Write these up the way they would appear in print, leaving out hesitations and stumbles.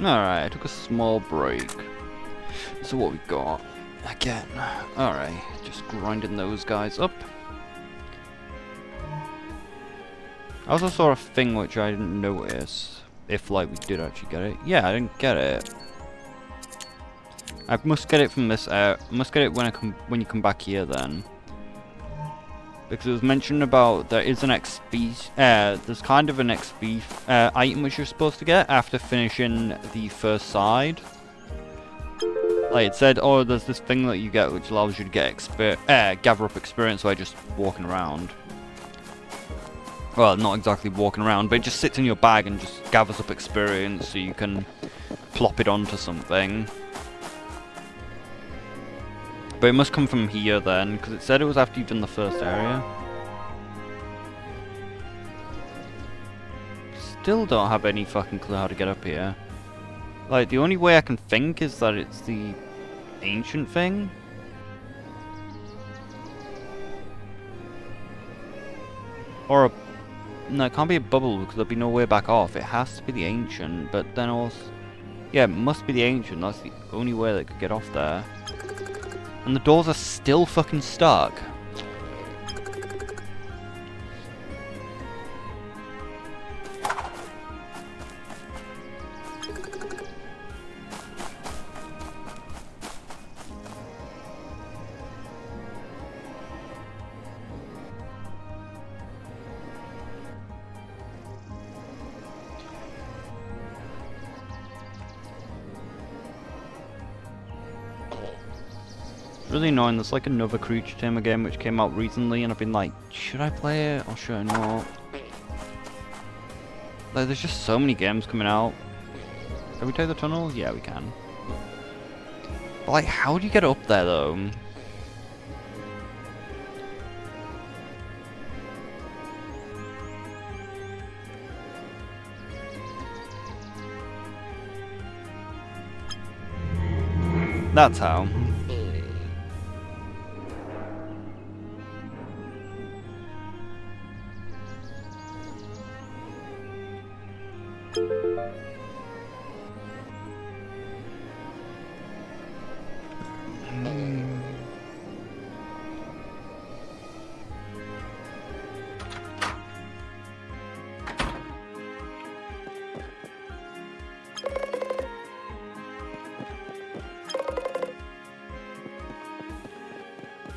Alright, I took a small break. So what we got? Again. Alright, just grinding those guys up. I also saw a thing which I didn't notice. If, like, we did actually get it. Yeah, I didn't get it. I must get it from this must get it when you come back here then. Because it was mentioned about there is an XP, there's kind of an XP item which you're supposed to get after finishing the first side. Like it said, oh, there's this thing that you get which allows you to get gather up experience by just walking around. Well, not exactly walking around, but it just sits in your bag and just gathers up experience so you can plop it onto something. But it must come from here then, because it said it was after you've done the first area. Still don't have any fucking clue how to get up here. Like, the only way I can think is that it's the ancient thing. Or a... No, it can't be a bubble because there'll be no way back off. It has to be the ancient, but then also... Yeah, it must be the ancient. That's the only way that could get off there. And the doors are still fucking stuck. Really annoying. There's like another Creature Tamer game which came out recently, and I've been like, should I play it or should I not? Like, there's just so many games coming out. Can we take the tunnel? Yeah, we can. But like, how do you get up there though? That's how.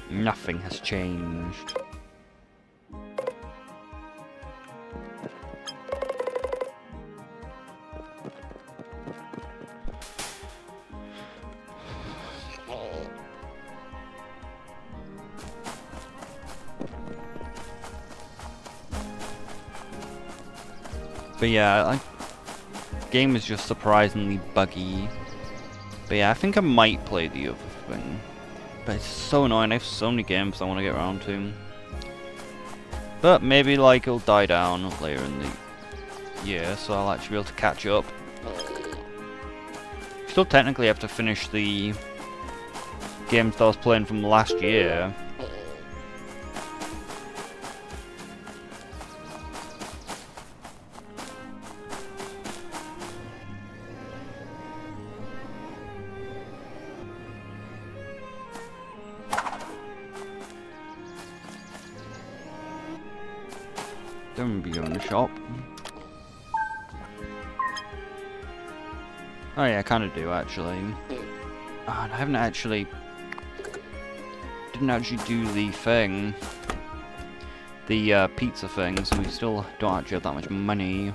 Nothing has changed. But yeah, game is just surprisingly buggy. But yeah, I think I might play the other thing. But it's so annoying, I have so many games I want to get around to. But maybe like it'll die down later in the year, so I'll actually be able to catch up. Still technically have to finish the games that I was playing from last year. Don't be going to the shop. Oh yeah, I kind of do actually. Oh, and I haven't actually... Didn't actually do the thing. The pizza thing, so we still don't actually have that much money.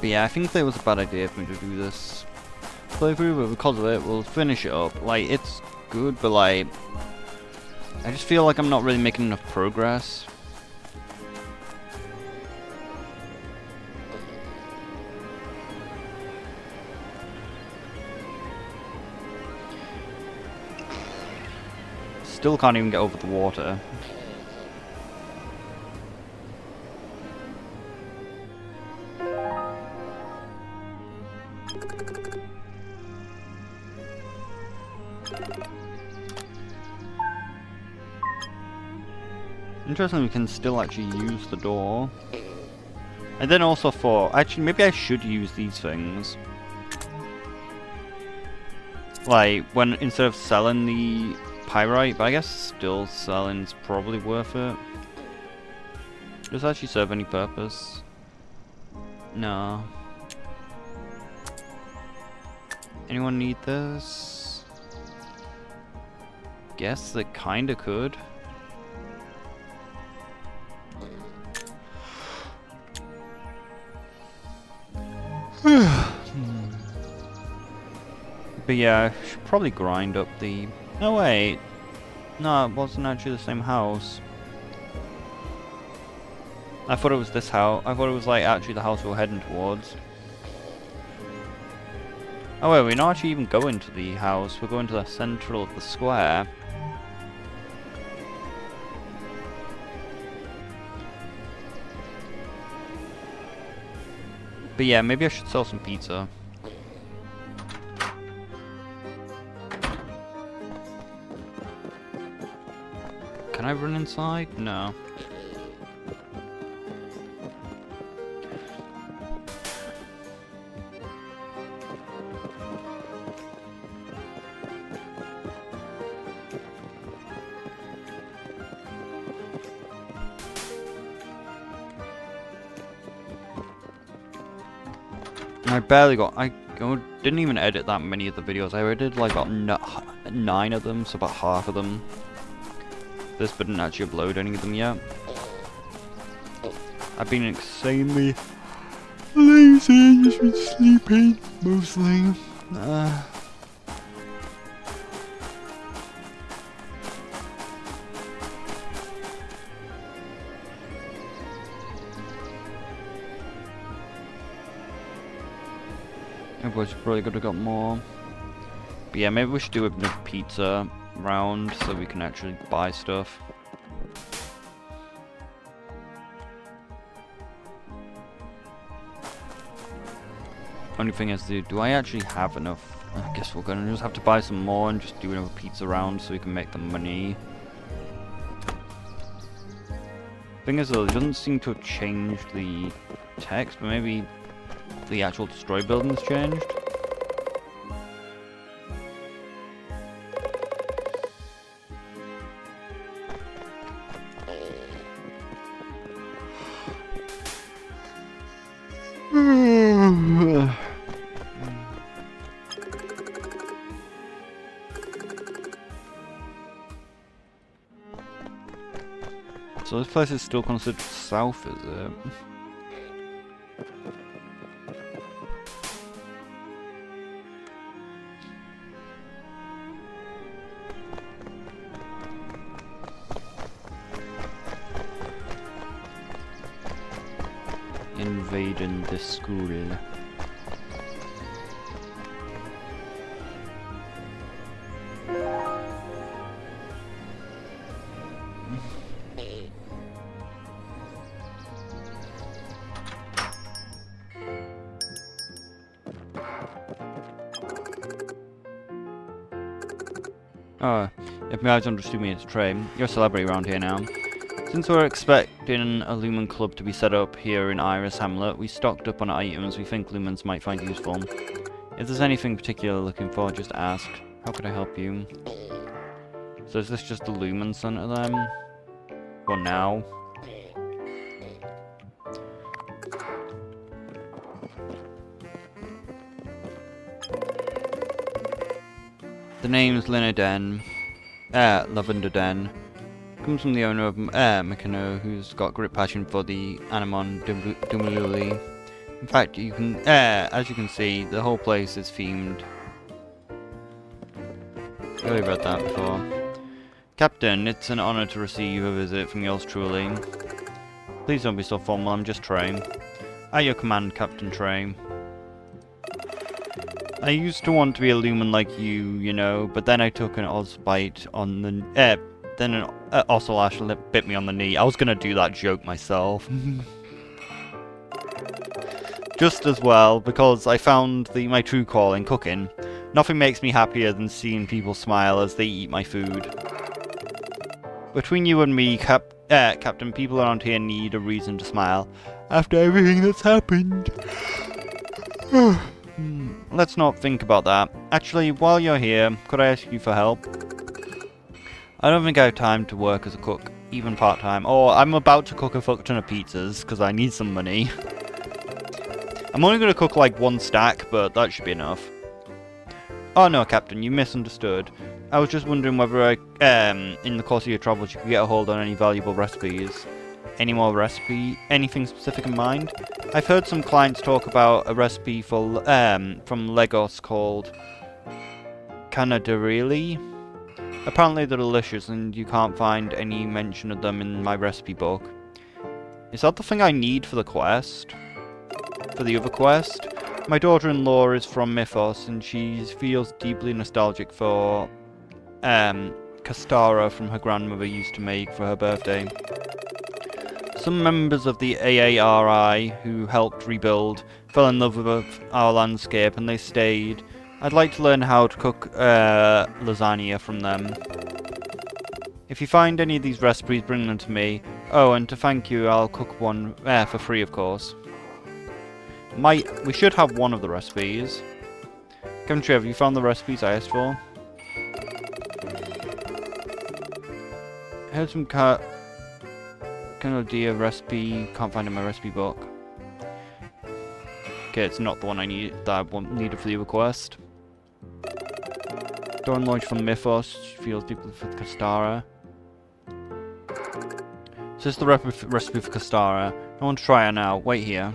But yeah, I think that was a bad idea for me to do this playthrough, but because of it, we'll finish it up. Like, it's good, but like, I just feel like I'm not really making enough progress. Still can't even get over the water. Interestingly, we can still actually use the door. And then also for... Actually, maybe I should use these things. Like, when instead of selling the pyrite, but I guess still selling's probably worth it. Does it actually serve any purpose? No. Anyone need this? Guess they kinda could. But yeah, I should probably grind up the... No wait! No, it wasn't actually the same house. I thought it was this house. I thought it was like actually the house we were heading towards. Oh wait, we're not actually even going to the house. We're going to the central of the square. But yeah, maybe I should sell some pizza. Can I run inside? No. I barely got... I didn't even edit that many of the videos. I edited like about 9 of them, so about half of them. This didn't actually upload any of them yet. I've been insanely lazy, just been sleeping mostly. Everybody's probably could have got more. But yeah, maybe we should do a pizza round so we can actually buy stuff. Only thing is, do I actually have enough? I guess we're gonna just have to buy some more and just do another pizza round so we can make the money. Thing is though, it doesn't seem to have changed the text, but maybe the actual destroy building's changed. So this place is still considered south, is it? Invading the school. Oh, if my eyes understood me, it's Trey. You're a celebrity around here now. Since we're expecting a Lumen Club to be set up here in Iris Hamlet, we stocked up on items we think Lumens might find useful. If there's anything particular looking for, just ask. How could I help you? So is this just the Lumen Center then? For now? The name's Lavender Den. Comes from the owner of Mikano, who's got great passion for the Anemone Dumululi. In fact, you can, as you can see, the whole place is themed. I already read that before. Captain, it's an honor to receive a visit from yours truly. Please don't be so formal, I'm just Trey. At your command, Captain Trey. I used to want to be a Lumen like you know, but then I took an Ozbite on the... then an Ocellash bit me on the knee. I was gonna do that joke myself. Just as well, because I found my true calling, cooking. Nothing makes me happier than seeing people smile as they eat my food. Between you and me, Captain, people around here need a reason to smile. After everything that's happened. Let's not think about that. Actually, while you're here, could I ask you for help? I don't think I have time to work as a cook, even part-time. Or I'm about to cook a fuck ton of pizzas, because I need some money. I'm only going to cook like 1 stack, but that should be enough. Oh no, Captain, you misunderstood. I was just wondering whether in the course of your travels you could get a hold on any valuable recipes. Any more anything specific in mind? I've heard some clients talk about a recipe for from Lagos called Canadarili. Apparently they're delicious and you can't find any mention of them in my recipe book. Is that the thing I need for the quest? For the other quest? My daughter-in-law is from Mythos and she feels deeply nostalgic for castara from her grandmother used to make for her birthday. Some members of the AARI who helped rebuild fell in love with our landscape and they stayed. I'd like to learn how to cook lasagna from them. If you find any of these recipes, bring them to me. Oh, and to thank you, I'll cook one for free, of course. We should have one of the recipes. Country, have you found the recipes I asked for? I heard some Canadia recipe. Can't find it in my recipe book. Okay, it's not the one I need. Needed for the other quest. Dawn launch from Mythos. Feels deeply for castara. So this is the recipe for castara. I want to try it now. Wait here.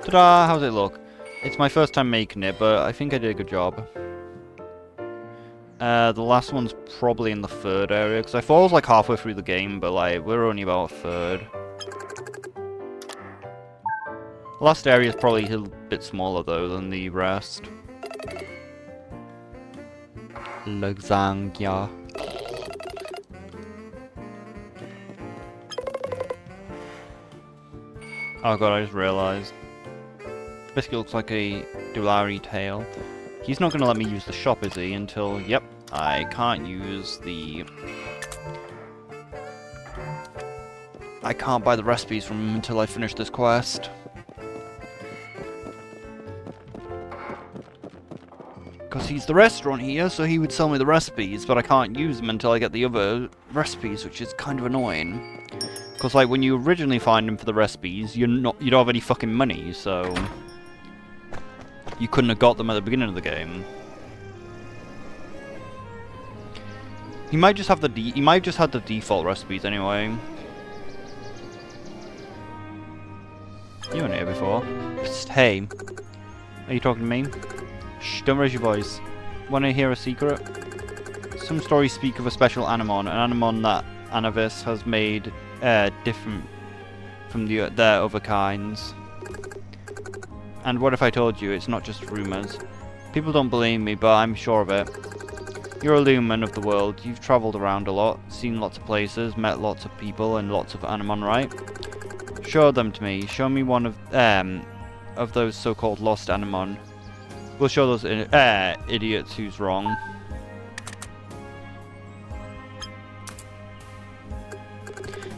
Ta-da! How's it look? It's my first time making it, but I think I did a good job. The last one's probably in the 3rd area, because I thought I was like halfway through the game, but like, we're only about a 3rd. The last area is probably a bit smaller though than the rest. Lasagna. Oh god, I just realised. Basically looks like a lumenTale. He's not going to let me use the shop, is he? Until, yep, I can't use the... I can't buy the recipes from him until I finish this quest. Because he's the restaurant here, so he would sell me the recipes, but I can't use them until I get the other recipes, which is kind of annoying. Because, like, when you originally find them for the recipes, you don't have any fucking money, so... You couldn't have got them at the beginning of the game. He might just have the default recipes anyway. You weren't here before. Psst, hey. Are you talking to me? Shh, don't raise your voice. Wanna hear a secret? Some stories speak of a special Anemon, an Anemon that Anavis has made different from their other kinds. And what if I told you it's not just rumours? People don't believe me, but I'm sure of it. You're a lumen of the world. You've travelled around a lot, seen lots of places, met lots of people and lots of Anemon, right? Show them to me. Show me one of those so-called lost Anemon. We'll show those idiots who's wrong.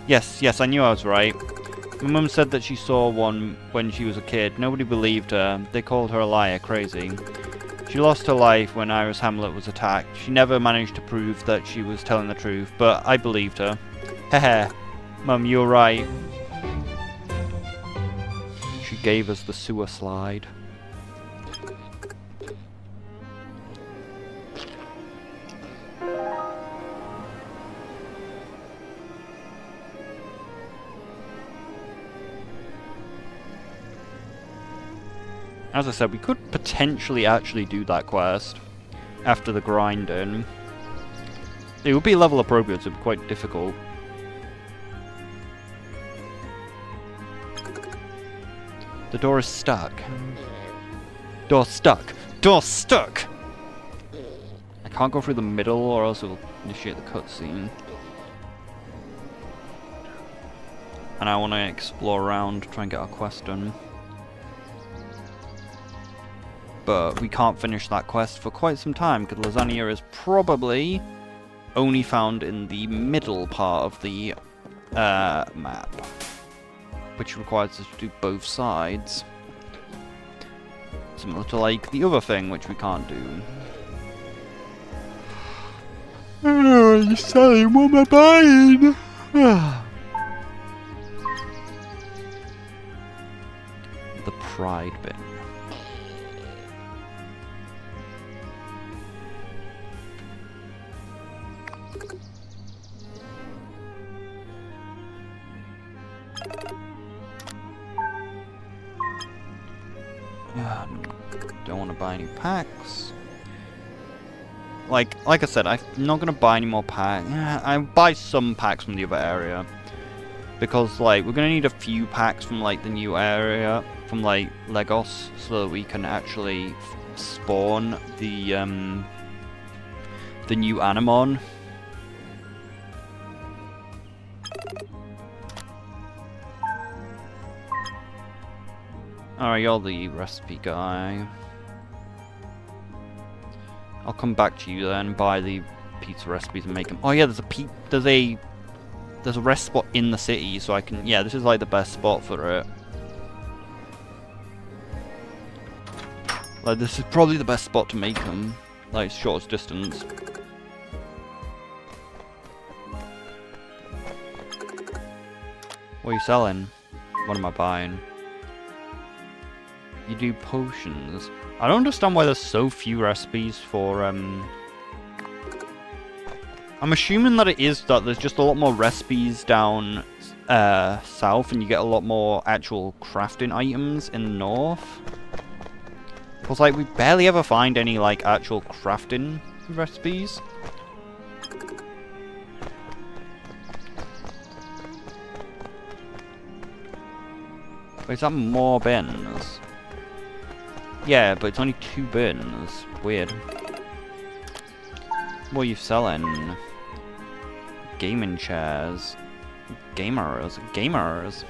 Yes, I knew I was right. My mum said that she saw one when she was a kid. Nobody believed her. They called her a liar, crazy. She lost her life when Iris Hamlet was attacked. She never managed to prove that she was telling the truth, but I believed her. Heh. Mum, you're right. She gave us the sewer slide. As I said, we could potentially actually do that quest after the grinding. It would be level appropriate, so it would be quite difficult. The door is stuck. Door stuck! Door stuck! I can't go through the middle or else it will initiate the cutscene. And I want to explore around, try and get our quest done. But we can't finish that quest for quite some time, because lasagna is probably only found in the middle part of the map, which requires us to do both sides. Similar to like the other thing, which we can't do. You're selling, what am I buying? The pride bin. Don't want to buy any packs. Like I said, I'm not gonna buy any more packs. I buy some packs from the other area because like we're gonna need a few packs from like the new area from like Legos so that we can actually spawn the new Anemon. Alright, you're the recipe guy. I'll come back to you then, buy the pizza recipes and make them. Oh yeah, there's a rest spot in the city, so I can. Yeah, this is like the best spot for it. Like this is probably the best spot to make them. Like shortest distance. What are you selling? What am I buying? You do potions. I don't understand why there's so few recipes for, I'm assuming that it is that there's just a lot more recipes down south and you get a lot more actual crafting items in the north. Because, like, we barely ever find any, like, actual crafting recipes. Wait, is that more bins? Yeah, but it's only 2 bins. Weird. What are you selling? Gaming chairs. Gamers. Gamers.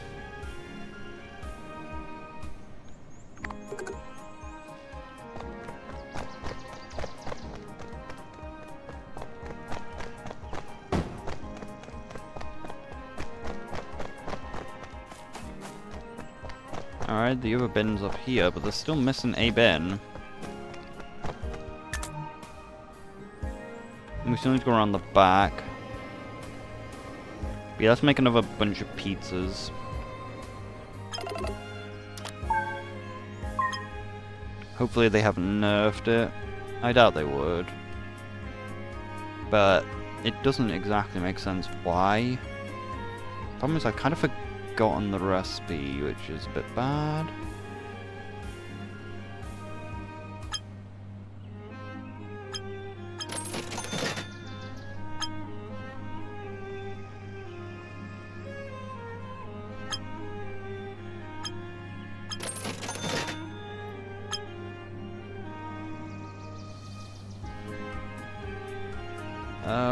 Alright, the other bin's up here, but they're still missing a bin. And we still need to go around the back. But yeah, let's make another bunch of pizzas. Hopefully they haven't nerfed it. I doubt they would. But it doesn't exactly make sense why. Problem is I kind of forgotten the recipe, which is a bit bad.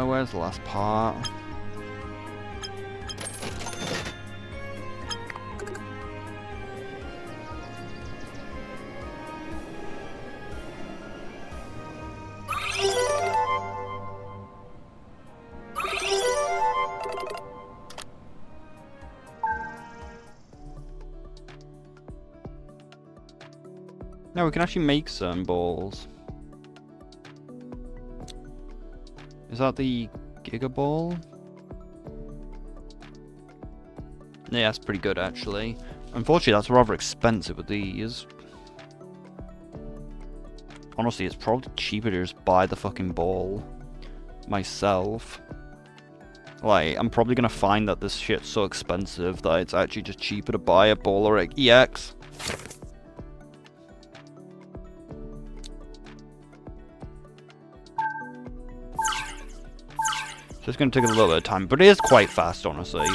Where's the last part? No, we can actually make some balls. Is that the Giga Ball? Yeah, that's pretty good actually. Unfortunately, that's rather expensive with these. Honestly, it's probably cheaper to just buy the fucking ball myself. Like, I'm probably gonna find that this shit's so expensive that it's actually just cheaper to buy a ball or an EX. So it's going to take a little bit of time, but it is quite fast, honestly.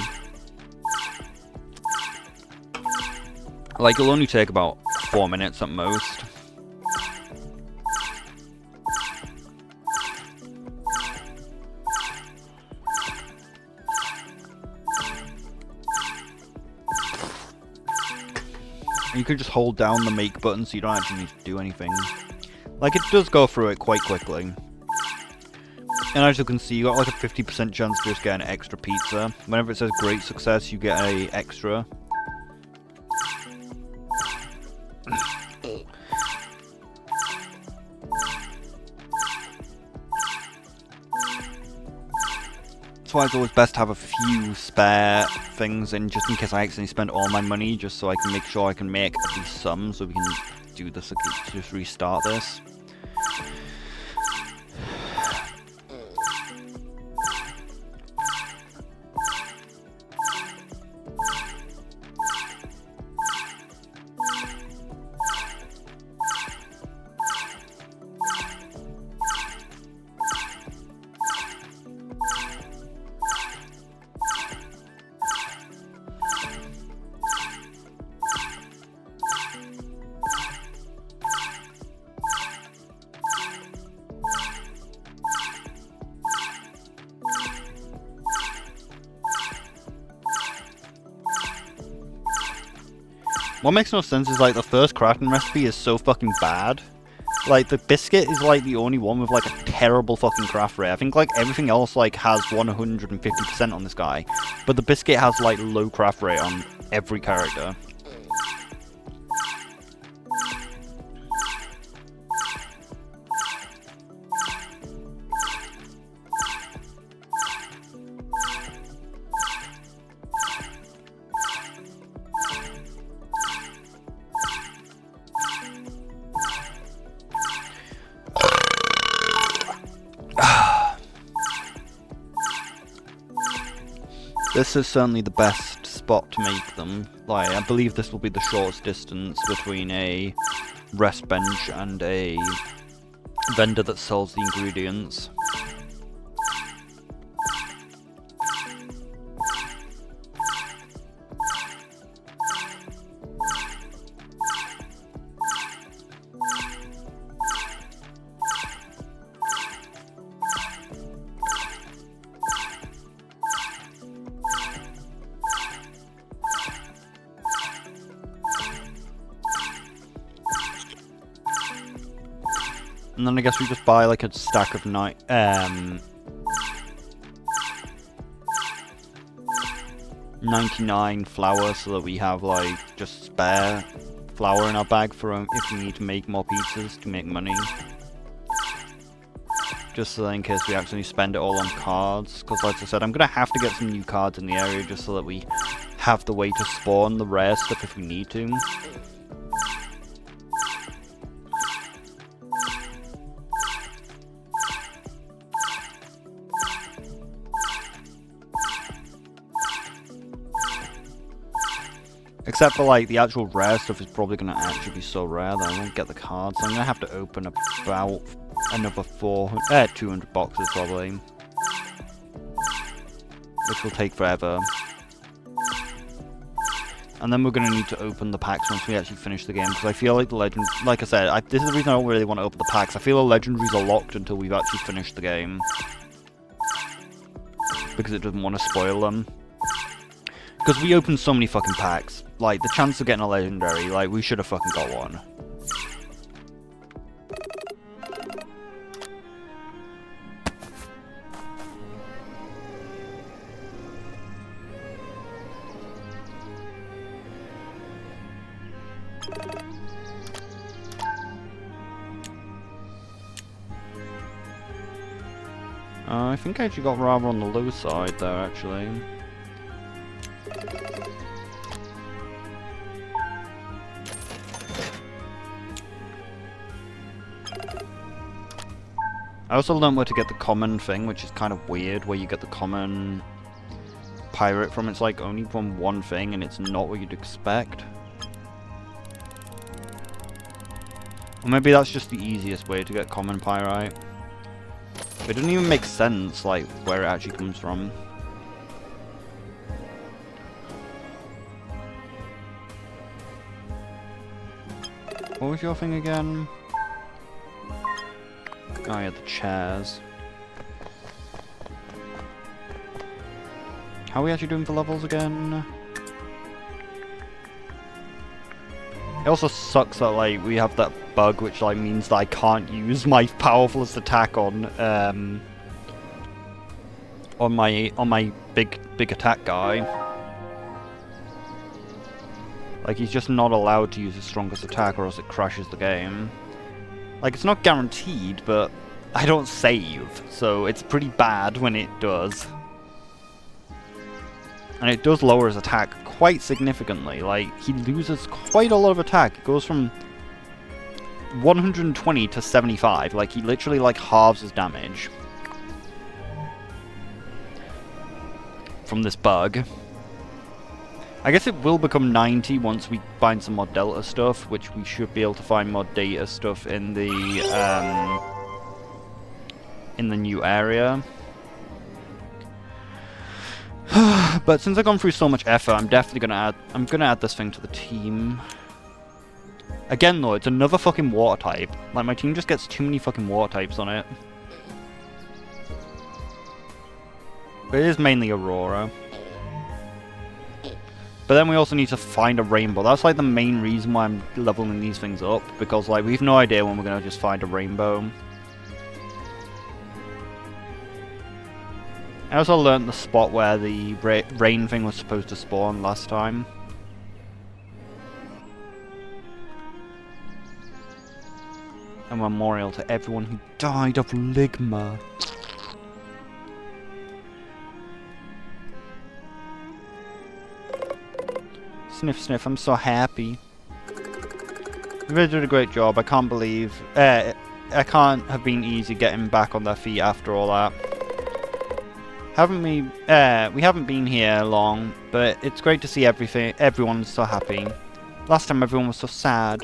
Like, it'll only take about 4 minutes at most. And you can just hold down the make button so you don't actually need to do anything. Like, it does go through it quite quickly. And as you can see, you got like a 50% chance to just get an extra pizza. Whenever it says great success, you get a extra. That's why it's always best to have a few spare things, and just in case I accidentally spend all my money, just so I can make sure I can make at least some, so we can do this, just restart this. What makes no sense is like the first crafting recipe is so fucking bad. Like the biscuit is like the only one with like a terrible fucking craft rate. I think like everything else like has 150% on this guy, but the biscuit has like low craft rate on every character. This is certainly the best spot to make them. Like, I believe this will be the shortest distance between a rest bench and a vendor that sells the ingredients. And then I guess we just buy like a stack of 99 flour so that we have like just spare flour in our bag for if we need to make more pizzas to make money. Just so that in case we actually spend it all on cards, because like I said, I'm gonna have to get some new cards in the area just so that we have the way to spawn the rare stuff if we need to. Except for like the actual rare stuff is probably going to actually be so rare that I won't get the cards. So I'm going to have to open about another 200 boxes probably. Which will take forever. And then we're going to need to open the packs once we actually finish the game. Because I feel like the legend, like I said, this is the reason I don't really want to open the packs. I feel the legendaries are locked until we've actually finished the game. Because it doesn't want to spoil them. Because we opened so many fucking packs. Like, the chance of getting a legendary, like, we should have fucking got one. I think I actually got rather on the low side there, actually. I also learned where to get the common thing, which is kind of weird, where you get the common pirate from. It's like only from one thing, and it's not what you'd expect. Or maybe that's just the easiest way to get common pyrite. It doesn't even make sense, like, where it actually comes from. What was your thing again? Oh yeah, the chairs. How are we actually doing for levels again? It also sucks that like we have that bug which like means that I can't use my powerfulest attack on on my big attack guy. Like, he's just not allowed to use his strongest attack or else it crashes the game. Like, it's not guaranteed, but I don't save, so it's pretty bad when it does. And it does lower his attack quite significantly. Like, he loses quite a lot of attack. It goes from 120 to 75. Like, he literally, like, halves his damage from this bug. I guess it will become 90 once we find some mod Delta stuff, which we should be able to find mod Data stuff in the new area. But since I've gone through so much effort, I'm definitely gonna add this thing to the team. Again though, it's another fucking water type. Like, my team just gets too many fucking water types on it. But it is mainly Aurora. But then we also need to find a rainbow. That's like the main reason why I'm leveling these things up, because like we've no idea when we're gonna just find a rainbow. I also learnt the spot where the rain thing was supposed to spawn last time. A memorial to everyone who died of Ligma. Sniff, sniff, I'm so happy. You really did a great job. I can't believe... I can't have been easy getting back on their feet after all that. We haven't been here long, but it's great to see everyone's so happy. Last time everyone was so sad.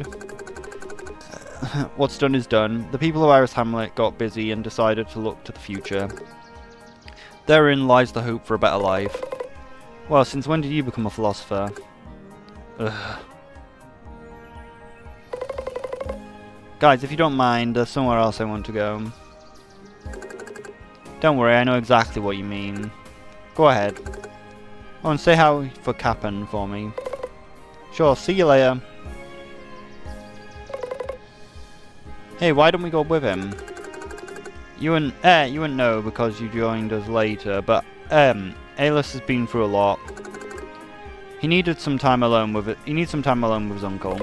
What's done is done. The people of Iris Hamlet got busy and decided to look to the future. Therein lies the hope for a better life. Well, since when did you become a philosopher? Ugh. Guys, if you don't mind, there's somewhere else I want to go. Don't worry, I know exactly what you mean. Go ahead. Oh, and say hi for Cap'n for me. Sure, see you later. Hey, why don't we go with him? You wouldn't know because you joined us later, but Alis has been through a lot. He needed some time alone with it. He needs some time alone with his uncle.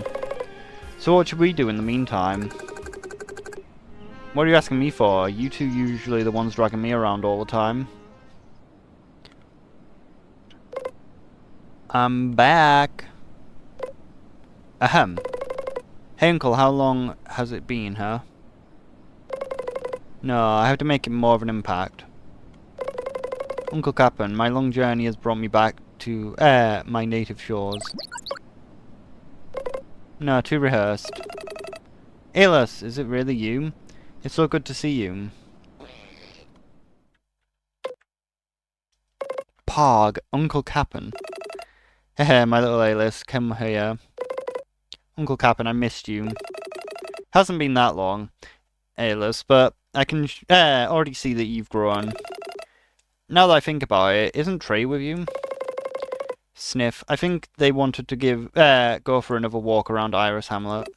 So what should we do in the meantime? What are you asking me for? You two usually the ones dragging me around all the time. I'm back. Ahem. Hey uncle, how long has it been, huh? No, I have to make it more of an impact. Uncle Cap'n, my long journey has brought me back to my native shores. No, too rehearsed. Alis, is it really you? It's so good to see you. Pog, Uncle Cap'n. Hehe, my little Alis, come here. Uncle Cap'n, I missed you. Hasn't been that long, Alis, but I can already see that you've grown. Now that I think about it, isn't Trey with you? Sniff. I think they wanted to go for another walk around Iris Hamlet.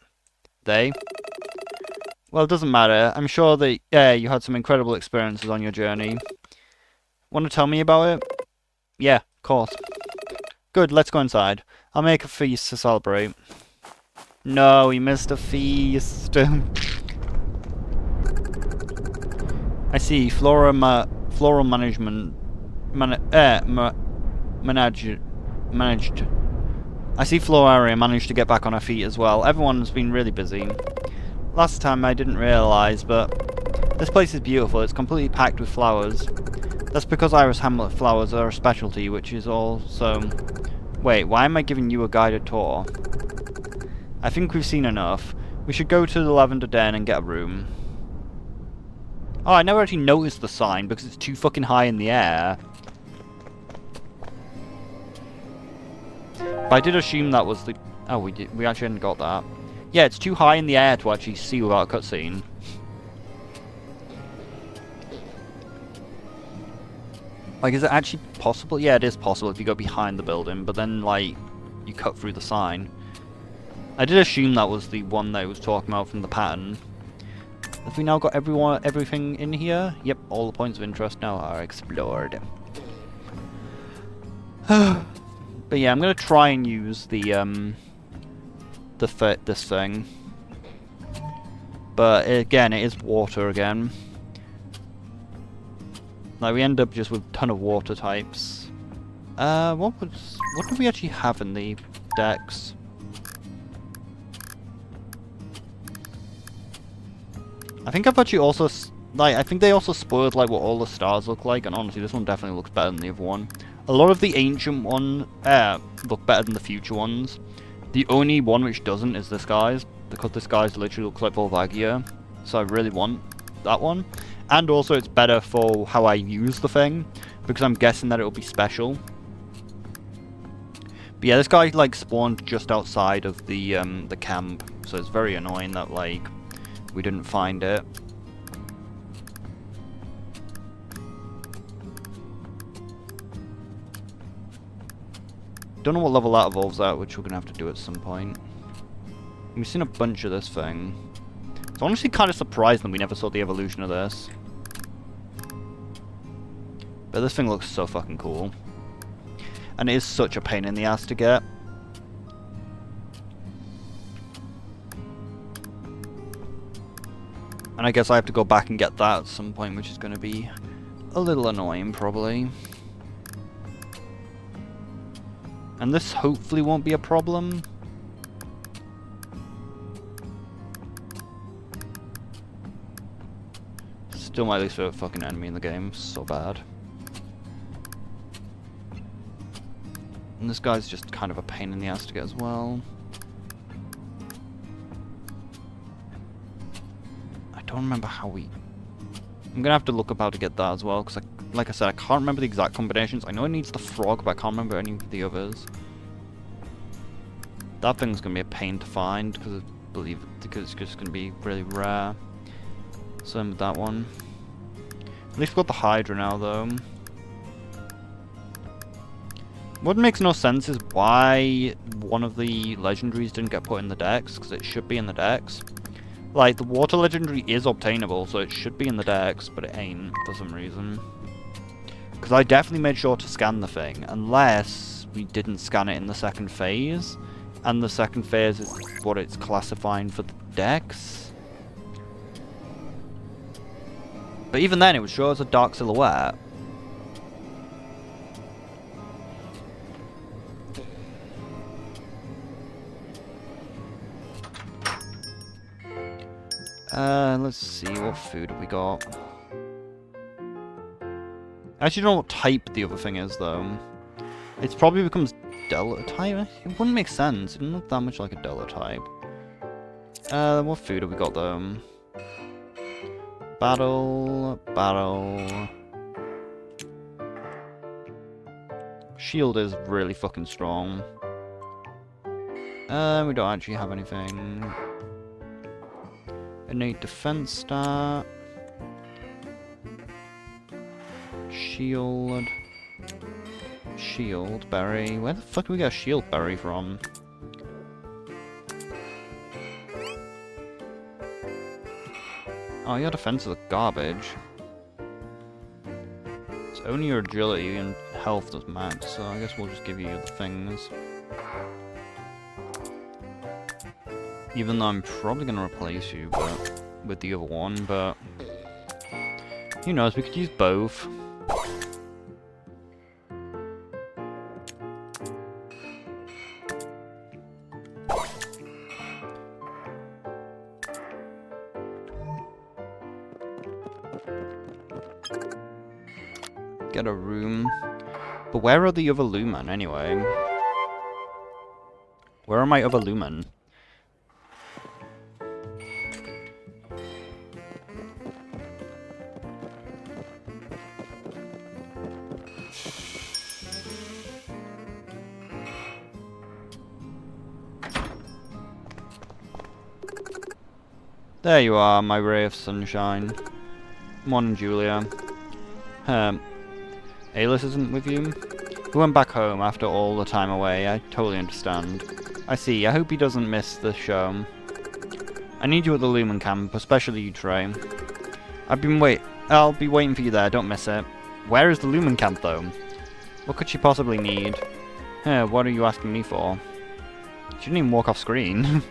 They? Well, it doesn't matter. I'm sure that you had some incredible experiences on your journey. Want to tell me about it? Yeah, of course. Good, let's go inside. I'll make a feast to celebrate. No, we missed a feast. I see. Floral management... managed. I see Floraria managed to get back on her feet as well. Everyone's been really busy. Last time I didn't realise, but this place is beautiful. It's completely packed with flowers. That's because Iris Hamlet flowers are a specialty, which is also... Wait, why am I giving you a guided tour? I think we've seen enough. We should go to the Lavender Den and get a room. Oh, I never actually noticed the sign because it's too fucking high in the air. But I did assume that was the... Oh, we actually hadn't got that. Yeah, it's too high in the air to actually see without a cutscene. Like, is it actually possible? Yeah, it is possible if you go behind the building, but then, like, you cut through the sign. I did assume that was the one that I was talking about from the pattern. Have we now got everything in here? Yep, all the points of interest now are explored. But yeah, I'm gonna try and use the this thing. But again, it is water again. Like we end up just with a ton of water types. What do we actually have in the decks? I think I've actually also I think they also spoiled like what all the stars look like, and honestly, this one definitely looks better than the other one. A lot of the ancient ones look better than the future ones. The only one which doesn't is this guy's, because this guy's literally looks like Volvagia, so I really want that one. And also it's better for how I use the thing, because I'm guessing that it'll be special. But yeah, this guy like spawned just outside of the camp, so it's very annoying that like we didn't find it. Don't know what level that evolves at, which we're gonna have to do at some point. We've seen a bunch of this thing. It's honestly kind of surprising we never saw the evolution of this. But this thing looks so fucking cool. And it is such a pain in the ass to get. And I guess I have to go back and get that at some point, which is going to be a little annoying, probably. And this hopefully won't be a problem. Still my least favorite fucking enemy in the game. So bad. And this guy's just kind of a pain in the ass to get as well. I don't remember how we... I'm gonna have to look up how to get that as well, because like I said, I can't remember the exact combinations. I know it needs the frog, but I can't remember any of the others. That thing's gonna be a pain to find, because it's just gonna be really rare. Same with that one. At least we've got the Hydra now, though. What makes no sense is why one of the legendaries didn't get put in the decks, because it should be in the decks. Like, the water legendary is obtainable, so it should be in the decks, but it ain't for some reason. Because I definitely made sure to scan the thing, unless we didn't scan it in the second phase, and the second phase is what it's classifying for the decks. But even then, it would show us a dark silhouette. Let's see, what food have we got? I actually don't know what type the other thing is, though. It probably becomes Delta type? It wouldn't make sense. It doesn't look that much like a Delta type. What food have we got, though? Battle. Shield is really fucking strong. We don't actually have anything. Innate defense stat. Shield berry. Where the fuck do we get a shield berry from? Oh, your defense is garbage. It's only your agility and health does max, so I guess we'll just give you the things. Even though I'm probably going to replace you with the other one, but... who knows, we could use both. Get a room. But where are the other lumen, anyway? Where are my other lumen? There you are, my ray of sunshine. Morning, Julia. Aylis isn't with you? He went back home after all the time away. I totally understand. I see. I hope he doesn't miss the show. I need you at the Lumen camp, especially you, Trey. I'll be waiting for you there, don't miss it. Where is the Lumen camp, though? What could she possibly need? What are you asking me for? She didn't even walk off screen.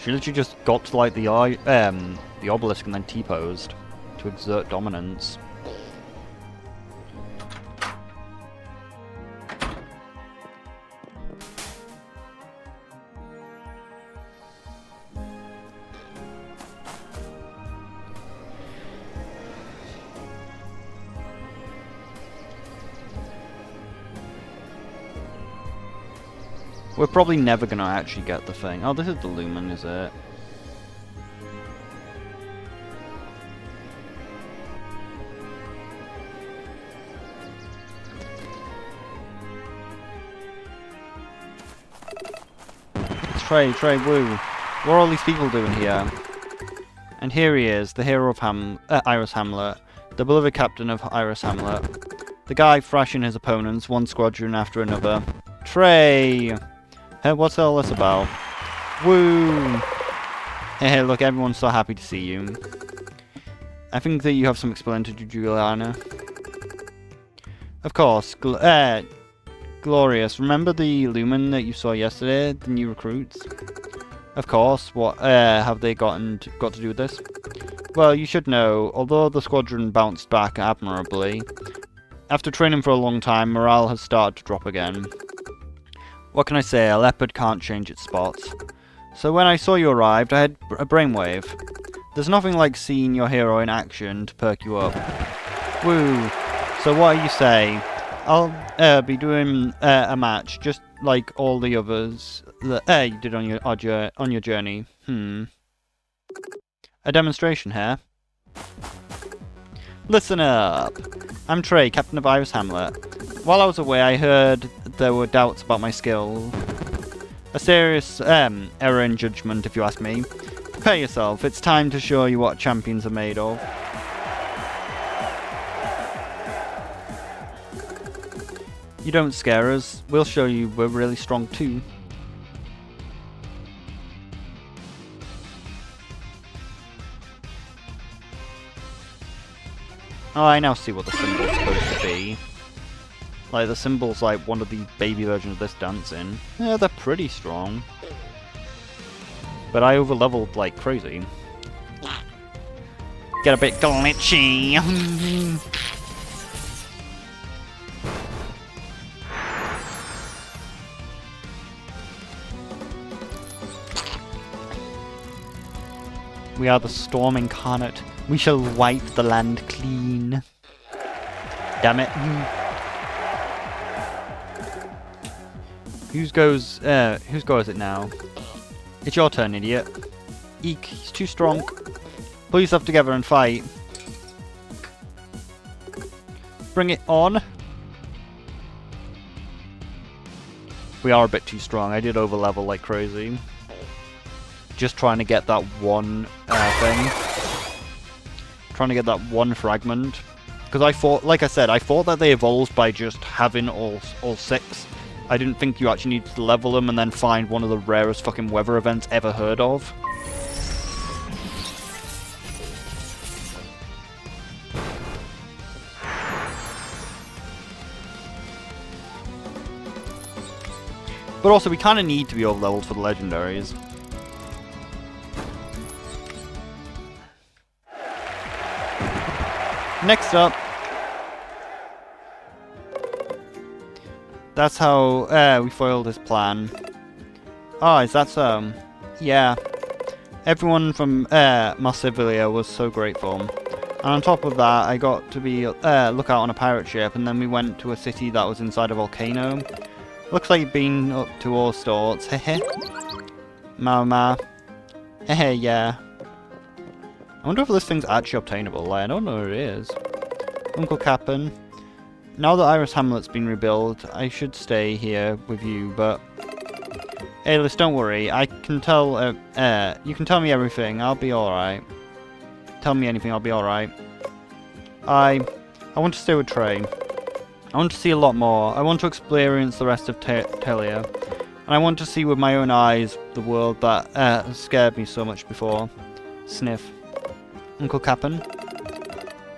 She literally just got to like the obelisk and then T-posed to exert dominance. We're probably never gonna actually get the thing. Oh, this is the Lumen, is it? Trey, woo. What are all these people doing here? And here he is, the hero of Iris Hamlet, the beloved captain of Iris Hamlet. The guy thrashing his opponents, one squadron after another. Trey! Hey, what's all this about? Woo! Hey, look, everyone's so happy to see you. I think that you have some explaining to do, Juliana. Of course. Glorious. Remember the Lumen that you saw yesterday? The new recruits? Of course. What have they got to do with this? Well, you should know, although the squadron bounced back admirably, after training for a long time, morale has started to drop again. What can I say, a leopard can't change its spots. So when I saw you arrived, I had a brainwave. There's nothing like seeing your hero in action to perk you up. Woo! So what do you say? I'll be doing a match, just like all the others that you did on your journey. A demonstration here. Listen up! I'm Trey, captain of Iris Hamlet. While I was away, I heard there were doubts about my skill. A serious error in judgment, if you ask me. Prepare yourself, it's time to show you what champions are made of. You don't scare us, we'll show you we're really strong too. Oh, I now see what the symbol's supposed to be. Like, the symbol's like one of the baby versions of this dancing. Yeah, they're pretty strong. But I overleveled like crazy. Get a bit glitchy. We are the storm incarnate. We shall wipe the land clean. Damn it. Whose go is it now? It's your turn, idiot. Eek, he's too strong. Pull yourself together and fight. Bring it on. We are a bit too strong. I did overlevel like crazy. Just trying to get that one thing. Trying to get that one fragment. Because I thought, like I said, I thought that they evolved by just having all 6. I didn't think you actually needed to level them and then find one of the rarest fucking weather events ever heard of. But also, we kind of need to be over-leveled for the legendaries. Next up, that's how we foiled his plan. Oh, is that so? Yeah. Everyone from Marsivilia was so grateful. And on top of that, I got to be look out on a pirate ship, and then we went to a city that was inside a volcano. Looks like you've been up to all sorts. Hehe. Mama. Hehe, yeah. I wonder if this thing's actually obtainable. Like, I don't know where it is. Uncle Cap'n. Now that Iris Hamlet's been rebuilt, I should stay here with you, but... Alice, don't worry. I can tell, you can tell me everything. I'll be alright. Tell me anything, I'll be alright. I want to stay with Trey. I want to see a lot more. I want to experience the rest of Telia. And I want to see with my own eyes the world that has scared me so much before. Sniff. Uncle Cap'n?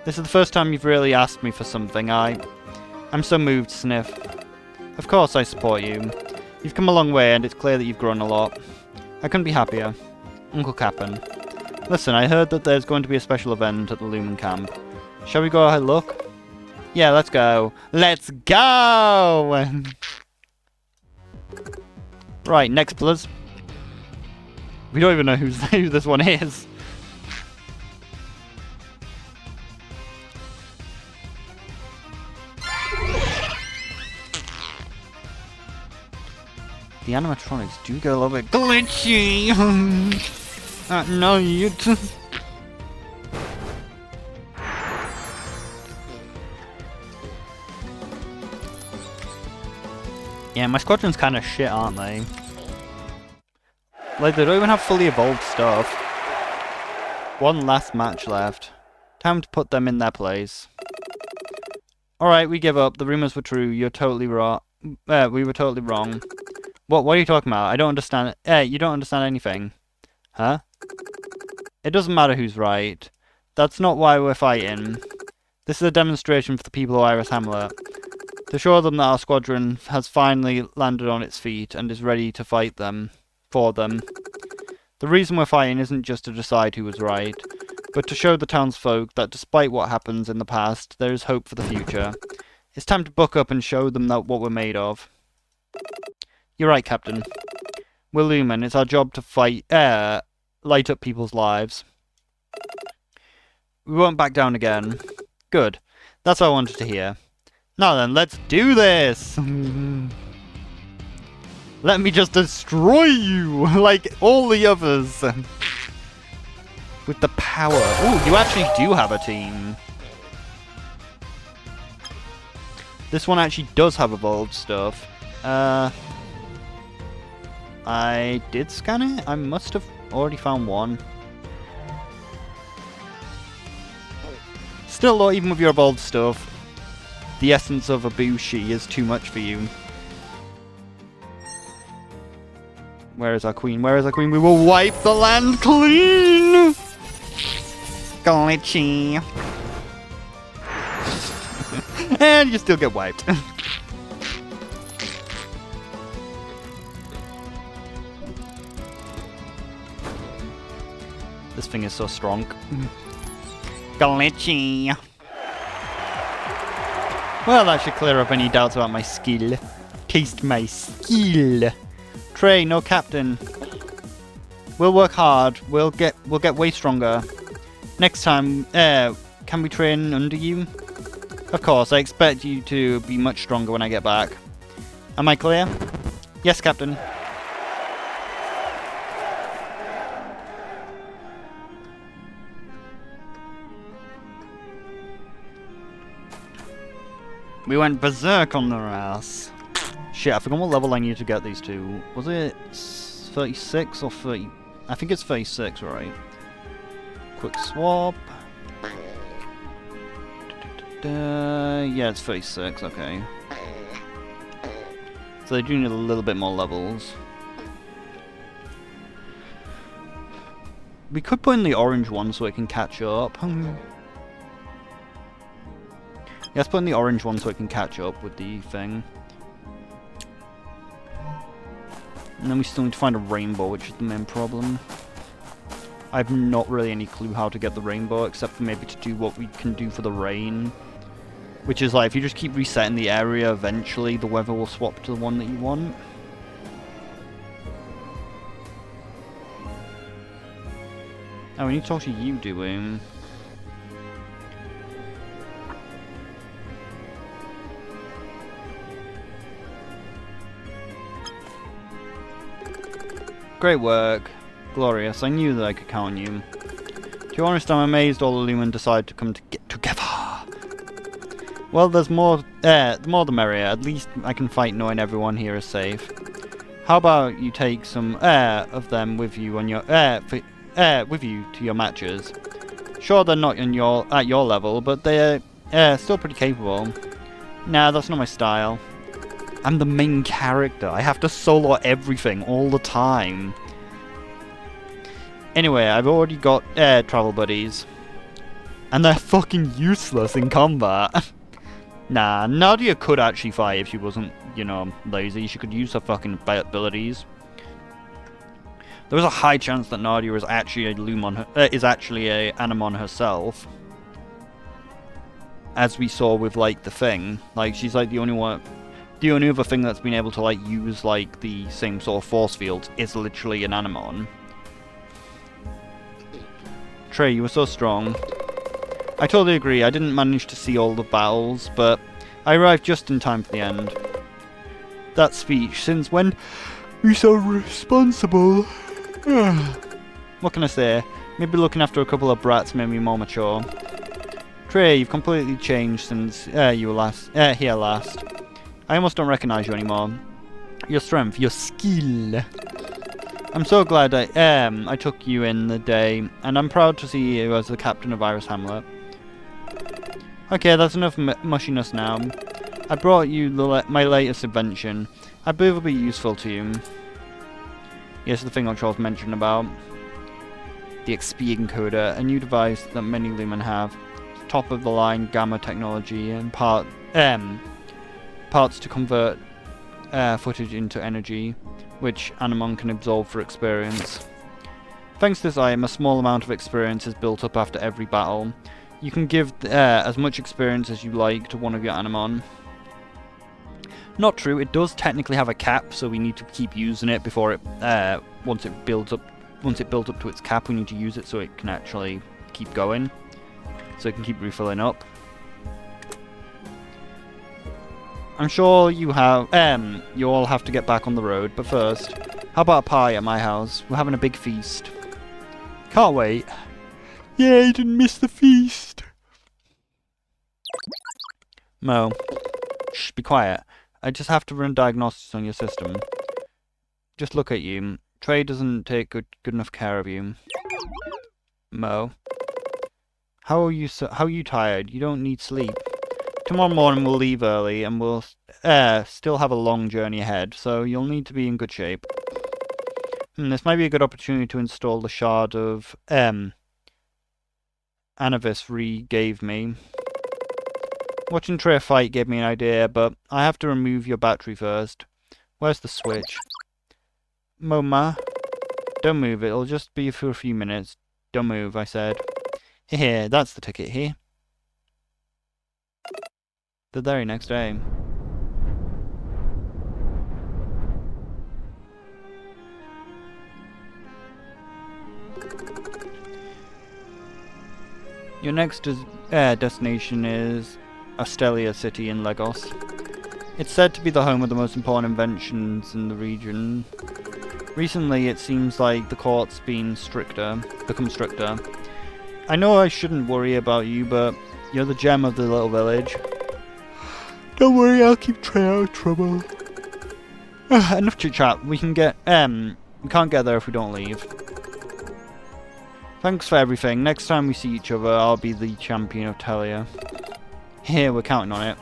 This is the first time you've really asked me for something. I'm so moved, Sniff. Of course I support you. You've come a long way and it's clear that you've grown a lot. I couldn't be happier. Uncle Cap'n. Listen, I heard that there's going to be a special event at the Lumen camp. Shall we go have a look? Yeah, let's go. Let's go! Right, next plus. We don't even know who this one is. The animatronics do get a little bit glitchy at night. Yeah, my squadron's kind of shit, aren't they? Like, they don't even have fully evolved stuff. One last match left. Time to put them in their place. Alright, we give up. The rumors were true. You're totally wrong. We were totally wrong. What are you talking about? I don't understand. You don't understand anything. Huh? It doesn't matter who's right. That's not why we're fighting. This is a demonstration for the people of Iris Hamlet. To show them that our squadron has finally landed on its feet and is ready to fight for them. The reason we're fighting isn't just to decide who was right, but to show the townsfolk that despite what happens in the past, there is hope for the future. It's time to buck up and show them that what we're made of. You're right, Captain. We're Lumen. It's our job to fight, light up people's lives. We won't back down again. Good. That's what I wanted to hear. Now then, let's do this! Let me just destroy you, like all the others. With the power. Ooh, you actually do have a team. This one actually does have evolved stuff. I did scan it? I must have already found one. Still though, even with your evolved stuff, the essence of a Bushi is too much for you. Where is our queen? Where is our queen? We will wipe the land clean! Glitchy. And you still get wiped. This thing is so strong. Glitchy. Well, that should clear up any doubts about my skill. Taste my skill. Trey, no captain. We'll work hard. We'll get way stronger. Next time, can we train under you? Of course, I expect you to be much stronger when I get back. Am I clear? Yes, Captain. We went berserk on their ass. Shit, I forgot what level I need to get these two. Was it 36 or 30? I think it's 36, right? Quick swap. Yeah, it's 36, okay. So they do need a little bit more levels. We could put in the orange one so it can catch up. Yeah, let's put in the orange one so it can catch up with the thing. And then we still need to find a rainbow, which is the main problem. I have not really any clue how to get the rainbow, except for maybe to do what we can do for the rain. Which is like, if you just keep resetting the area, eventually the weather will swap to the one that you want. Oh, we need to talk to you, do we? Great work. Glorious. I knew that I could count on you. To be honest, I'm amazed all the Lumen decide to come together. Well, there's more. The more the merrier. At least I can fight knowing everyone here is safe. How about you take some of them with you on your with you to your matches? Sure, they're not at your level, but they're still pretty capable. Nah, that's not my style. I'm the main character. I have to solo everything all the time. Anyway, I've already got travel buddies. And they're fucking useless in combat. Nah, Nadia could actually fight if she wasn't, you know, lazy. She could use her fucking abilities. There was a high chance that Nadia is actually a Anamon herself. As we saw with, like, the thing. Like, she's, like, the only other thing that's been able to, like, use, like, the same sort of force fields is literally an Anamon. Trey, you were so strong. I totally agree. I didn't manage to see all the battles, but I arrived just in time for the end. That speech, since when we so responsible? What can I say? Maybe looking after a couple of brats made me more mature. Trey, you've completely changed since you were here last. I almost don't recognize you anymore. Your strength, your skill. I'm so glad I took you in the day, and I'm proud to see you as the captain of Iris Hamlet. Okay, that's enough mushiness now. I brought you my latest invention. I believe it'll be useful to you. Yes, the thing I was mentioning about. The XP encoder, a new device that many Lumen have. Top of the line gamma technology and parts to convert footage into energy, which Anamon can absorb for experience. Thanks to this item, a small amount of experience is built up after every battle. You can give as much experience as you like to one of your Anamon. Not true, it does technically have a cap, so we need to keep using it before it once it builds up to its cap, we need to use it so it can actually keep going. So it can keep refilling up. I'm sure you all have to get back on the road, but first, how about a pie at my house? We're having a big feast. Can't wait. Yay, didn't miss the feast. Mo. Shh, be quiet. I just have to run diagnostics on your system. Just look at you. Trey doesn't take good enough care of you. Mo. How are you tired? You don't need sleep. Tomorrow morning we'll leave early and we'll still have a long journey ahead, so you'll need to be in good shape. This might be a good opportunity to install the shard of Anavis gave me. Watching Trey fight gave me an idea, but I have to remove your battery first. Where's the switch? Moma? Don't move, it'll just be for a few minutes. Don't move, I said. Here, that's the ticket here. The very next day. Your next destination is Astelia City in Lagos. It's said to be the home of the most important inventions in the region. Recently, it seems like the court's become stricter. I know I shouldn't worry about you, but you're the gem of the little village. Don't worry, I'll keep Trey out of trouble. Enough chit-chat. We can't get there if we don't leave. Thanks for everything. Next time we see each other, I'll be the champion of Talia. Here, we're counting on it.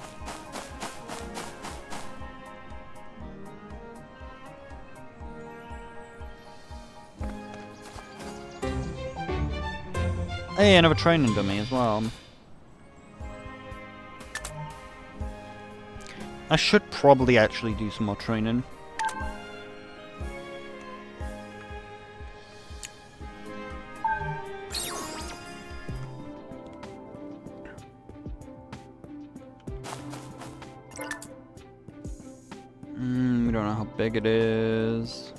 Hey, another training dummy as well. I should probably actually do some more training. We don't know how big it is.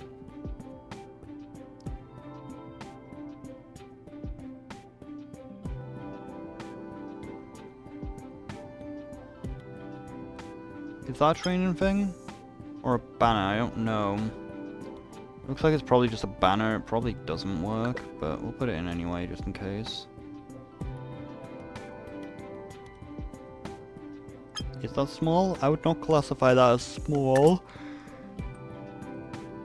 Is that a training thing? Or a banner? I don't know. Looks like it's probably just a banner. It probably doesn't work, but we'll put it in anyway, just in case. Is that small? I would not classify that as small.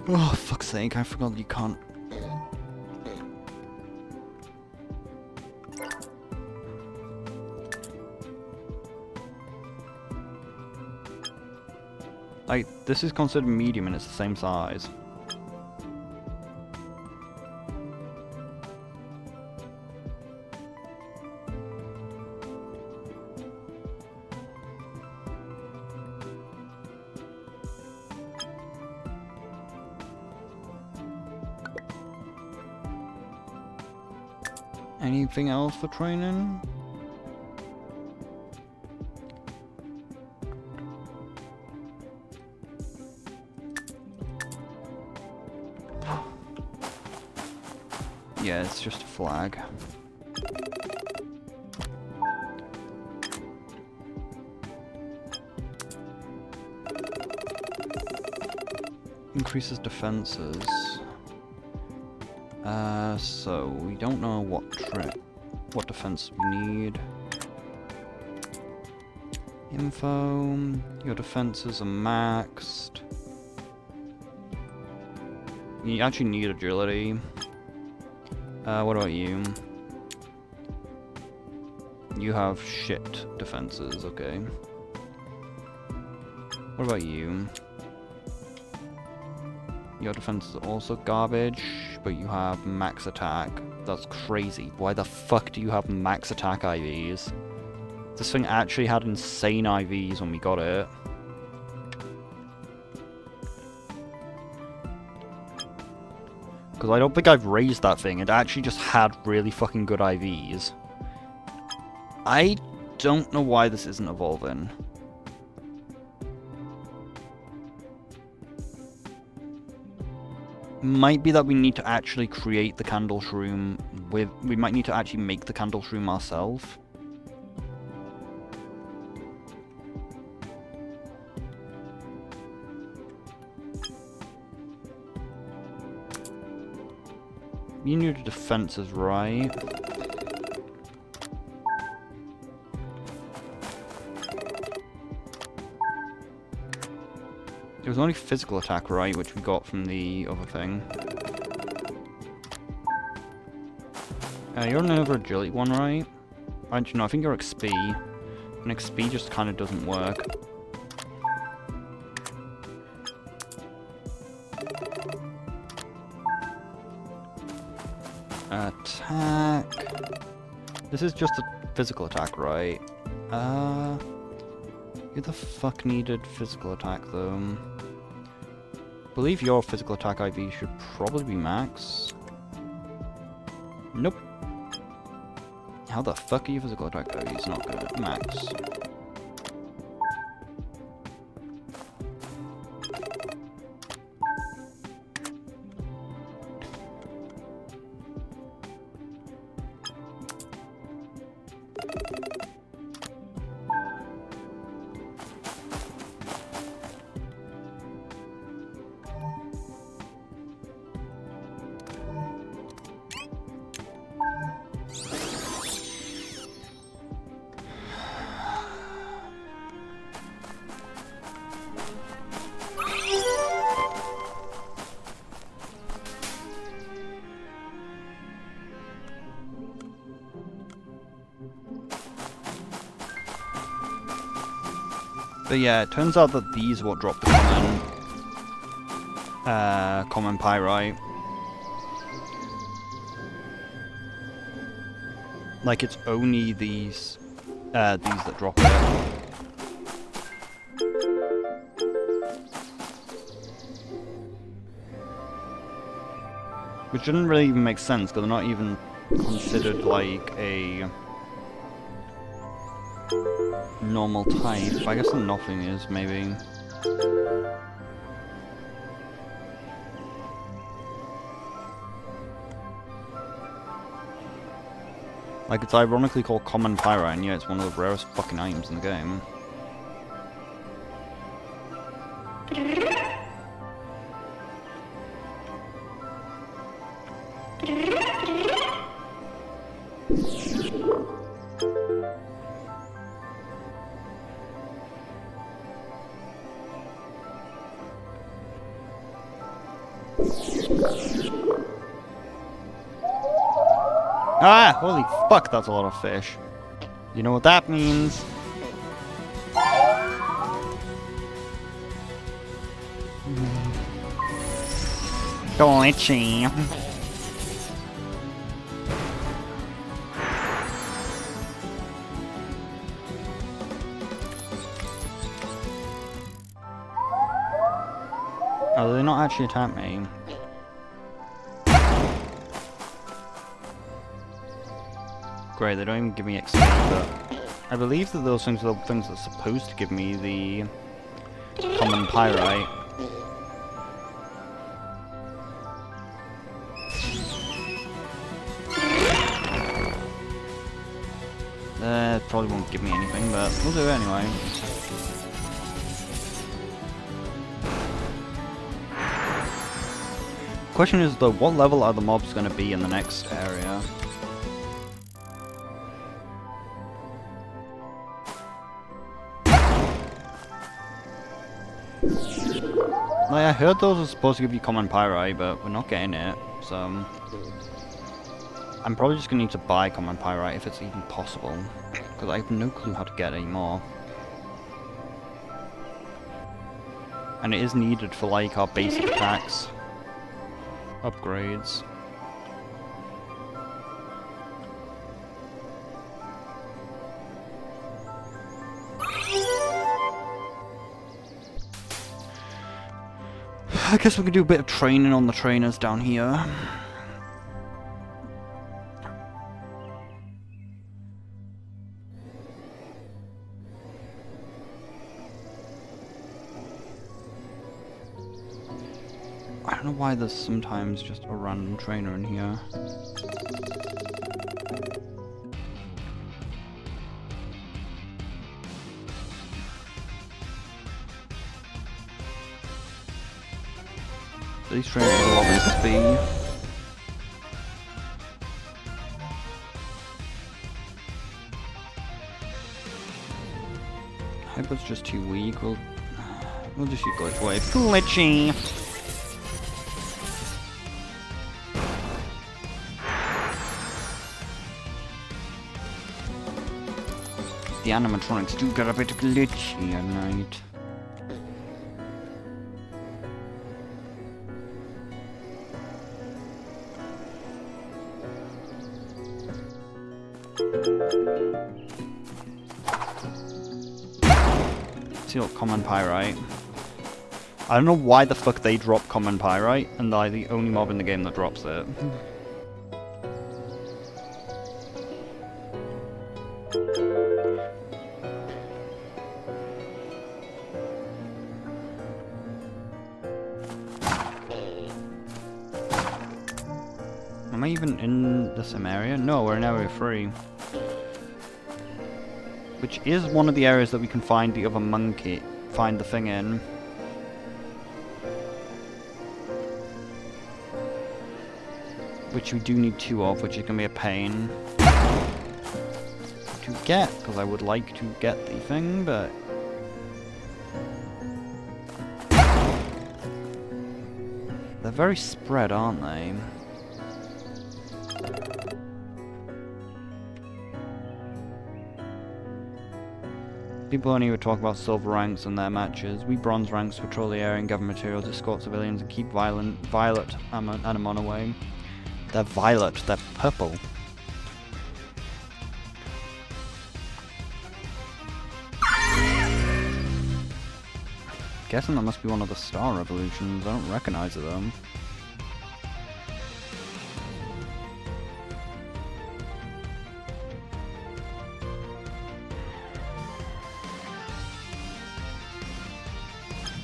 Oh, fuck's sake, I forgot you can't. Like, this is considered medium and it's the same size. Anything else for training? Yeah, it's just a flag. Increases defenses. So we don't know what defense we need. Info. Your defenses are maxed. You actually need agility. What about you? You have shit defenses, okay. What about you? Your defense is also garbage, but you have max attack. That's crazy. Why the fuck do you have max attack IVs? This thing actually had insane IVs when we got it. Because I don't think I've raised that thing. It actually just had really fucking good IVs. I don't know why this isn't evolving. Might be that we need to actually create the candle shroom with... We might need to actually make the candle shroom ourselves. You knew the defenses, right? It was only physical attack, right? Which we got from the other thing. You're another agility one, right? Actually, no, I think you're XP. And XP just kind of doesn't work. Attack. This is just a physical attack, right? Who the fuck needed physical attack, though? I believe your physical attack IV should probably be max. Nope. How the fuck are your physical attack IVs not good? Max. But yeah, it turns out that these are what drop the common pyrite. Like, it's only these that drop it. Which didn't really even make sense, because they're not even considered like a normal type. I guess nothing is, maybe. Like, it's ironically called common pyrite, and yeah, it's one of the rarest fucking items in the game. Ah! Holy fuck, that's a lot of fish. You know what that means? Glitchy. Oh, did they not actually attack me? Great, they don't even give me XP, but I believe that those things are the things that's supposed to give me the common pyrite. Probably won't give me anything, but we'll do it anyway. Question is though, what level are the mobs going to be in the next area? Like, I heard those are supposed to give you common pyrite, but we're not getting it, so I'm probably just going to need to buy common pyrite if it's even possible, because I have no clue how to get any more. And it is needed for like our basic attacks. Upgrades. I guess we could do a bit of training on the trainers down here. I don't know why there's sometimes just a random trainer in here. These trainers are a lot of XP. Hyper's just too weak. We'll just use Glitch Wave. Glitchy! The animatronics do get a bit glitchy at night. See what common pyrite. I don't know why the fuck they drop common pyrite, and they're the only mob in the game that drops it. Am I even in the same area? No, we're in area 3. Which is one of the areas that we can find the other monkey, find the thing in. Which we do need 2 of, which is going to be a pain to get, because I would like to get the thing, but they're very spread, aren't they? People only would talk about silver ranks and their matches. We bronze ranks patrol the area and gather materials, escort civilians, and keep Violet Anemone away. They're violet, they're purple. Guessing that must be one of the star revolutions. I don't recognize it though.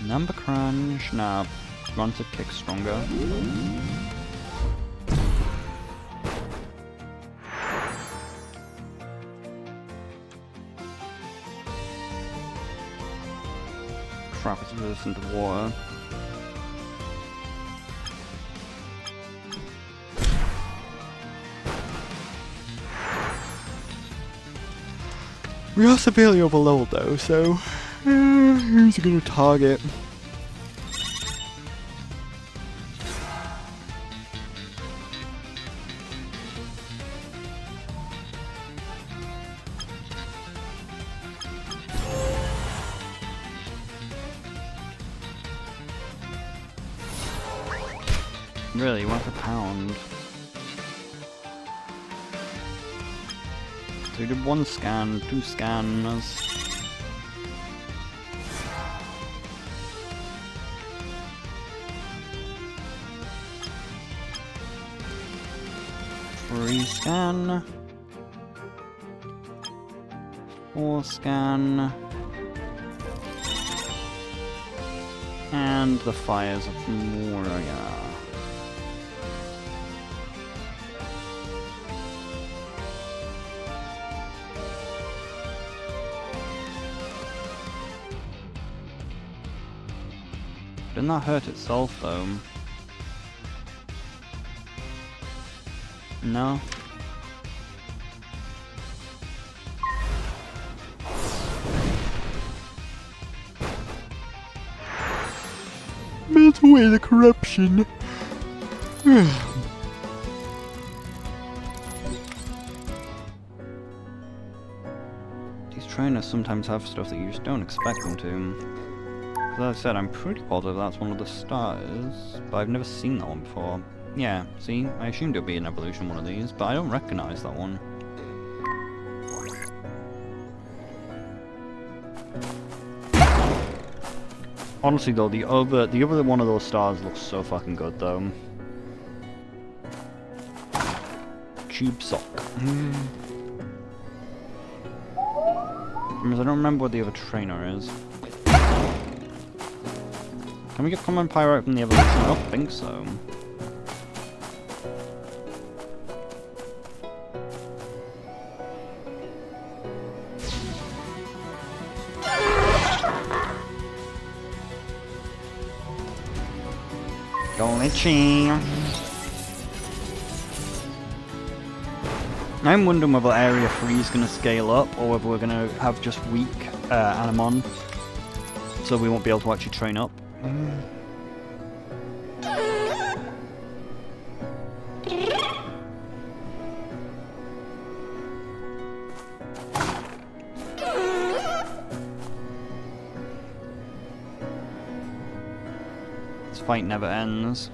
Number crunch. Nah, Grunted kick stronger. Crap, it's resistant to water. We are severely overleveled though, so who's it gonna target? Really, worth a pound. So we did 1 scan, 2 scans. Scan. 4 scan. And the fires of Moria. Didn't that hurt itself though? No. Melt away the corruption. These trainers sometimes have stuff that you just don't expect them to. As I said, I'm pretty positive that's one of the starters, but I've never seen that one before. Yeah, see, I assumed it would be an evolution one of these, but I don't recognise that one. Honestly though, the other one of those stars looks so fucking good though. Tube sock. I don't remember what the other trainer is. Can we get common pyro from the evolution? I don't think so. I'm wondering whether Area 3 is going to scale up, or whether we're going to have just weak Animon, so we won't be able to actually train up. This fight never ends.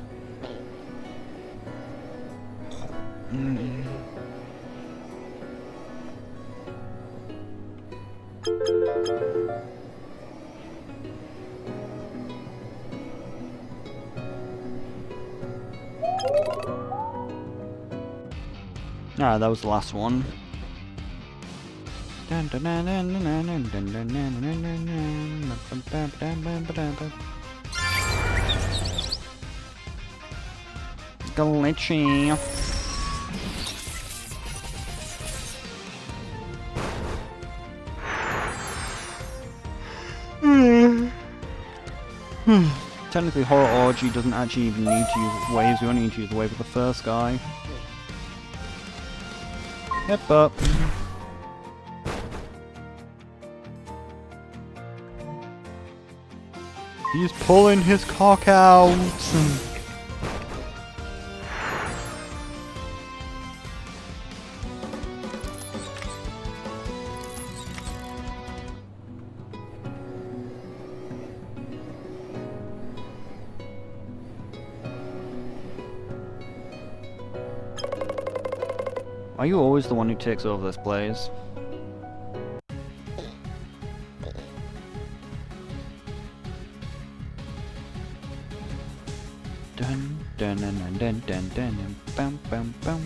Ah, that was the last one. Glitchy. Technically, Horror Orgy doesn't actually even need to use waves, we only need to use the wave of the first guy. Hip up. He's pulling his cock out. Are you always the one who takes over this place? Dun dun dun dun dun dun dun bum bum bum.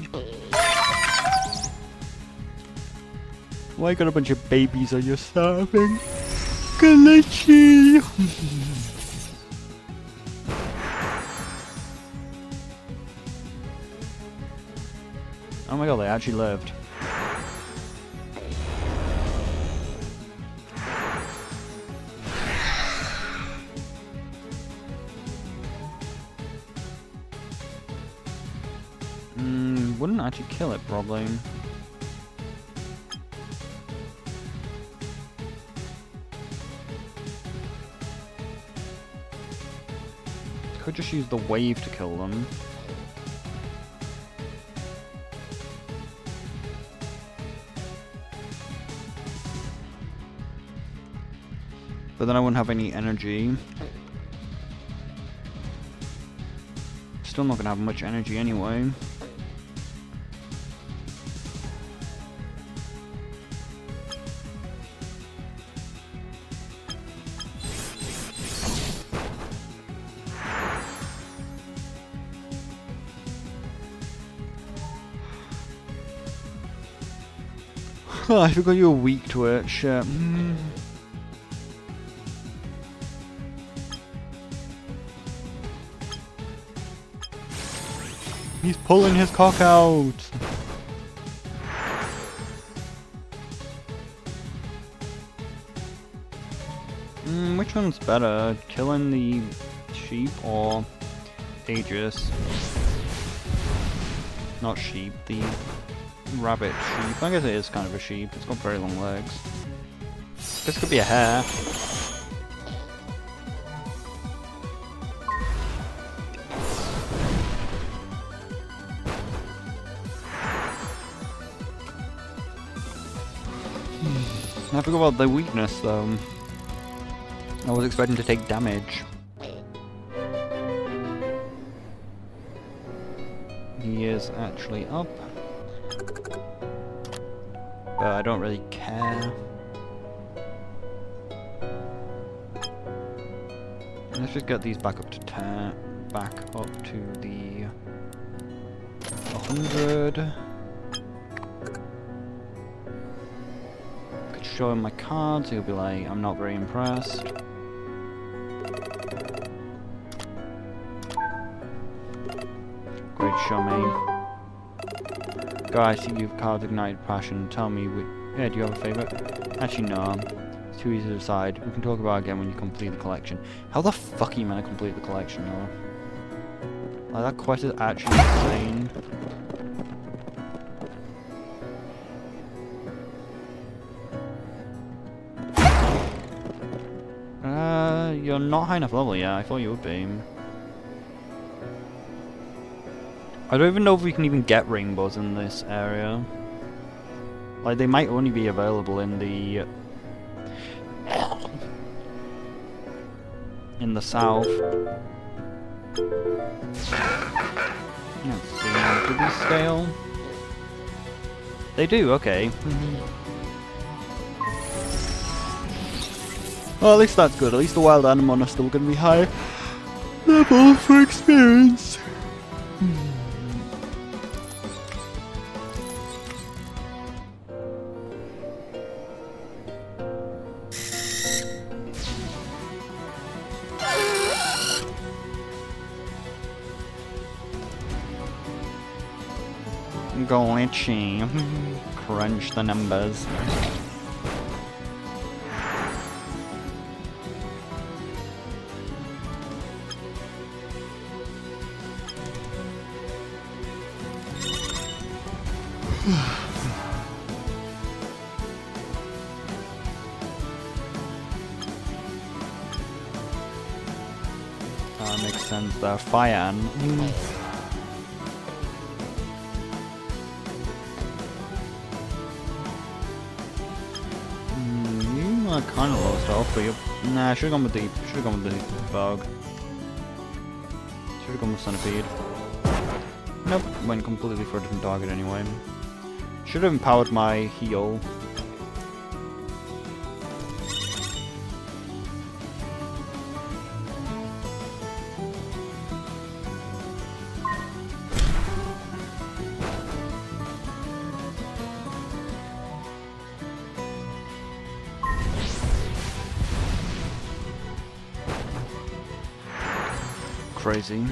Why got a bunch of babies on your starving? Glitchy! Oh my god, they actually lived. Wouldn't actually kill it, probably. Could just use the wave to kill them. But then I wouldn't have any energy. Still still not gonna have much energy anyway. I forgot you were weak to it, shit. He's pulling his cock out! Which one's better? Killing the sheep or Aegis? Not sheep, the rabbit sheep. I guess it is kind of a sheep. It's got very long legs. This could be a hare. I forgot about the weakness though. I was expecting to take damage. He is actually up. But I don't really care. Let's just get these back up to 10. Back up to the 100. Could show him my cards, he'll be like, I'm not very impressed. Great show me. Guys, see you've cards ignited passion. Tell me, yeah, do you have a favourite? Actually, no. It's too easy to decide. We can talk about it again when you complete the collection. How the fuck are you meant to complete the collection, though? Like, that quest is actually insane. You're not high enough level yet. I thought you would be. I don't even know if we can even get rainbows in this area. Like, they might only be available in the south. Let's see, do these scale? They do, okay. Well, at least that's good. At least the wild Anemon are still going to be high level for experience. Glitchy. Crunch the numbers. That makes sense there. Fire. Kind of low stuff, but you. Nah, I should have gone with the bug. Should have gone with Centipede. Nope, went completely for a different target anyway. Should have empowered my heal. Crazy.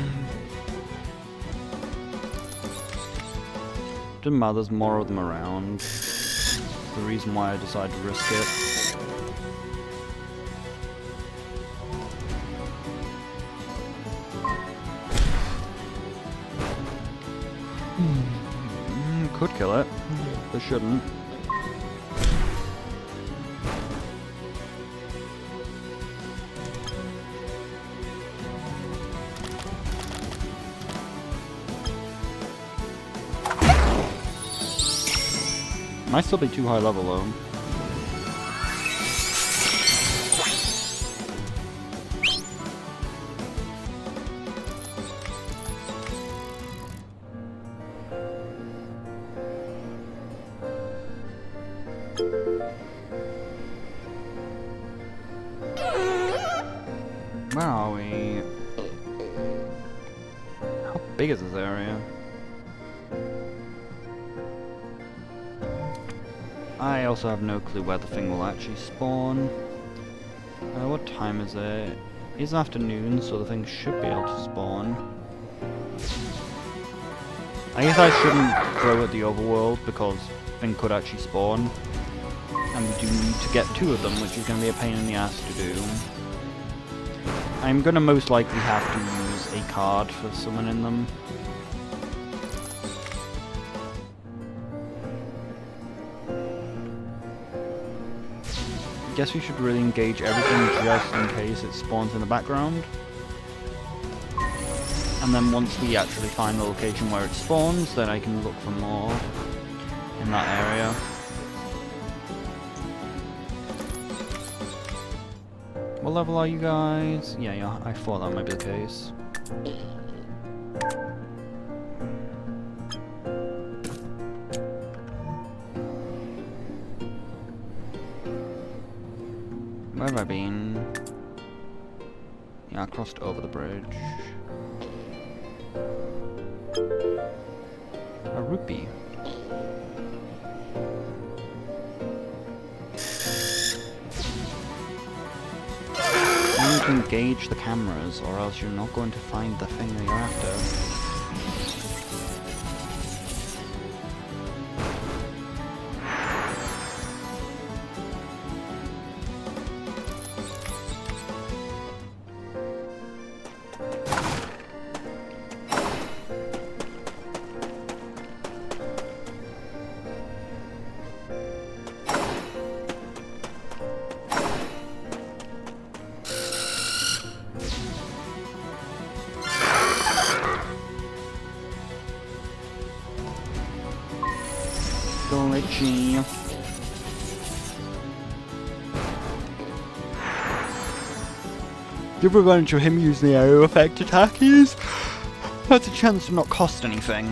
Doesn't matter, there's more of them around. The reason why I decided to risk it. Could kill it, but shouldn't. Might still be too high level though. Where are we? How big is this area? I also have no clue where the thing will actually spawn. What time is it? It's afternoon, so the thing should be able to spawn. I guess I shouldn't throw at the overworld because the thing could actually spawn. And we do need to get 2 of them, which is going to be a pain in the ass to do. I'm going to most likely have to use a card for summoning them. I guess we should really engage everything just in case it spawns in the background. And then once we actually find the location where it spawns, then I can look for more in that area. What level are you guys? Yeah, I thought that might be the case. Where have I been? Yeah, I crossed over the bridge. A rupee. You need to engage the cameras, or else you're not going to find the thing that you're after. Glitchy. The advantage of him using the aero effect attack is that's a chance to not cost anything.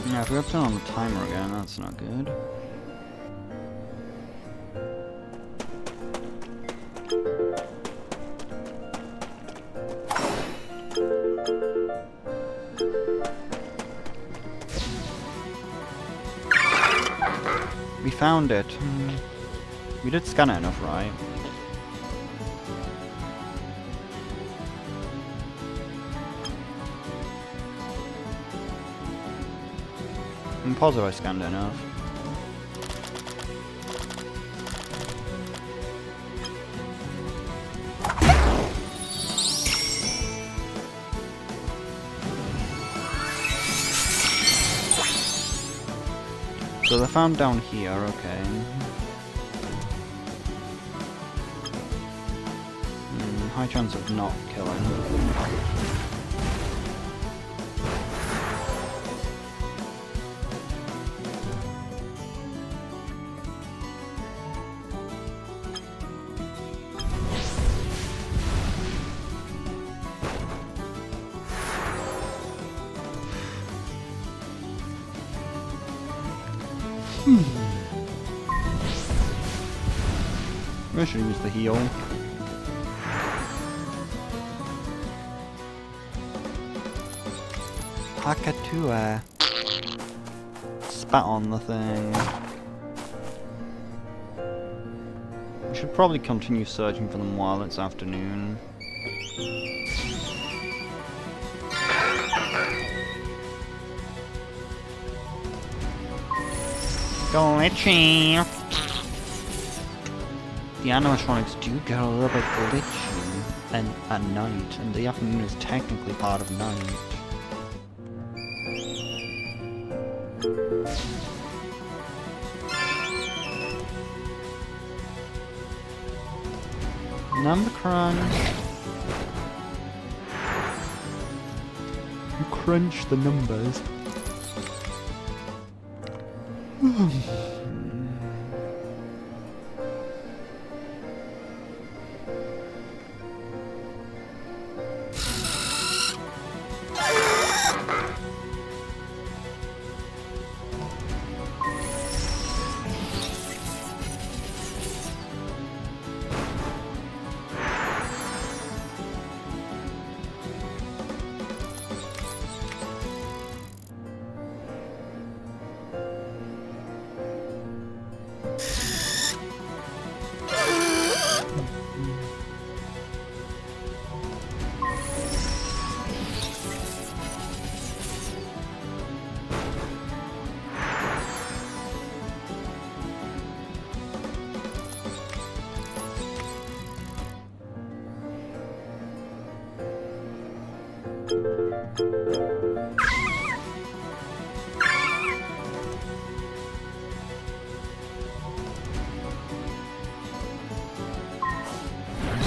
Yeah, if we have to turn on the timer again, that's not good. We found it. We did scan it enough, right? I'm positive I scanned it enough. So they're found down here, okay. High chance of not killing. I should use the heal. Hakatua. Spat on the thing. We should probably continue searching for them while it's afternoon. Glitchy. The animatronics do get a little bit glitchy at night, and the afternoon is technically part of night. Number crunch. You crunch the numbers.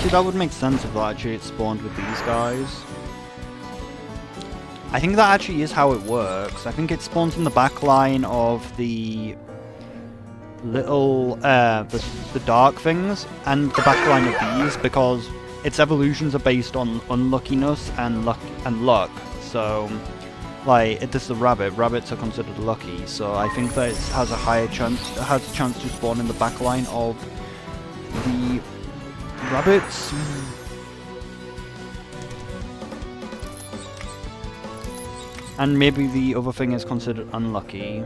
See, that would make sense if that actually it spawned with these guys. I think that actually is how it works. I think it spawns in the back line of the little, the dark things, and the back line of these, because its evolutions are based on unluckiness and luck. So, like, this is a rabbit. Rabbits are considered lucky, so I think that it has a higher chance. It has a chance to spawn in the back line of the rabbits. And maybe the other thing is considered unlucky.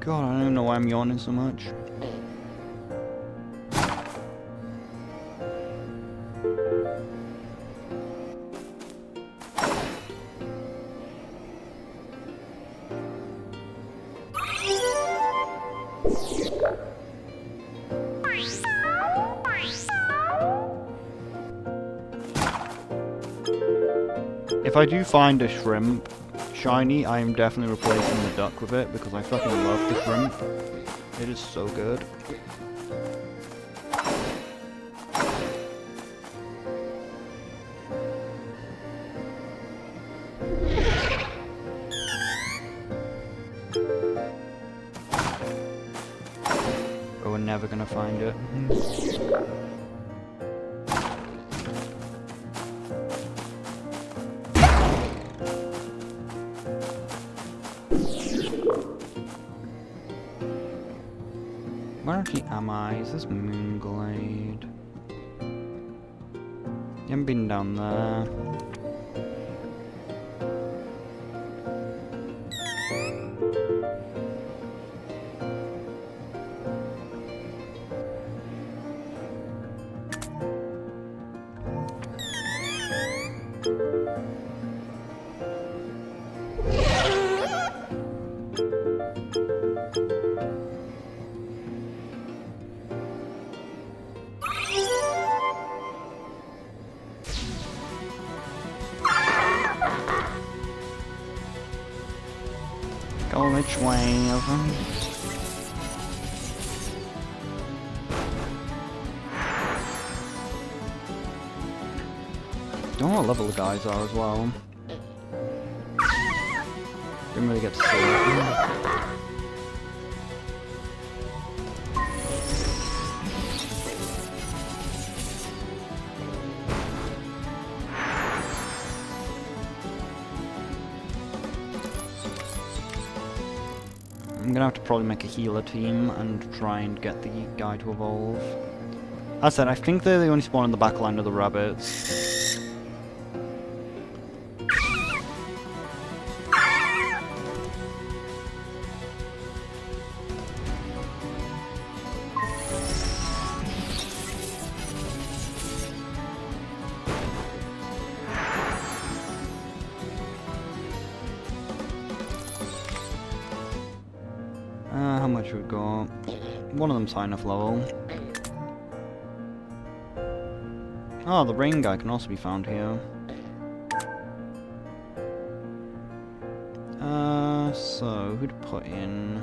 God, I don't even know why I'm yawning so much. If I do find a shrimp shiny, I am definitely replacing the duck with it because I fucking love the shrimp. It is so good. But we're never gonna find it. Where actually am I? Is this Moonglade? You haven't been down there. Go which way of them? Don't know what level the guys are as well. Didn't really get to see it. I'm gonna have to probably make a healer team and try and get the guy to evolve. As I said, I think they only spawn in the back line of the rabbits. How much we got? One of them's high enough level. Oh, the rain guy can also be found here. So who'd put in?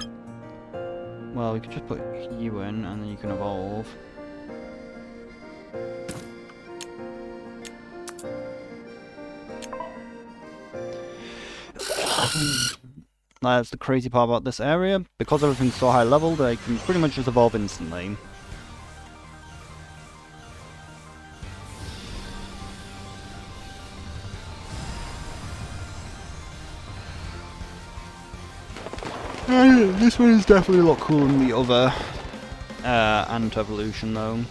Well, we could just put you in, and then you can evolve. That's the crazy part about this area. Because everything's so high level, they can pretty much just evolve instantly. This one is definitely a lot cooler than the other Ant evolution, though.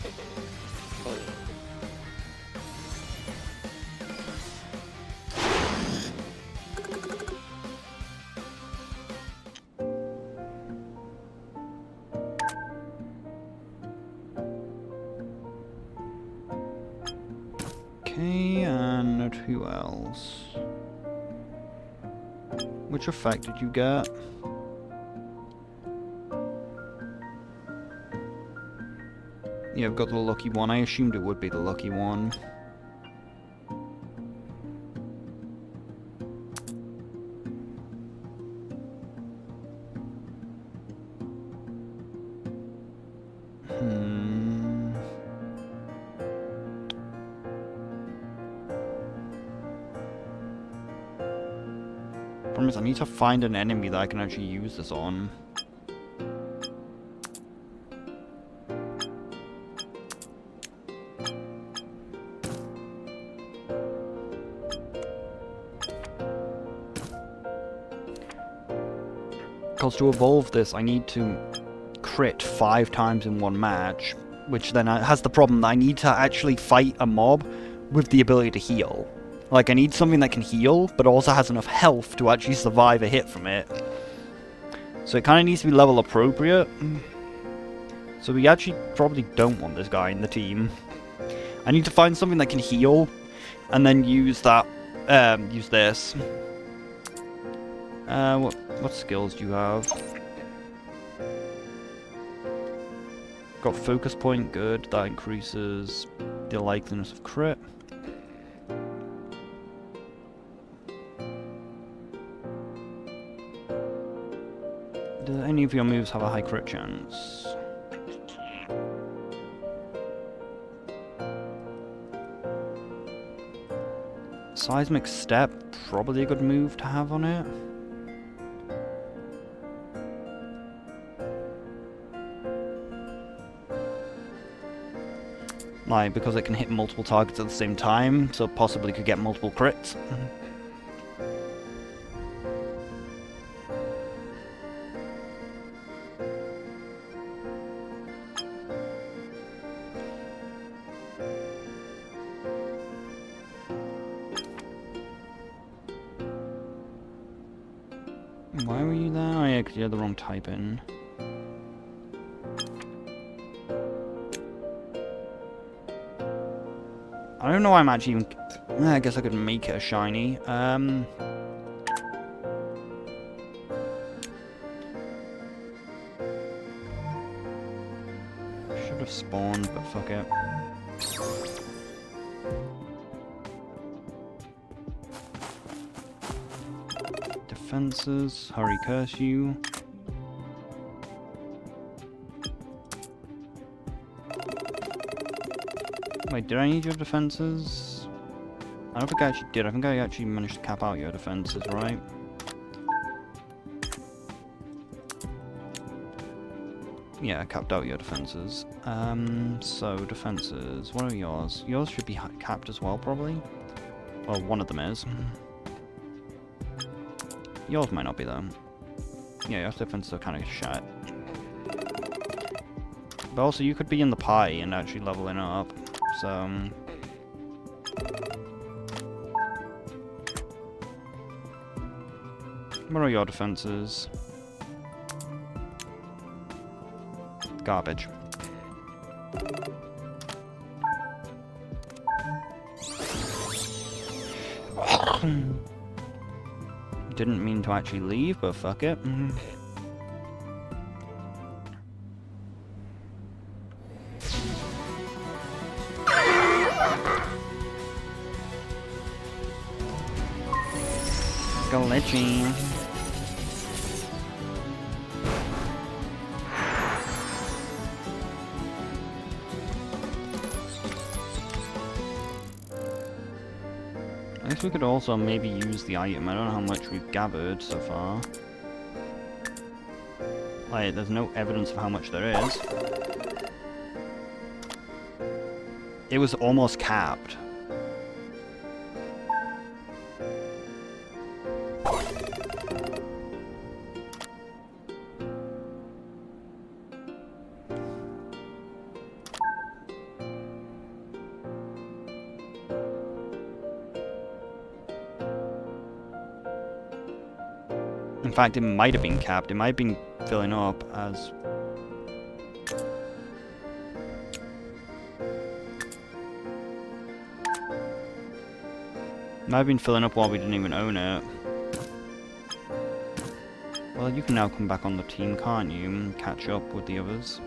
Okay, and who else? Which effect did you get? Yeah, I've got the lucky one. I assumed it would be the lucky one. Problem is, I need to find an enemy that I can actually use this on. Because to evolve this, I need to crit 5 times in one match, which then has the problem that I need to actually fight a mob with the ability to heal. Like, I need something that can heal, but also has enough health to actually survive a hit from it. So it kind of needs to be level appropriate. So we actually probably don't want this guy in the team. I need to find something that can heal, and then use that, use this. What skills do you have? Got focus point, good. That increases the likeliness of crit. Do any of your moves have a high crit chance? Seismic Step, probably a good move to have on it. Like, because it can hit multiple targets at the same time, so possibly could get multiple crits. Why were you there? Oh yeah, because you had the wrong type in. I don't know why I'm actually even... I guess I could make it a shiny. Should have spawned, but fuck it. Defenses, hurry curse you. Wait, did I need your defenses? I don't think I actually did. I think I actually managed to cap out your defenses, right? Yeah, I capped out your defenses. So defenses. What are yours? Yours should be capped as well, probably. Well, one of them is. Yours might not be though. Yeah, your defenses are kind of shit. But also, you could be in the pie and actually leveling up. So, what are your defenses? Garbage. Didn't mean to actually leave, but fuck it. Glitchy. I guess we could also maybe use the item. I don't know how much we've gathered so far. Like, there's no evidence of how much there is. It was almost capped. In fact, it might have been capped. It might have been filling up as... Might have been filling up while we didn't even own it. Well, you can now come back on the team, can't you? And catch up with the others.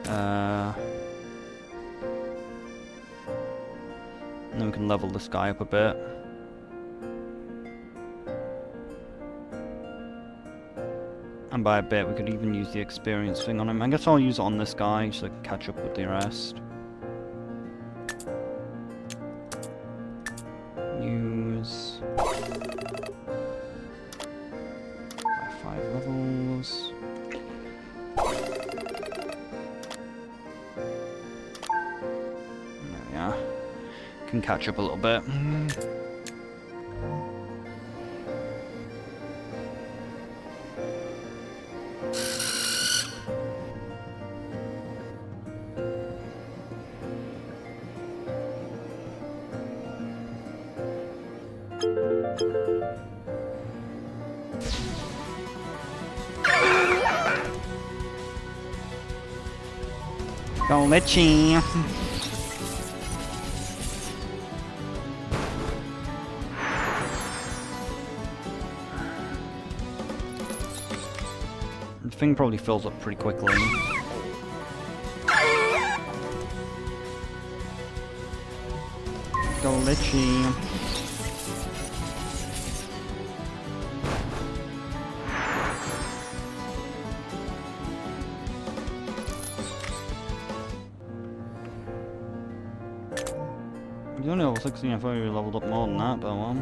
And then we can level this guy up a bit. And by a bit, we could even use the experience thing on him. I guess I'll use it on this guy so I can catch up with the rest. Use... by 5 levels. There we are. Can catch up a little bit. Glitchy. The thing probably fills up pretty quickly. Glitchy. He's only level 16, I thought he leveled up more than that, but well.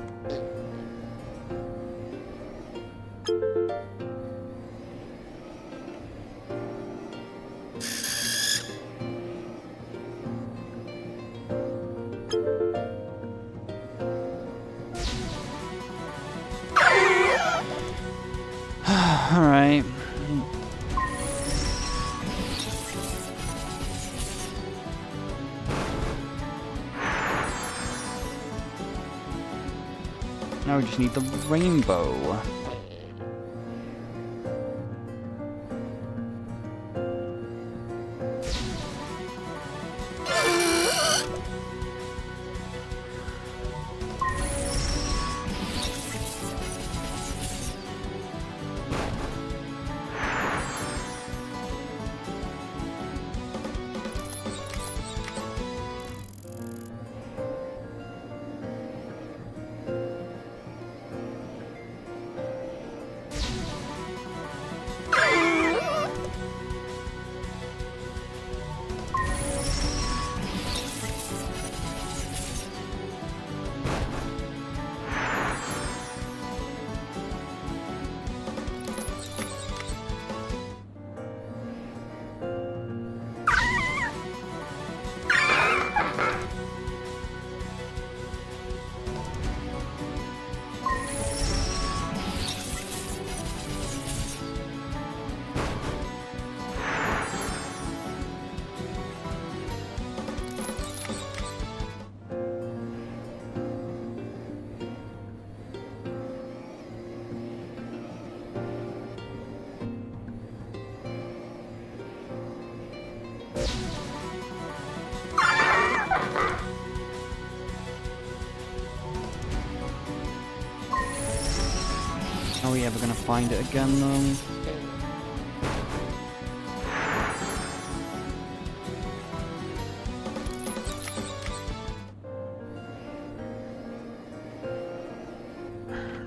Alright. Now we just need the rainbow. Are we ever gonna find it again though?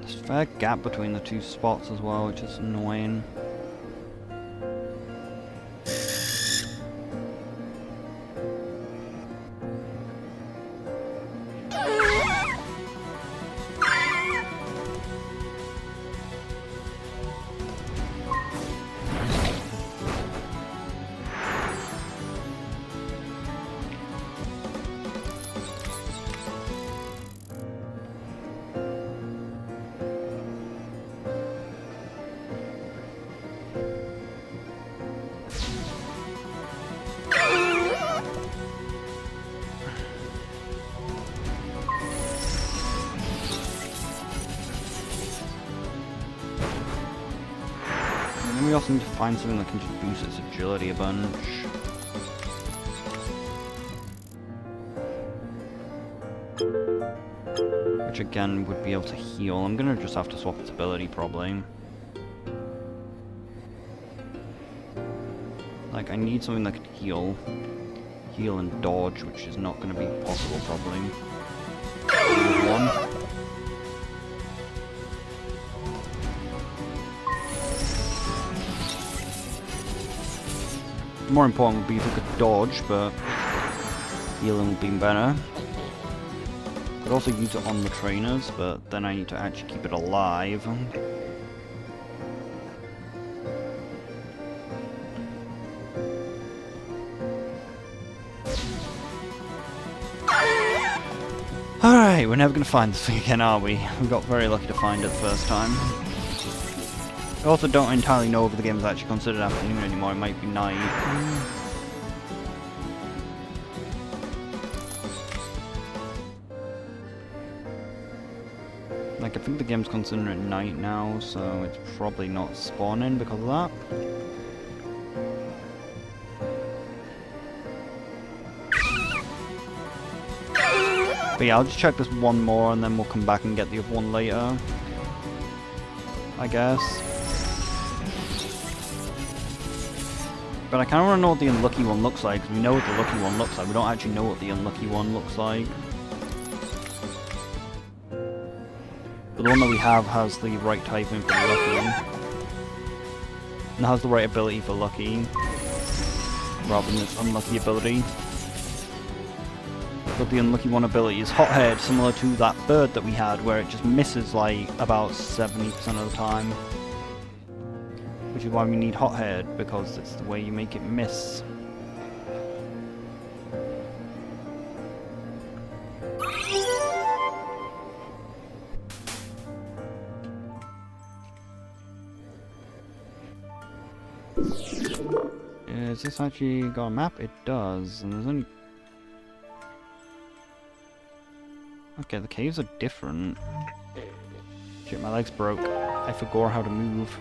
There's a fair gap between the two spots as well, which is annoying. And then we also need to find something that can just boost its agility a bunch. Which again would be able to heal. I'm gonna just have to swap its ability probably. Like I need something that can heal. Heal and dodge, which is not gonna be possible probably. One. More important would be if we could dodge, but healing would be better. Could also use it on the trainers, but then I need to actually keep it alive. Alright, we're never going to find this thing again, are we? We got very lucky to find it the first time. I also don't entirely know if the game is actually considered afternoon anymore, it might be night. Like, I think the game's considered at night now, so it's probably not spawning because of that. But yeah, I'll just check this one more and then we'll come back and get the other one later. I guess. But I kind of want to know what the unlucky one looks like, because we know what the lucky one looks like. We don't actually know what the unlucky one looks like. But the one that we have has the right typing for the lucky. And has the right ability for lucky, rather than its unlucky ability. But the unlucky one ability is Hot Head, similar to that bird that we had, where it just misses like about 70% of the time. Which is why we need Hot Head, because it's the way you make it miss. Is this actually got a map? It does, and there's only... Okay, the caves are different. Shit, my legs broke. I forgot how to move.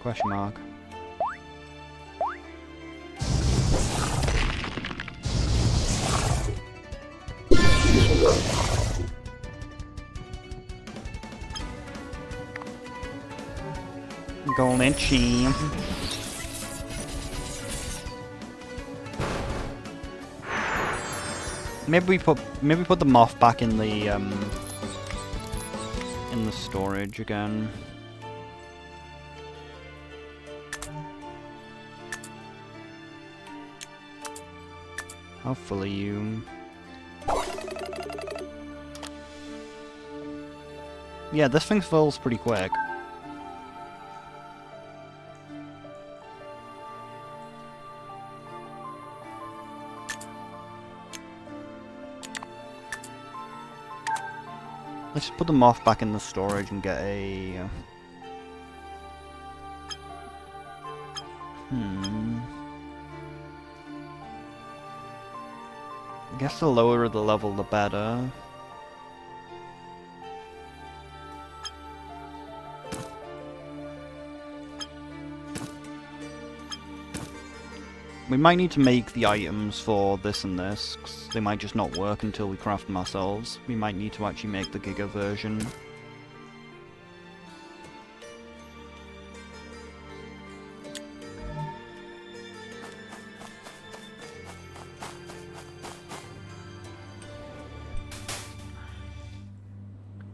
Question mark. Golden Chim. Maybe we put the moth back in the storage again. How full are you? Yeah, this thing fills pretty quick. Let's just put the moth back in the storage and get a... I guess the lower the level, the better. We might need to make the items for this and this, 'cause they might just not work until we craft them ourselves. We might need to actually make the Giga version.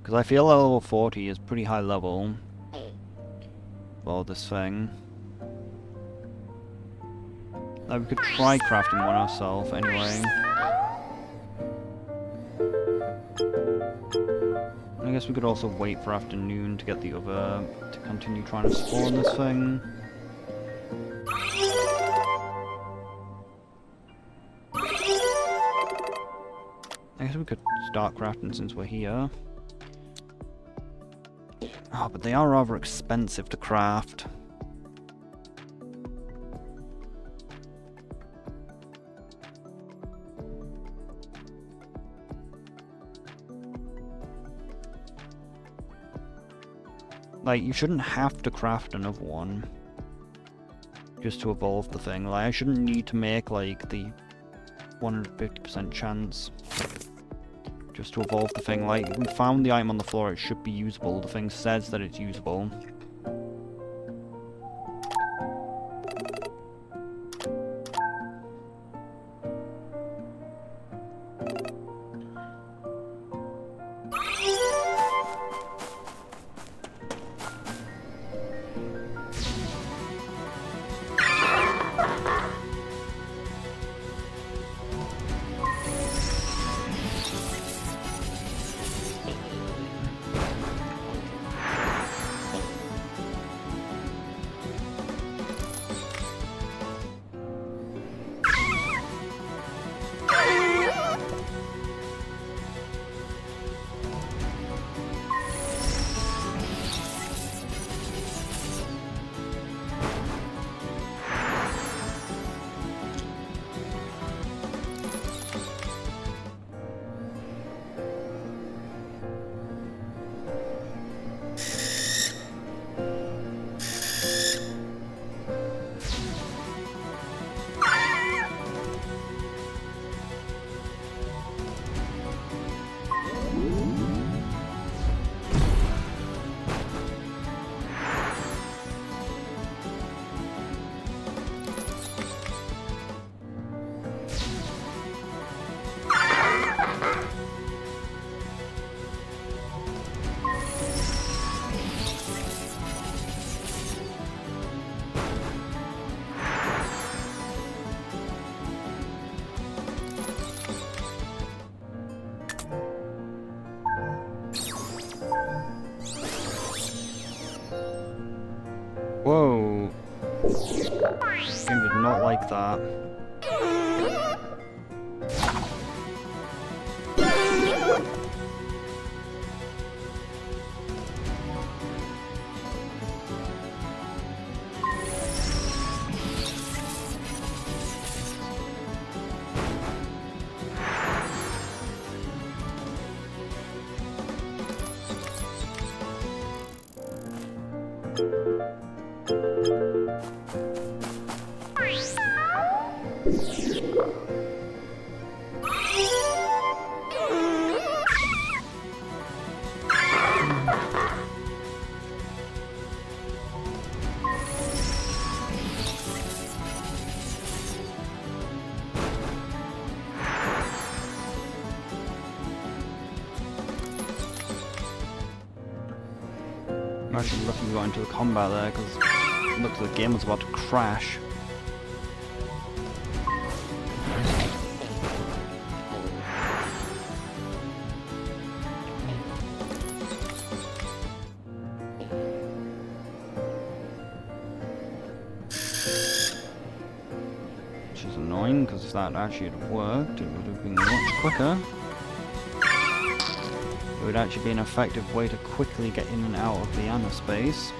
Because I feel level 40 is pretty high level for this thing. Like, we could try crafting one ourselves anyway. I guess we could also wait for afternoon to get the other, to continue trying to spawn this thing. I guess we could start crafting since we're here. Oh, but they are rather expensive to craft. Like, you shouldn't have to craft another one just to evolve the thing. Like, I shouldn't need to make, like, the 150% chance just to evolve the thing. Like, we found the item on the floor, it should be usable. The thing says that it's usable. Whoa. Game did not like that. I'm actually lucky we got into the combat there, because it looked like the game was about to crash. Which is annoying, because if that actually had worked, it would have been much quicker. It would actually be an effective way to quickly get in and out of the Anna space.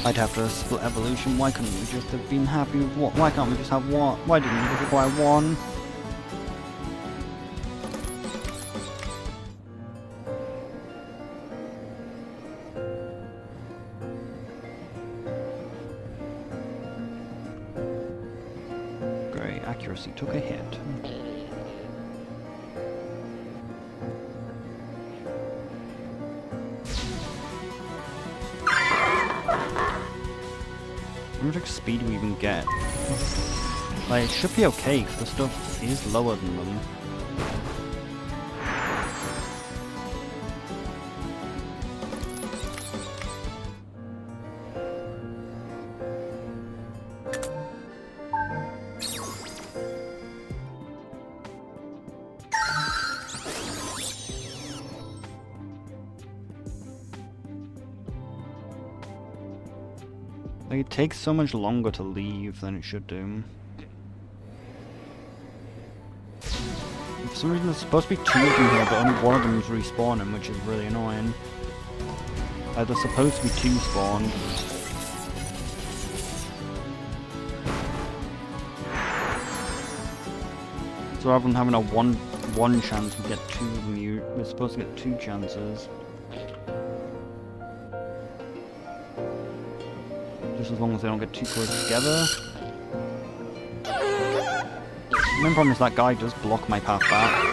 I'd have to split evolution. Why couldn't we just have been happy with what? Why can't we just have one? Why didn't we just acquire one? Great, accuracy took a hit. How much speed do we even get? Like, it should be okay, because the stuff is lower than them. Like, it takes so much longer to leave than it should do. For some reason there's supposed to be 2 of them here, but only one of them is respawning, which is really annoying. There's supposed to be 2 spawned. So rather than having a one chance, we get 2 of them. We're supposed to get 2 chances. Just as long as they don't get too close together. The main problem is that guy does block my path back.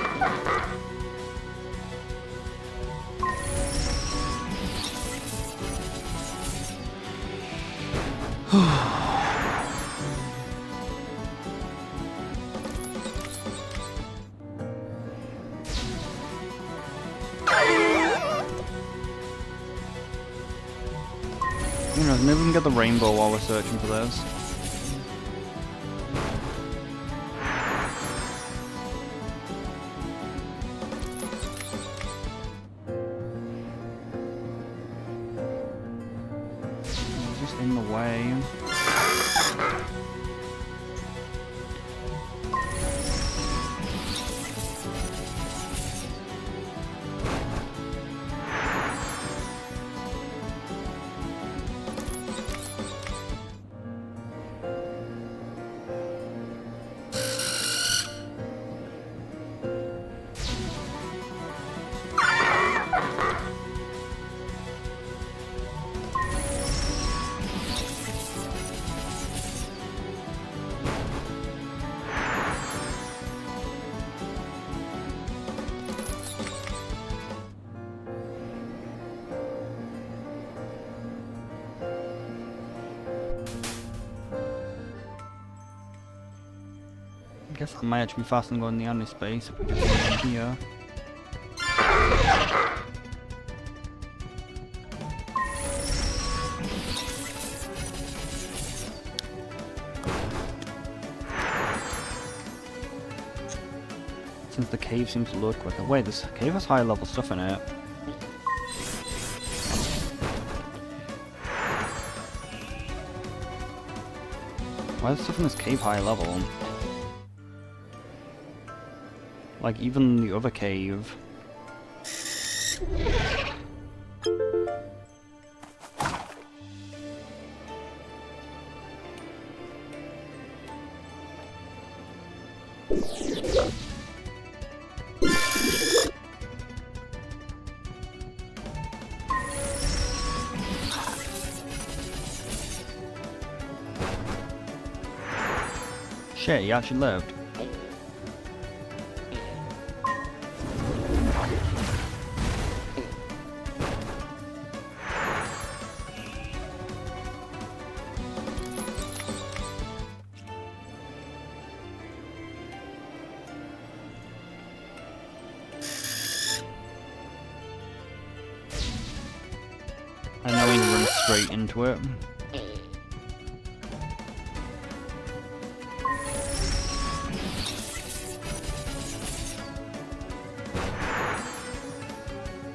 Who knows, maybe we can get the rainbow while we're searching for this. He's just in the way. I guess that might actually be faster than going in the enemy space if we just go in here. Since the cave seems to load quicker. Wait, this cave has higher level stuff in it. Why is stuff in this cave higher level? Like, even the other cave. Shit, he actually lived. I know he runs straight into it.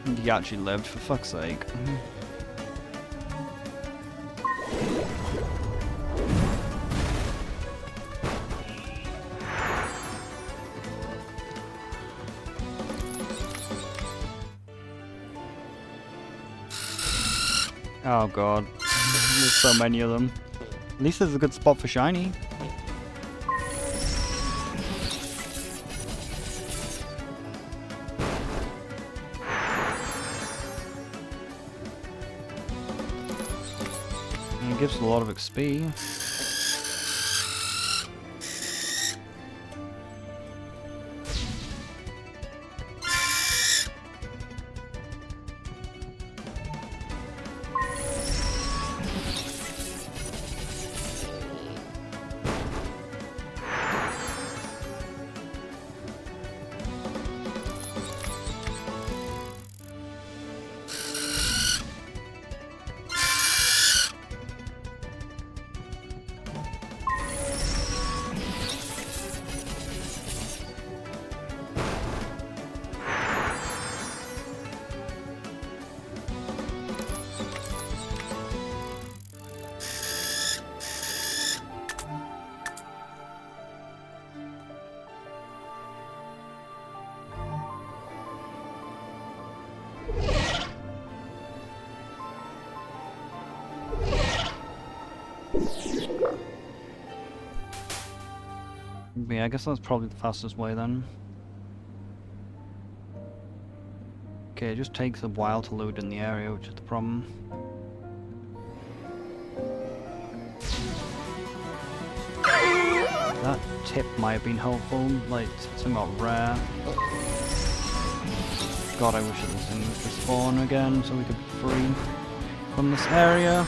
And he actually lived, for fuck's sake. Oh god. There's so many of them. At least there's a good spot for shiny. And it gives a lot of XP. Yeah, I guess that's probably the fastest way then. Okay, it just takes a while to load in the area, which is the problem. That tip might have been helpful, like something about rare. God, I wish that this thing was to spawn again so we could be free from this area.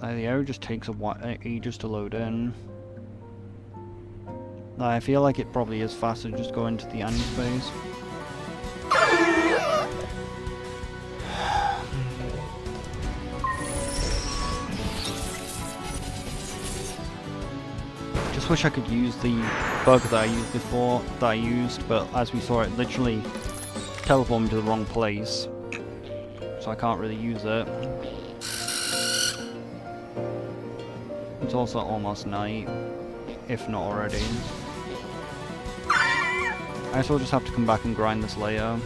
The area just takes a while, ages to load in. I feel like it probably is faster to just go into the Annie space. Just wish I could use the bug that I used before, but as we saw, it literally teleported me to the wrong place, so I can't really use it. It's also almost night, if not already. I guess we'll just have to come back and grind this later.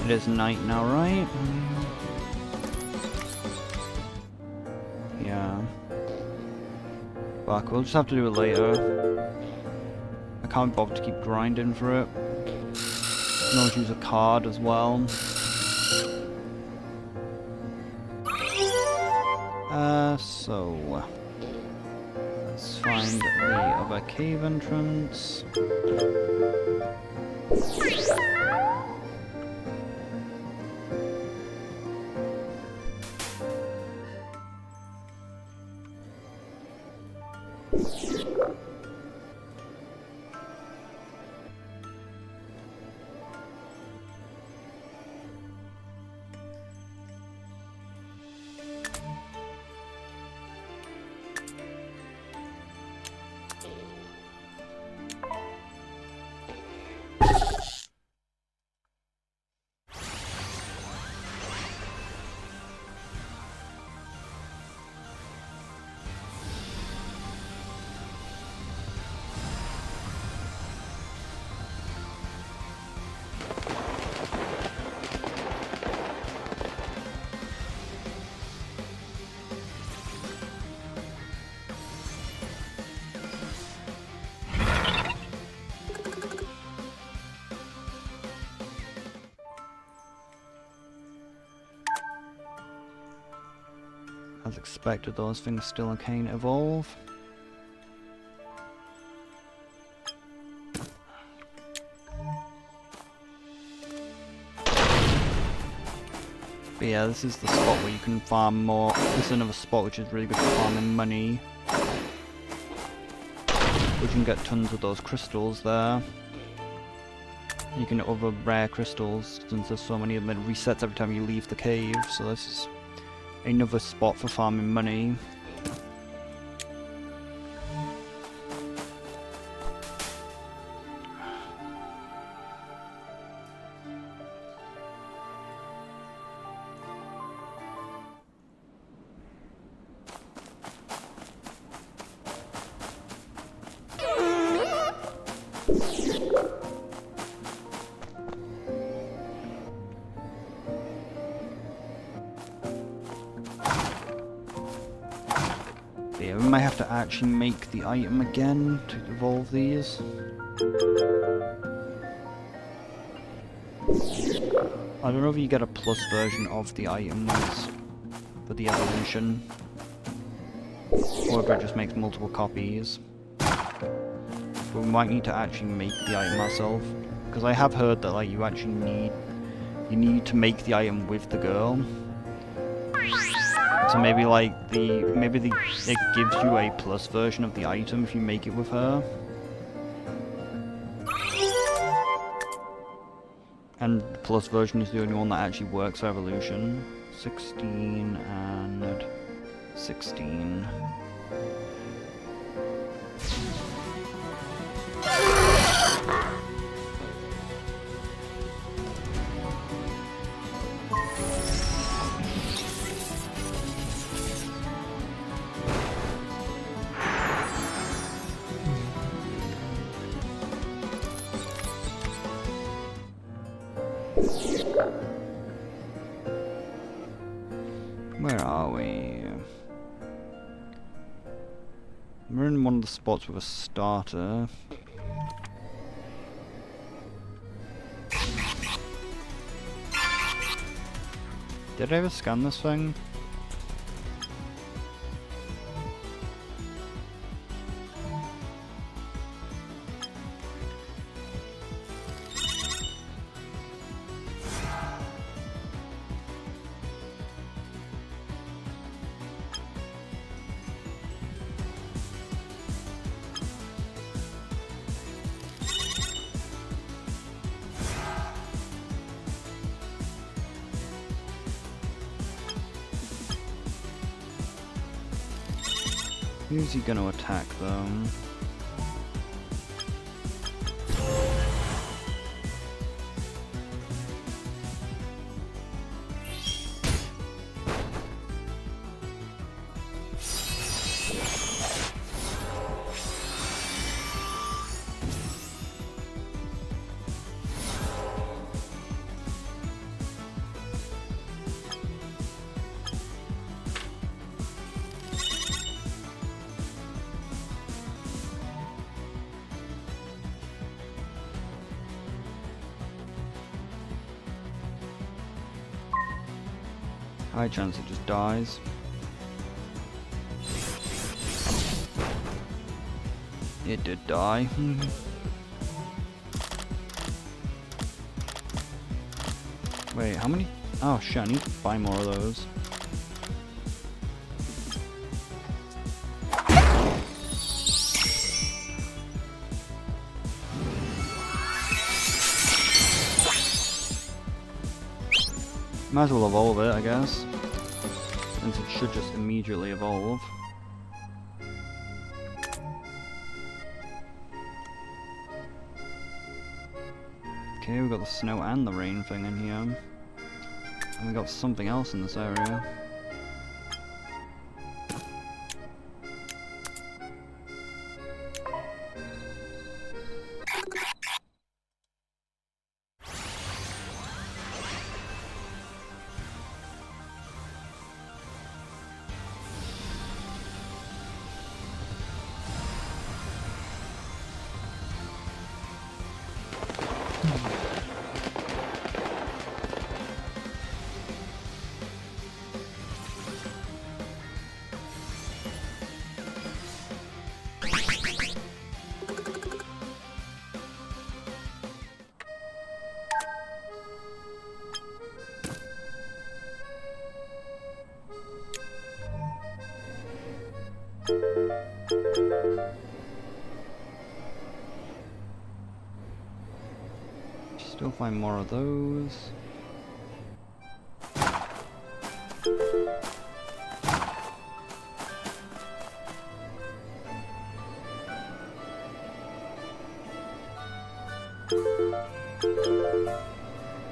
It is night now, right? Yeah. Fuck, we'll just have to do it later. I can't bother to keep grinding for it. I can always use a card as well. So let's find the other cave entrance. As expected, those things still can't evolve. But yeah, this is the spot where you can farm more. This is another spot which is really good for farming money. We can get tons of those crystals there. You can get other rare crystals since there's so many of them. It resets every time you leave the cave, so this is another spot for farming money. Yeah, we might have to actually make the item again to evolve these. I don't know if you get a plus version of the item for the evolution, or if it just makes multiple copies. But we might need to actually make the item ourselves, because I have heard that like you need to make the item with the girl. So maybe like it gives you a plus version of the item if you make it with her. And the plus version is the only one that actually works for evolution. 16 and 16. Where are we? We're in one of the spots with a starter. Did I ever scan this thing? Who's he gonna attack though? High chance it just dies. It did die. Wait, how many? Oh shit, I need to buy more of those. Might as well evolve it, I guess. Since it should just immediately evolve. Okay, we got the snow and the rain thing in here. And we got something else in this area. Still find more of those.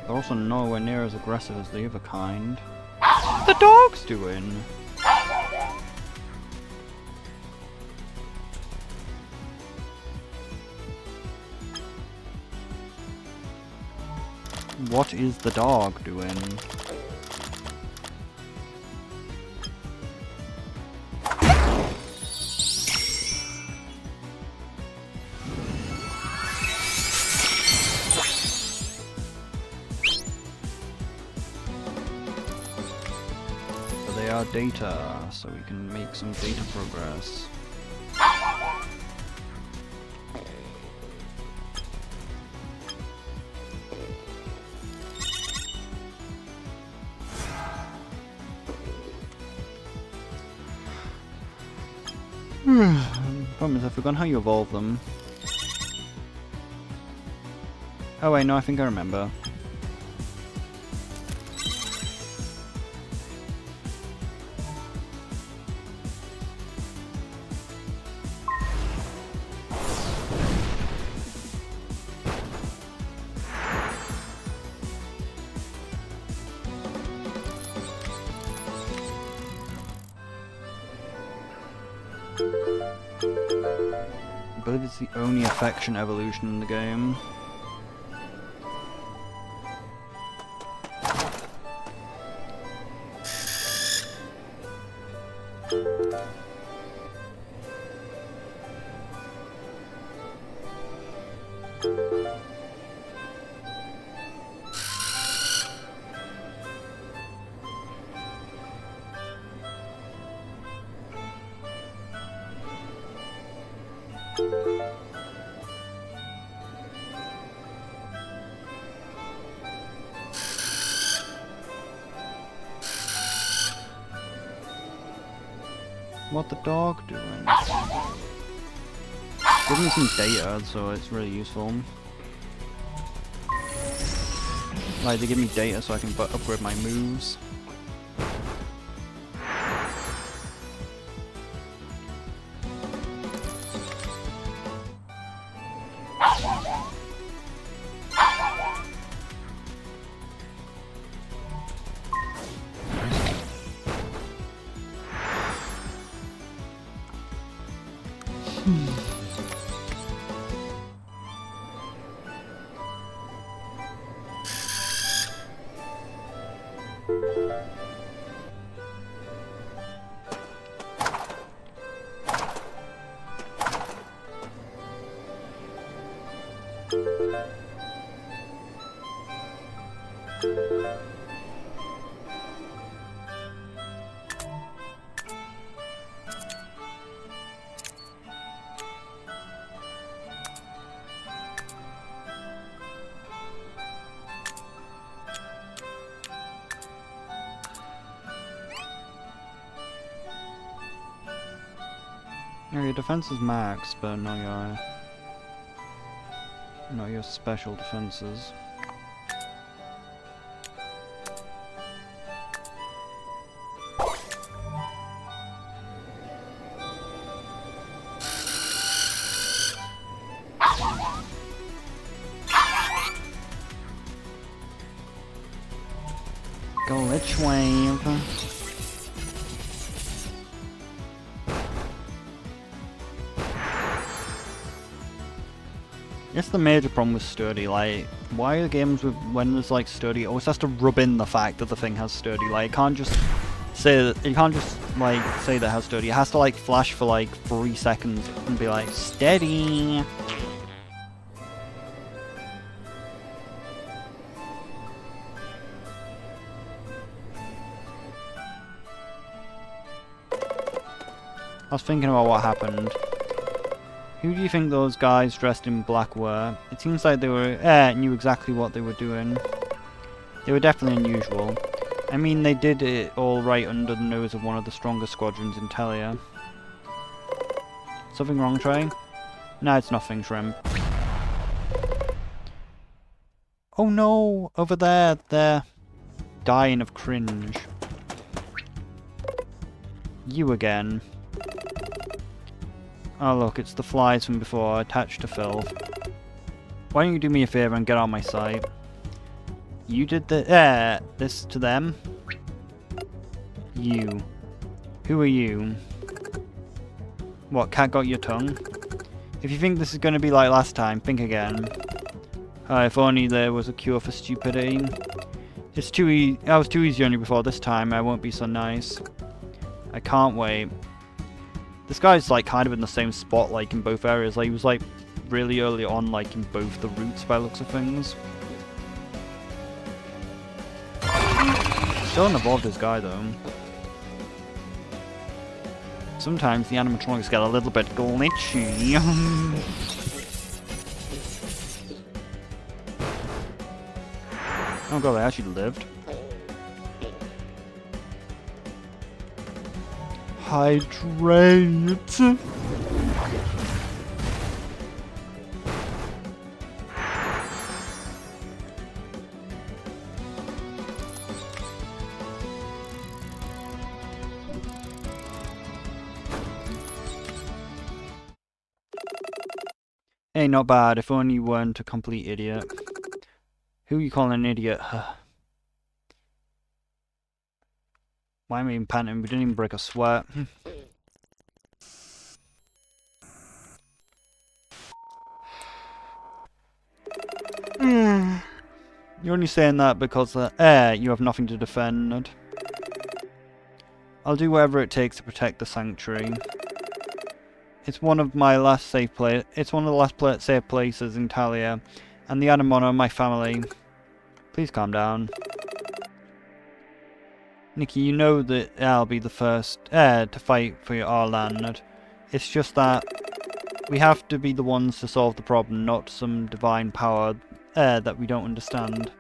They're also nowhere near as aggressive as the other kind. What the dog's doing? What is the dog doing? So they are data, so we can make some data progress. Problem is, I've forgotten how you evolve them. Oh wait, no, I think I remember. I believe it's the only affection evolution in the game. What the dog doing? Give me some data, so it's really useful. Like, they give me data so I can upgrade my moves. No, your defense is max, but not your special defenses. Glitch wave. It's the major problem with sturdy. Like, why are games with when there's like sturdy? It always has to rub in the fact that the thing has sturdy. Like, you can't just say that. You can't just like say that it has sturdy. It has to like flash for like 3 seconds and be like steady. I was thinking about what happened. Who do you think those guys dressed in black were? It seems like they knew exactly what they were doing. They were definitely unusual. I mean, they did it all right under the nose of one of the strongest squadrons in Talia. Something wrong, Trey? No, it's nothing, Shrimp. Oh no! Over there! They're dying of cringe. You again. Oh look, it's the flies from before attached to filth. Why don't you do me a favour and get out of my sight? You did this to them? You. Who are you? What, cat got your tongue? If you think this is going to be like last time, think again. If only there was a cure for stupidity. It's too easy. I was too easy on you before. This time I won't be so nice. I can't wait. This guy's like kind of in the same spot like in both areas. Like he was like really early on like in both the routes by the looks of things. Still haven't evolved this guy though. Sometimes the animatronics get a little bit glitchy. Oh god, they actually lived. Hydrate! Hey, not bad, if only you weren't a complete idiot. Who are you calling an idiot? Why am I even panting? We didn't even break a sweat. You're only saying that because you have nothing to defend. I'll do whatever it takes to protect the sanctuary. It's one of my last safe place. It's one of the last safe places in Talia, and the Anamon are my family. Please calm down. Nikki, you know that I'll be the first to fight for our land. It's just that we have to be the ones to solve the problem, not some divine power that we don't understand.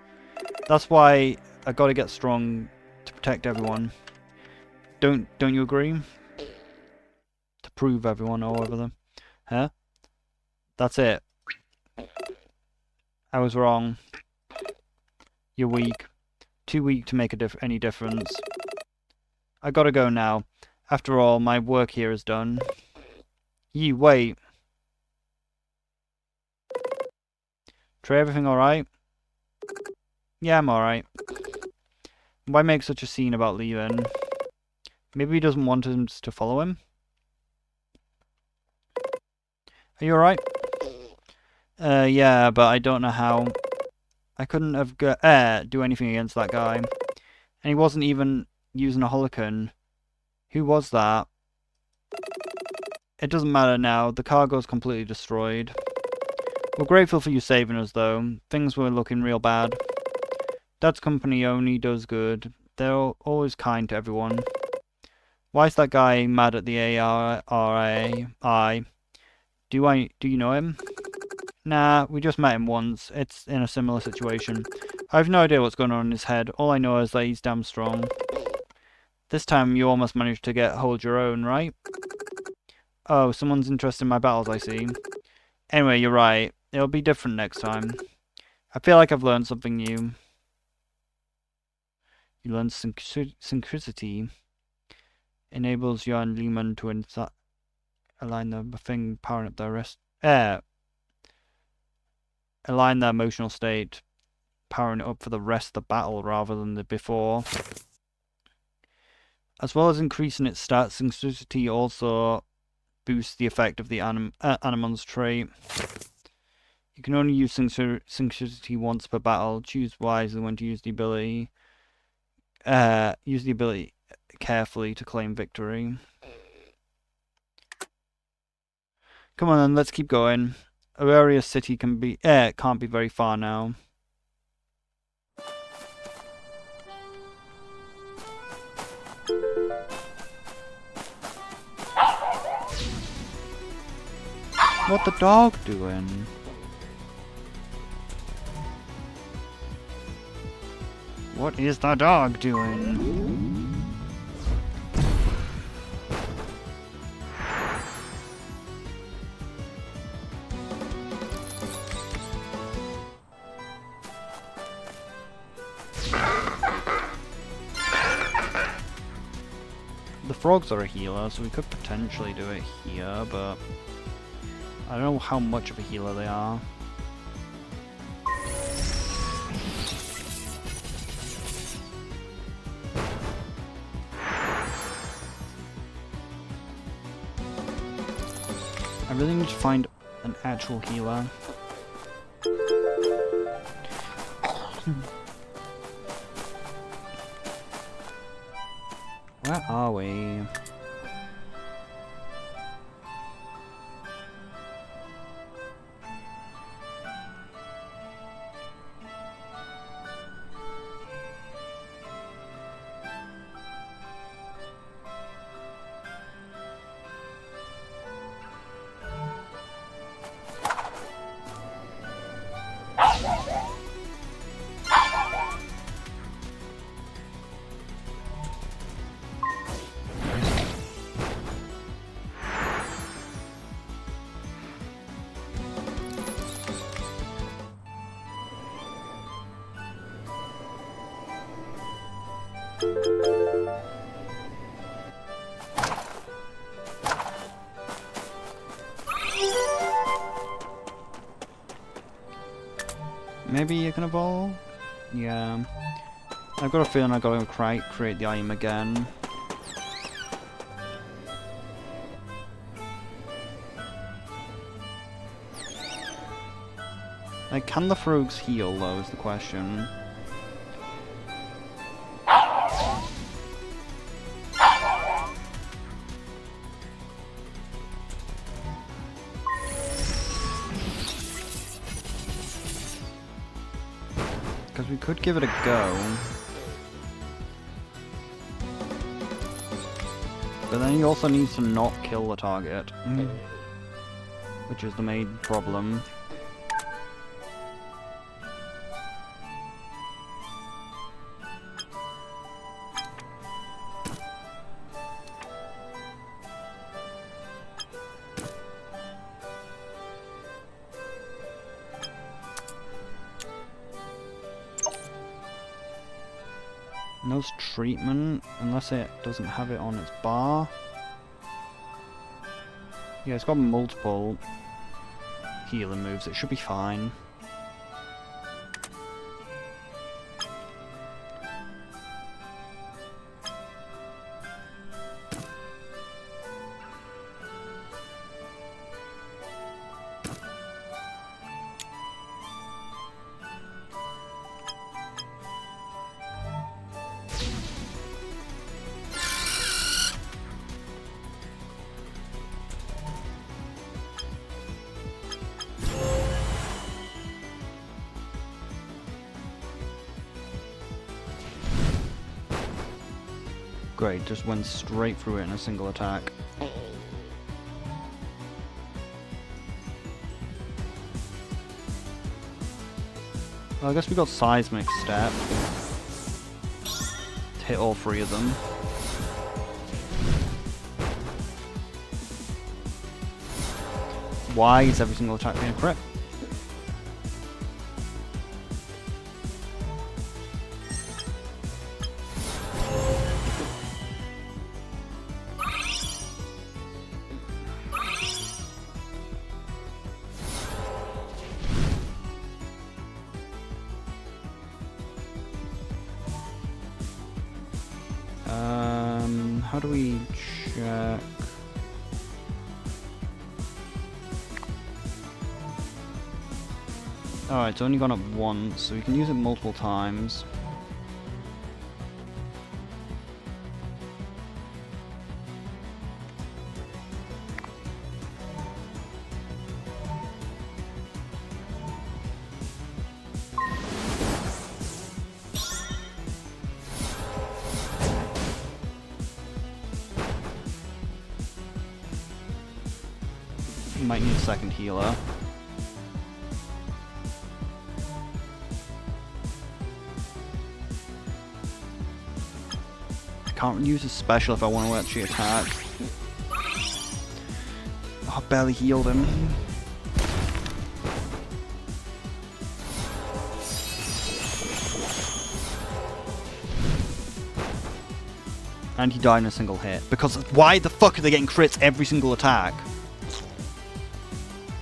That's why I gotta get strong to protect everyone. Don't you agree? To prove everyone or whatever them. Huh? That's it. I was wrong. You're weak. Too weak to make any difference. I gotta go now. After all, my work here is done. You wait. Trey, everything alright? Yeah, I'm alright. Why make such a scene about leaving? Maybe he doesn't want us to follow him? Are you alright? Yeah, but I don't know how. I couldn't have do anything against that guy. And he wasn't even using a holocan. Who was that? It doesn't matter now. The cargo's completely destroyed. We're grateful for you saving us, though. Things were looking real bad. Dad's company only does good. They're always kind to everyone. Why is that guy mad at the ARI? Do you know him? Nah, we just met him once. It's in a similar situation. I have no idea what's going on in his head. All I know is that he's damn strong. This time you almost managed to hold your own, right? Oh, someone's interested in my battles, I see. Anyway, you're right. It'll be different next time. I feel like I've learned something new. You learned synchronicity. Enables your and Lumen to align the thing powering up the rest. Align their emotional state, powering it up for the rest of the battle rather than the before. As well as increasing its stats, synchronicity also boosts the effect of the Animon's trait. You can only use synchronicity once per battle. Choose wisely when to use the ability. Use the ability carefully to claim victory. Come on then, let's keep going. Auraria City can't be very far now. What the dog doing? What is the dog doing? frogs are a healer, so we could potentially do it here, but I don't know how much of a healer they are. I really need to find an actual healer. Where are we? Maybe you can evolve? Yeah. I've got a feeling I've got to create the item again. Like, can the frogs heal though is the question. Because we could give it a go. But then he also needs to not kill the target. Which is the main problem. No treatment, unless it doesn't have it on its bar. Yeah, it's got multiple healing moves, it should be fine. Great, just went straight through it in a single attack. Well, I guess we got Seismic Step. To hit all three of them. Why is every single attack being a crit? How do we check? Alright, it's only gone up once, so we can use it multiple times. Might need a second healer. I can't use a special if I want to actually attack. Oh, I barely healed him. And he died in a single hit. Because why the fuck are they getting crits every single attack?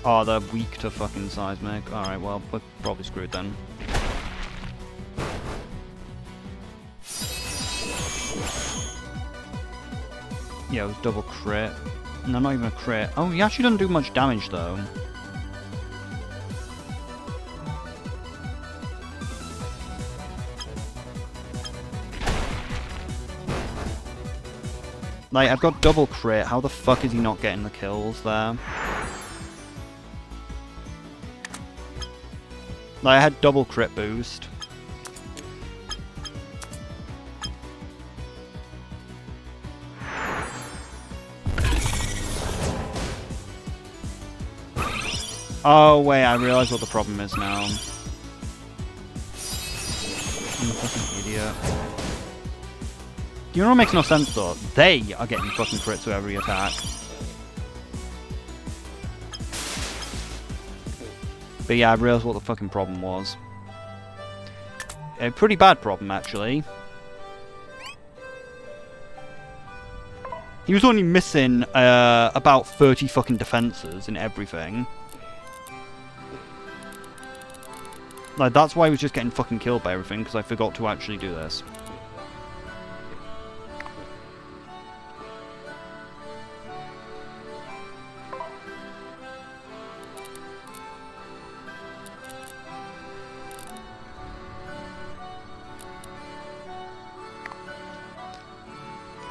Oh, they're weak to fucking seismic. Alright, well, we're probably screwed then. Yeah, it was double crit. No, not even a crit. Oh, he actually doesn't do much damage though. Like, I've got double crit. How the fuck is he not getting the kills there? Like, I had double crit boost. Oh, wait, I realize what the problem is now. I'm a fucking idiot. You know what makes no sense, though? They are getting fucking crits with every attack. But yeah, I realized what the fucking problem was. A pretty bad problem, actually. He was only missing about 30 fucking defenses and everything. Like, that's why he was just getting fucking killed by everything, because I forgot to actually do this.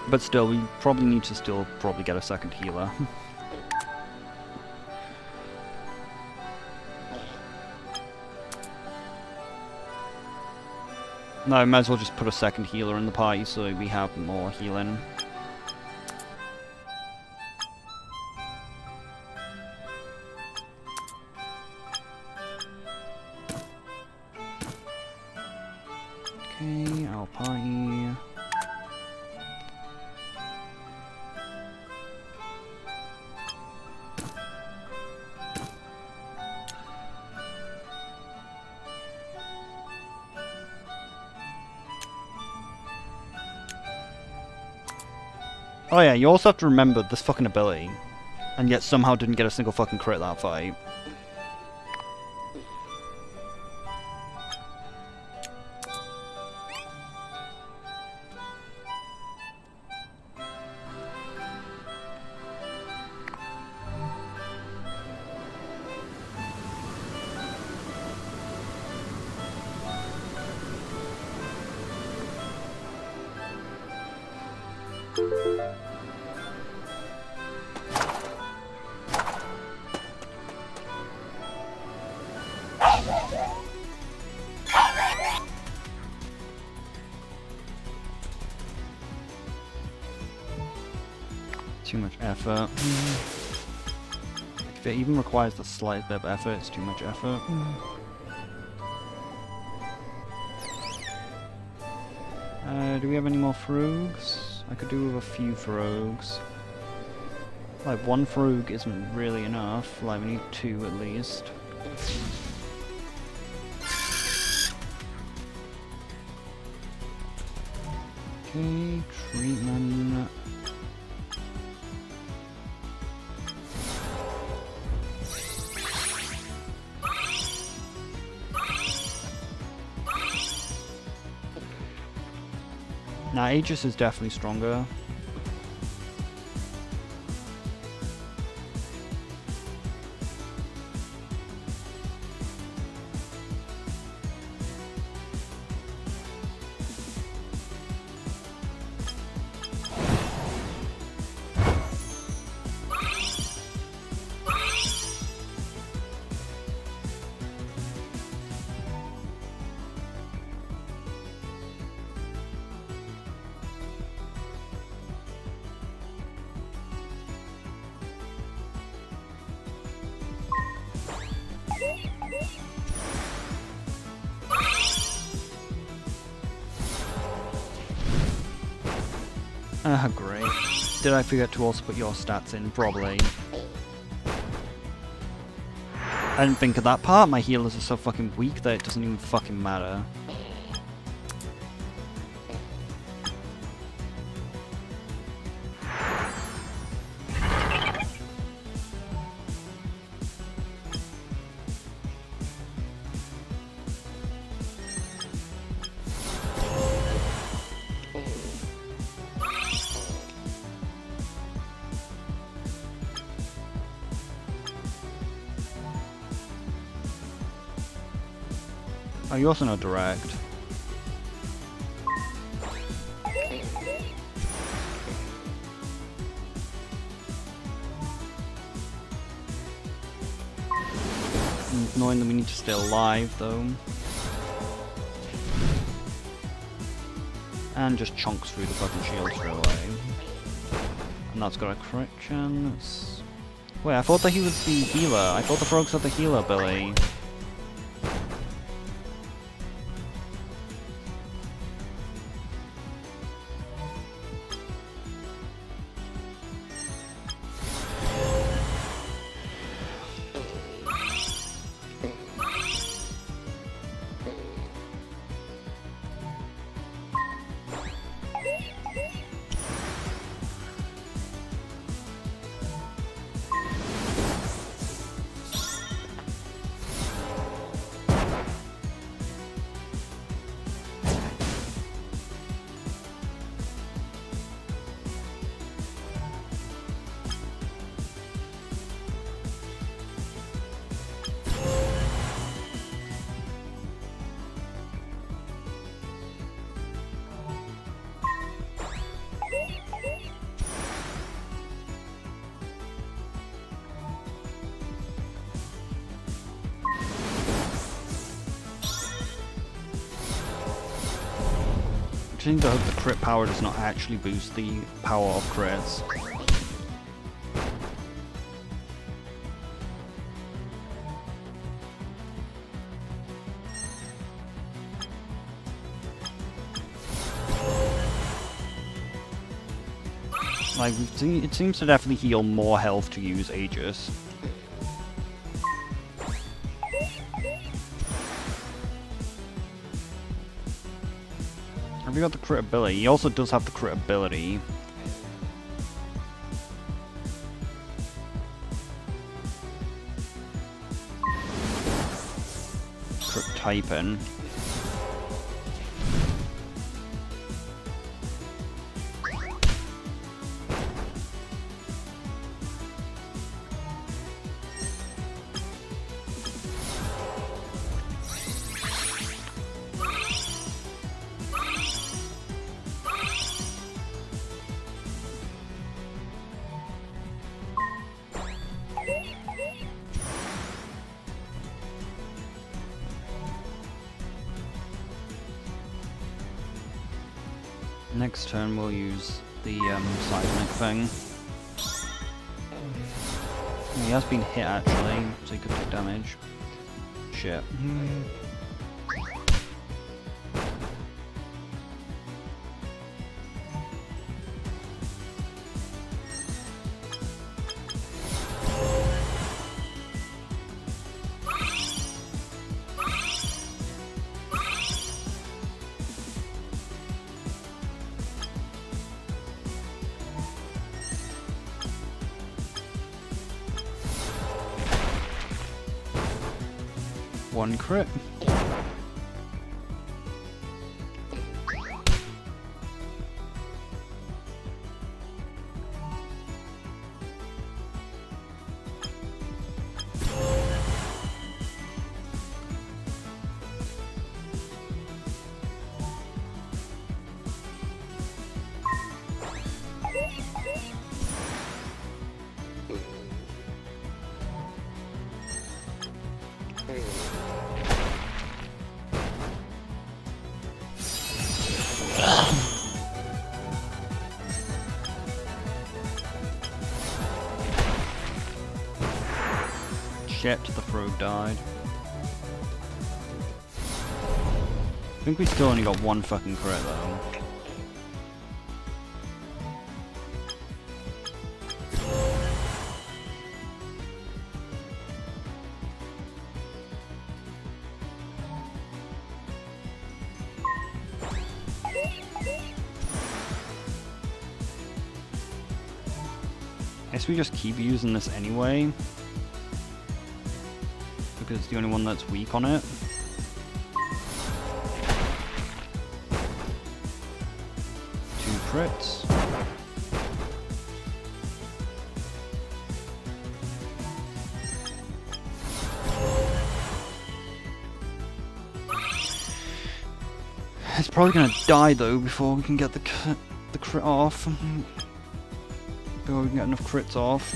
But still, we probably need to still probably get a second healer. No, I might as well just put a second healer in the party so we have more healing. Okay, our party. Oh yeah, you also have to remember this fucking ability, and yet somehow didn't get a single fucking crit that fight. Too much effort. If it even requires the slightest bit of effort, it's too much effort. Do we have any more Frogs? I could do with a few Frogs. Like, one Frog isn't really enough. Like, we need two at least. Okay, treatment. Now, Aegis is definitely stronger. Great. Did I forget to also put your stats in? Probably. I didn't think of that part. My healers are so fucking weak that it doesn't even fucking matter. Oh, you also know direct. Knowing that we need to stay alive, though. And just chunks through the fucking shield straight away. And that's got a crit chance. Wait, I thought that he was the healer. I thought the frogs had the healer ability. I think the crit power does not actually boost the power of crits. Like, it seems to definitely heal more health to use Aegis. Have you got the crit ability? He also does have the crit ability. Crit typing. Next turn we'll use the seismic thing. He has been hit actually, so he could take damage. Shit. One crit. Shit, the frog died. I think we still only got one fucking crit though. I guess we just keep using this anyway, because it's the only one that's weak on it. Two crits. It's probably gonna die though before we can get the crit off. Before we can get enough crits off.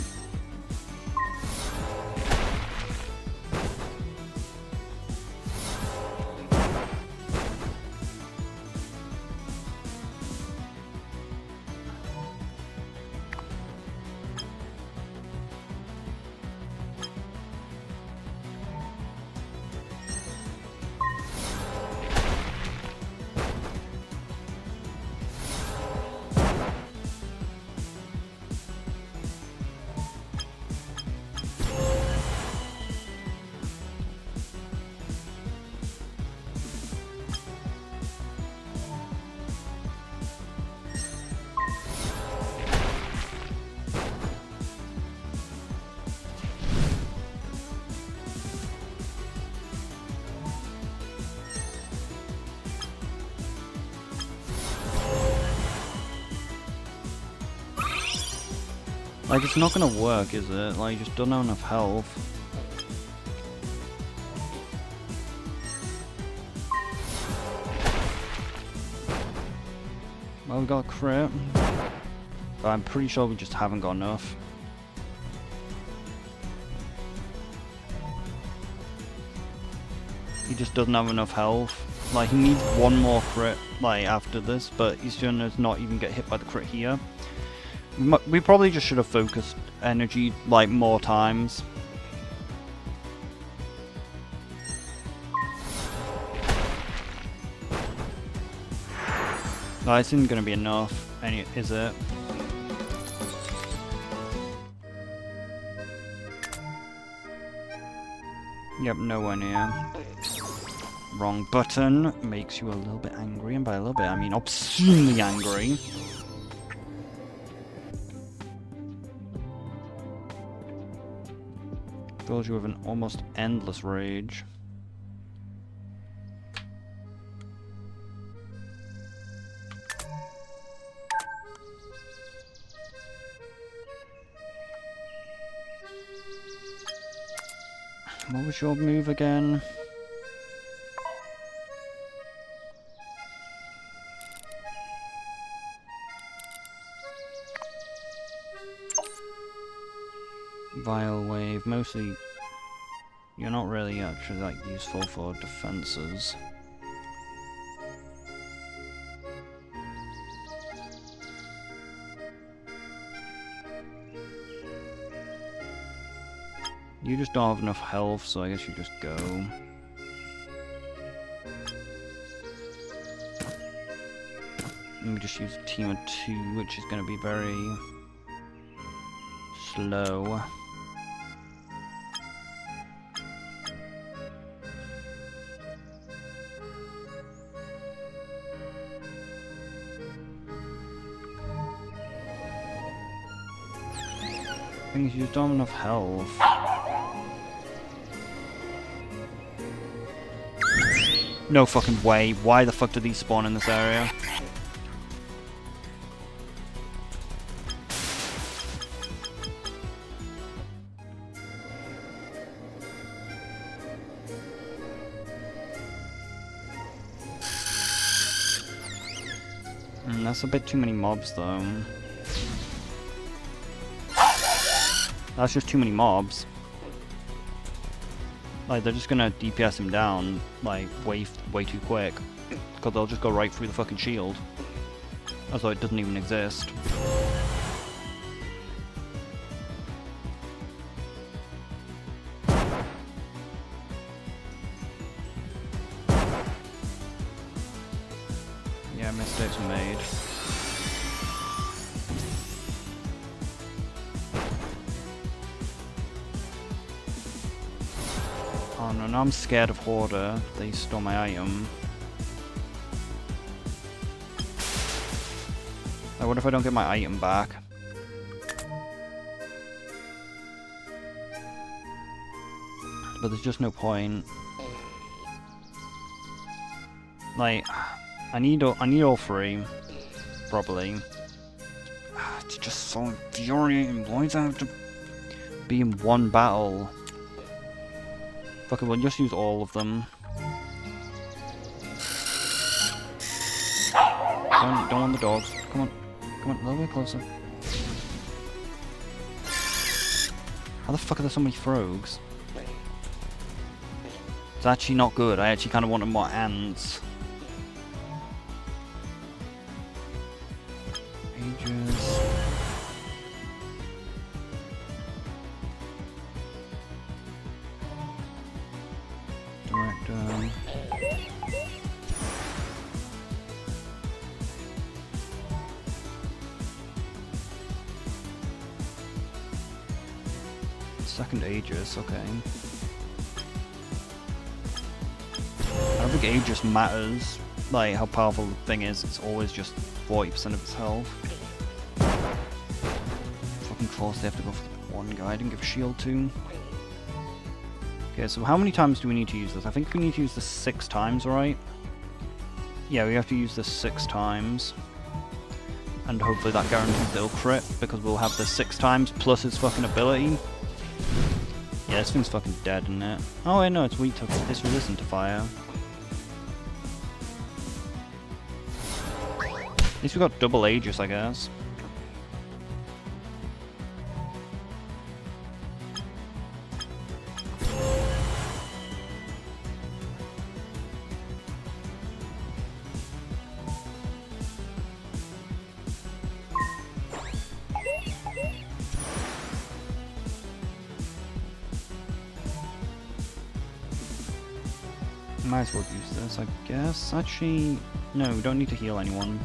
Like, it's not gonna work, is it? Like, you just don't have enough health. Well, we got a crit. But I'm pretty sure we just haven't got enough. He just doesn't have enough health. Like, he needs one more crit, like, after this, but he's gonna not even get hit by the crit here. We probably just should have focused energy, like, more times. No, this isn't going to be enough, is it? Yep, nowhere near. Wrong button makes you a little bit angry, and by a little bit I mean obscenely angry. Fills you with an almost endless rage. What was your move again? Vile Wave, mostly you're not really actually like useful for defenses. You just don't have enough health, so I guess you just go. Let me just use a team of 2, which is going to be very slow. I think you don't have enough health. No fucking way. Why the fuck do these spawn in this area? That's a bit too many mobs though. That's just too many mobs. Like, they're just gonna DPS him down, like, way too quick. Because they'll just go right through the fucking shield. As though it doesn't even exist. Yeah, mistakes were made. Oh no, now I'm scared of Hoarder. They stole my item. Like, what if I don't get my item back? But there's just no point. Like, I need all 3, probably. It's just so infuriating. Why does it have to be in one battle? Fuck it, we'll just use all of them. Don't want the dogs. Come on. Come on, a little bit closer. How the fuck are there so many frogs? It's actually not good. I actually kind of wanted more ants. Ages. Director. Second Aegis, okay. I don't think Aegis matters, like how powerful the thing is, it's always just 40% of its health. Fucking close, they have to go for the one guy I didn't give a shield to. Okay, so how many times do we need to use this? I think we need to use this 6 times, right? Yeah, we have to use this 6 times. And hopefully that guarantees they'll crit, because we'll have this 6 times plus his fucking ability. Yeah, this thing's fucking dead, isn't it? Oh wait, no, it's weak to, it's resistant to fire. At least we got double Aegis, I guess. Might as well use this, I guess. Actually, no, we don't need to heal anyone.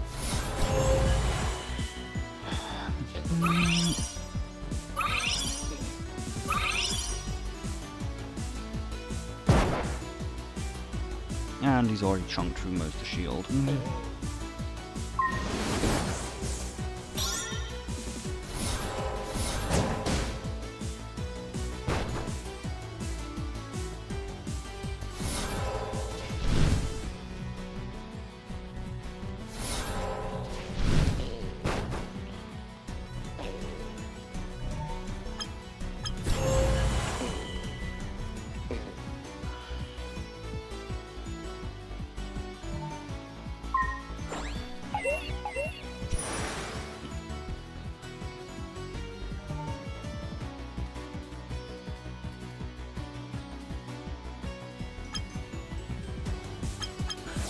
And he's already chunked through most of the shield.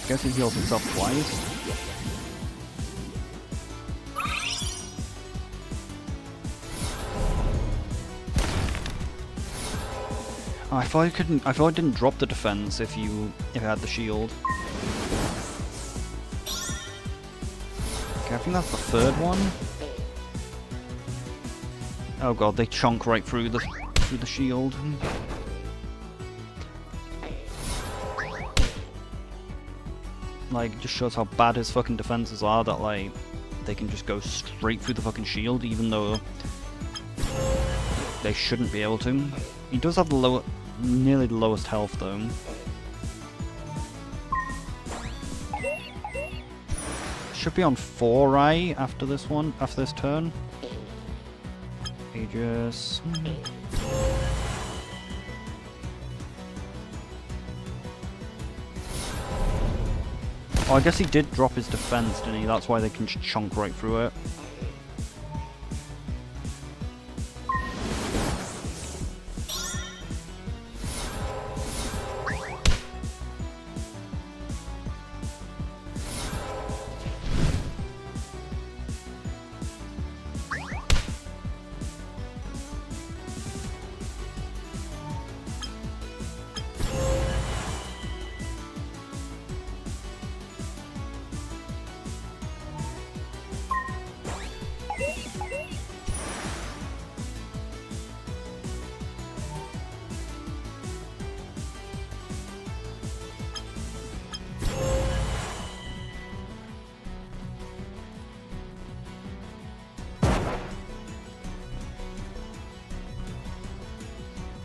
Guess he heals himself twice. Oh, I thought it didn't drop the defense if it had the shield. Okay, I think that's the 3rd one. Oh god, they chunk right through the shield. Like, it just shows how bad his fucking defenses are, that like they can just go straight through the fucking shield, even though they shouldn't be able to. He does have the nearly the lowest health though. Should be on 4, right? After this one, after this turn. Aegis. Oh, I guess he did drop his defense, didn't he? That's why they can just chunk right through it.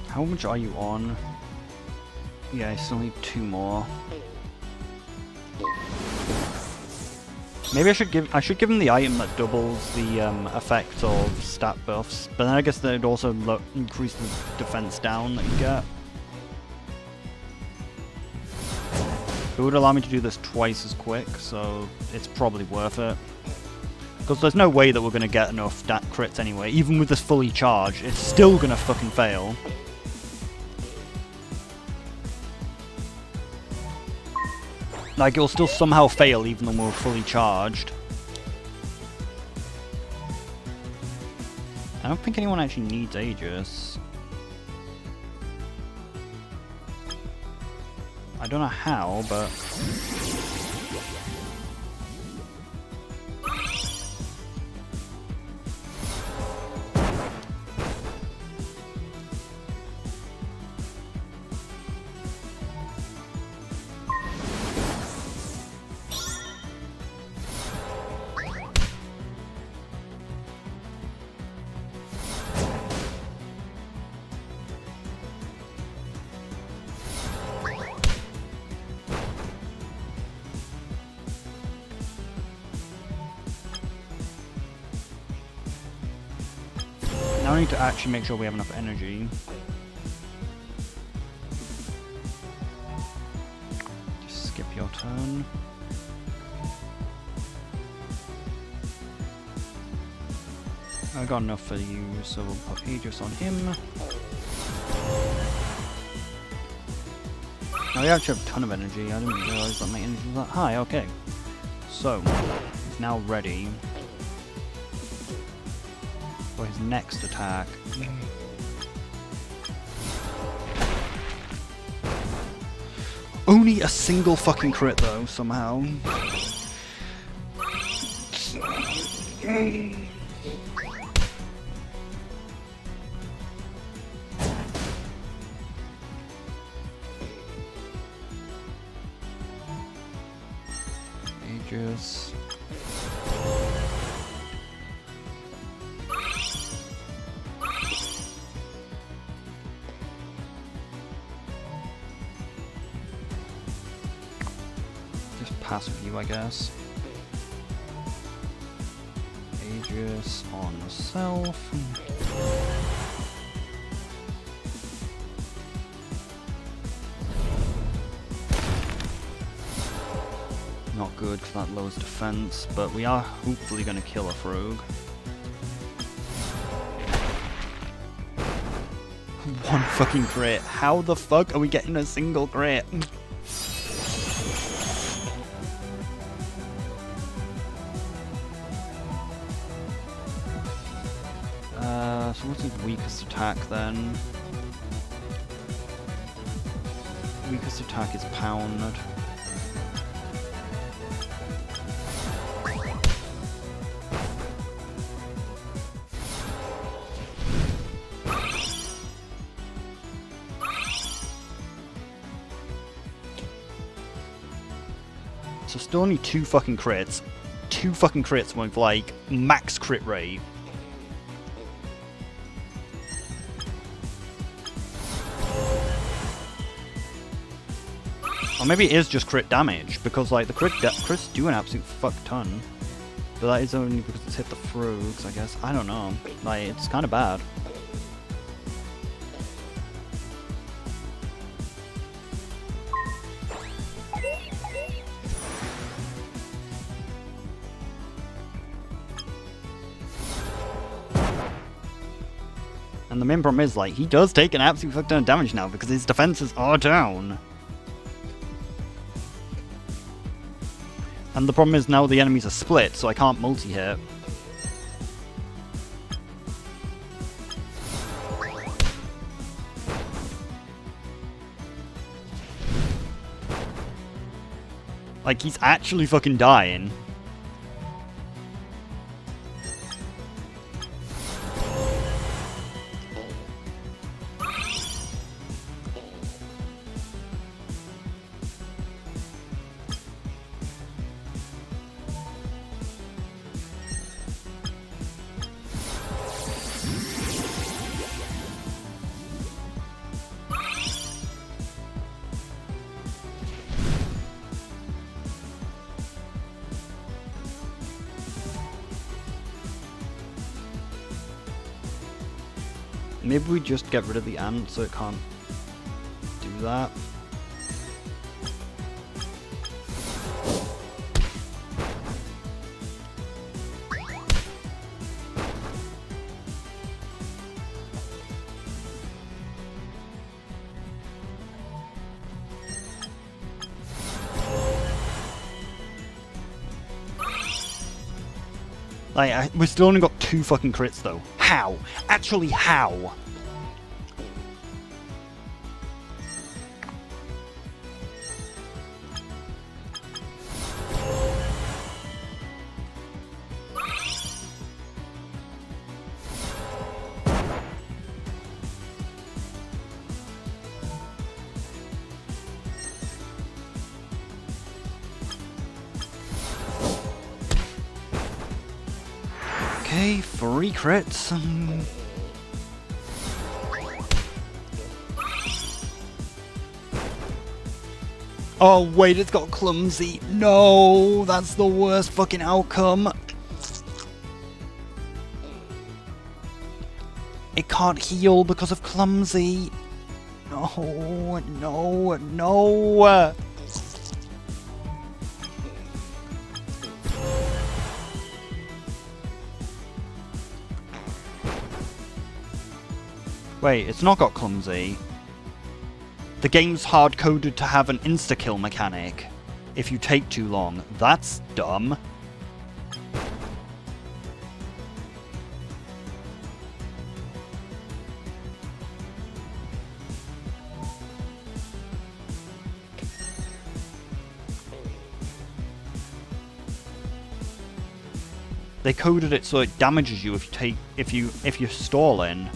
How much are you on? Yeah, I still need 2 more. Maybe I should give him the item that doubles the effect of stat buffs, but then I guess that would also increase the defense down that you get. It would allow me to do this twice as quick, so it's probably worth it. Because there's no way that we're going to get enough crits anyway. Even with this fully charged, it's still going to fucking fail. Like, it'll still somehow fail even though we're fully charged. I don't think anyone actually needs Aegis. I don't know how, but... Now I need to actually make sure we have enough energy. Just skip your turn. I got enough for you, so we'll put Aegis on him. Now we actually have a ton of energy. I didn't realise that my energy was that high. Okay. So, he's now ready for his next attack. Only a single fucking crit though, somehow. Aegis. Pass with you, I guess. Aegis on self. Not good because that lowers defense, but we are hopefully going to kill a Frog. One fucking crit. How the fuck are we getting a single crit? So what's his weakest attack then? Weakest attack is pound. So still only 2 fucking crits. 2 fucking crits with like max crit rate. Or maybe it is just crit damage, because like the crits do an absolute fuck ton. But that is only because it's hit the frogs, I guess. I don't know. Like, it's kind of bad. And the main problem is, like, he does take an absolute fuck ton of damage now because his defenses are down. And the problem is now the enemies are split, so I can't multi-hit. Like, he's actually fucking dying. Maybe we just get rid of the ant so it can't do that. Like, we still only got 2 fucking crits though. How? Actually, how? Okay, 3 crits. Oh wait, it's got clumsy. No, that's the worst fucking outcome. It can't heal because of clumsy. No, no, no. Wait, it's not got clumsy. The game's hard-coded to have an insta-kill mechanic if you take too long. That's dumb. They coded it so it damages you if you're stalling.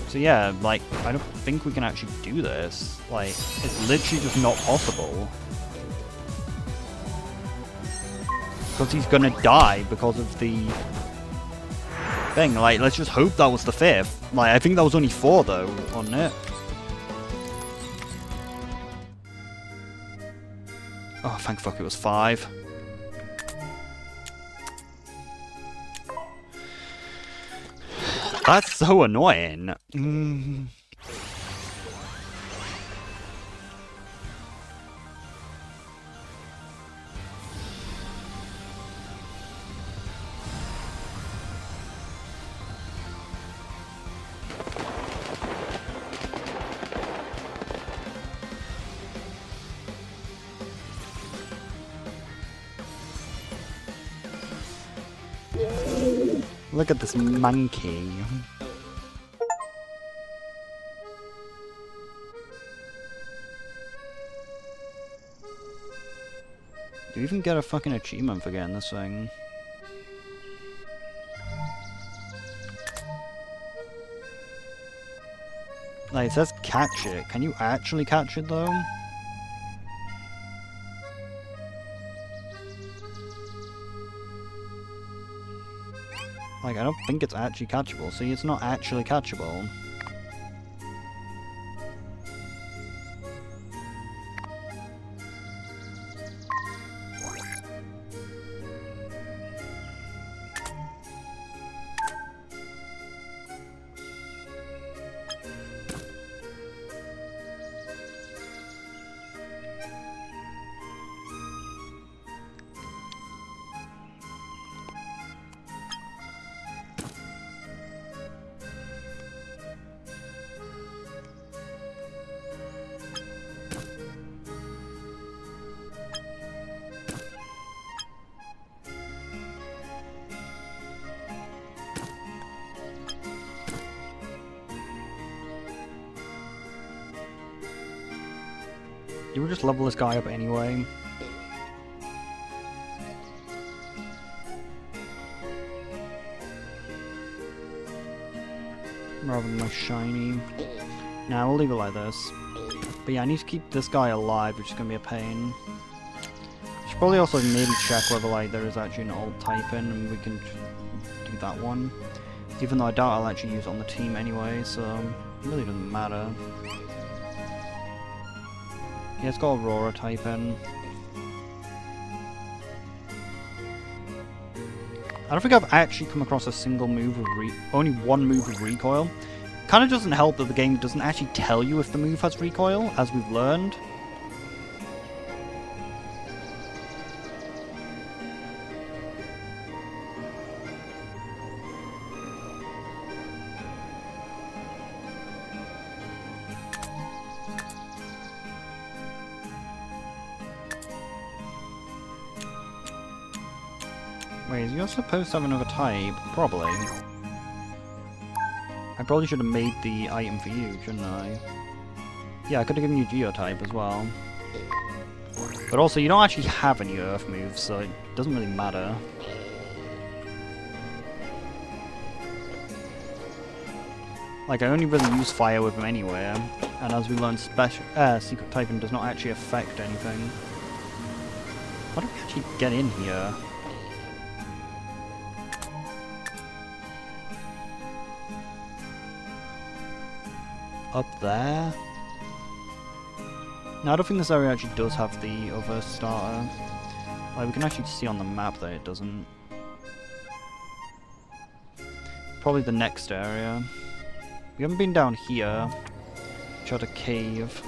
So yeah, like, I don't think we can actually do this. Like, it's literally just not possible. Because he's gonna die because of the thing. Like, let's just hope that was the 5th. Like, I think that was only 4 though, wasn't it? Oh, thank fuck it was 5. That's so annoying. Look at this monkey. Do you even get a fucking achievement for getting this thing? Like, it says catch it. Can you actually catch it though? Like, I don't think it's actually catchable. See, it's not actually catchable. You would just level this guy up anyway. Rather than my shiny. Nah, we'll leave it like this. But yeah, I need to keep this guy alive, which is going to be a pain. I should probably also maybe check whether like there is actually an alt type in and we can do that one. Even though I doubt I'll actually use it on the team anyway, so it really doesn't matter. Yeah, it's got Aurora type in. I don't think I've actually come across a single move with only one move with recoil. Kind of doesn't help that the game doesn't actually tell you if the move has recoil, as we've learned. Wait, you're supposed to have another type? Probably. I probably should have made the item for you, shouldn't I? Yeah, I could have given you Geotype as well. But also, you don't actually have any Earth moves, so it doesn't really matter. Like, I only really use Fire with him anyway, and as we learned, Secret Typing does not actually affect anything. How do we actually get in here? Up there? No, I don't think this area actually does have the other starter. Like, we can actually see on the map that it doesn't. Probably the next area. We haven't been down here. Which had a cave.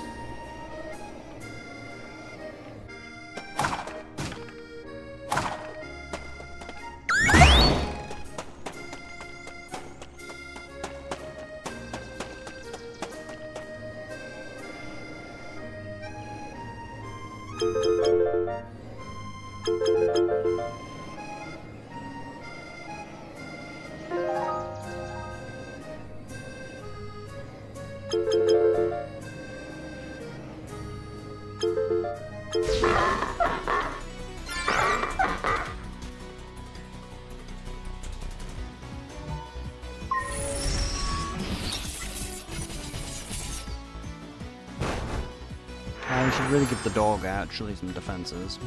We should really give the dog actually some defenses.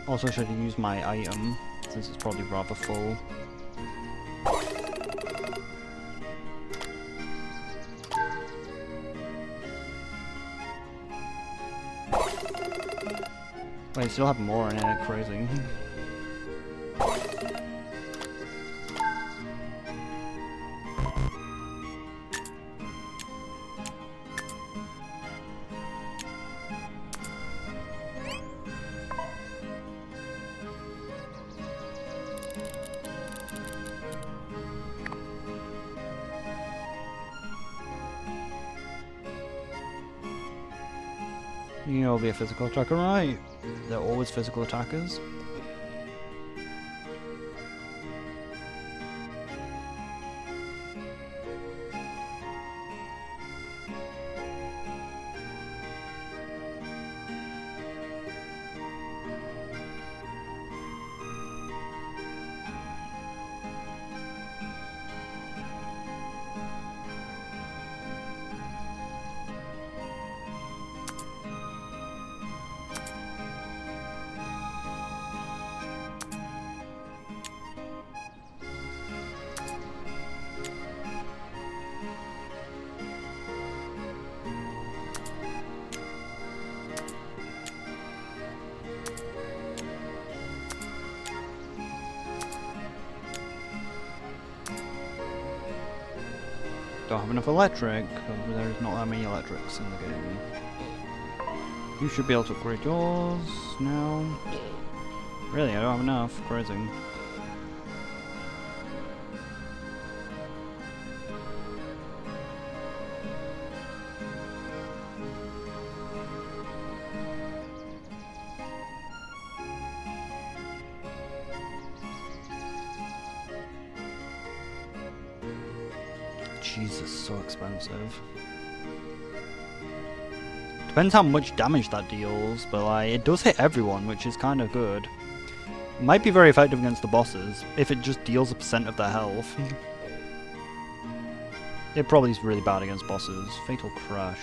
Also, should use my item since it's probably rather full. Wait, you still have more in it, crazy. You'll be a physical attacker, right? They're always physical attackers. Don't have enough electric, because there's not that many electrics in the game. You should be able to upgrade yours now. Really, I don't have enough. Crazy. Jesus, so expensive. Depends how much damage that deals, but like, it does hit everyone, which is kind of good. It might be very effective against the bosses, if it just deals a % of their health. It probably is really bad against bosses. Fatal Crush.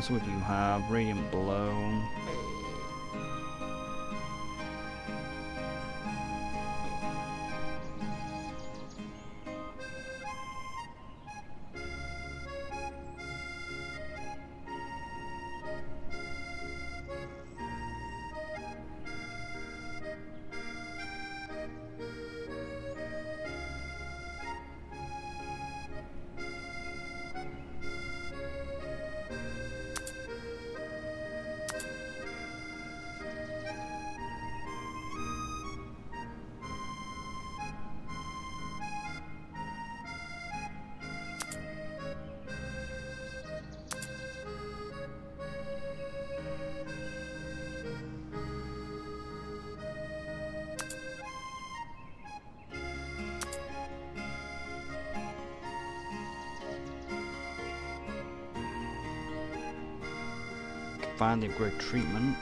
So what do you have? Radiant Blow. find the upgrade treatment.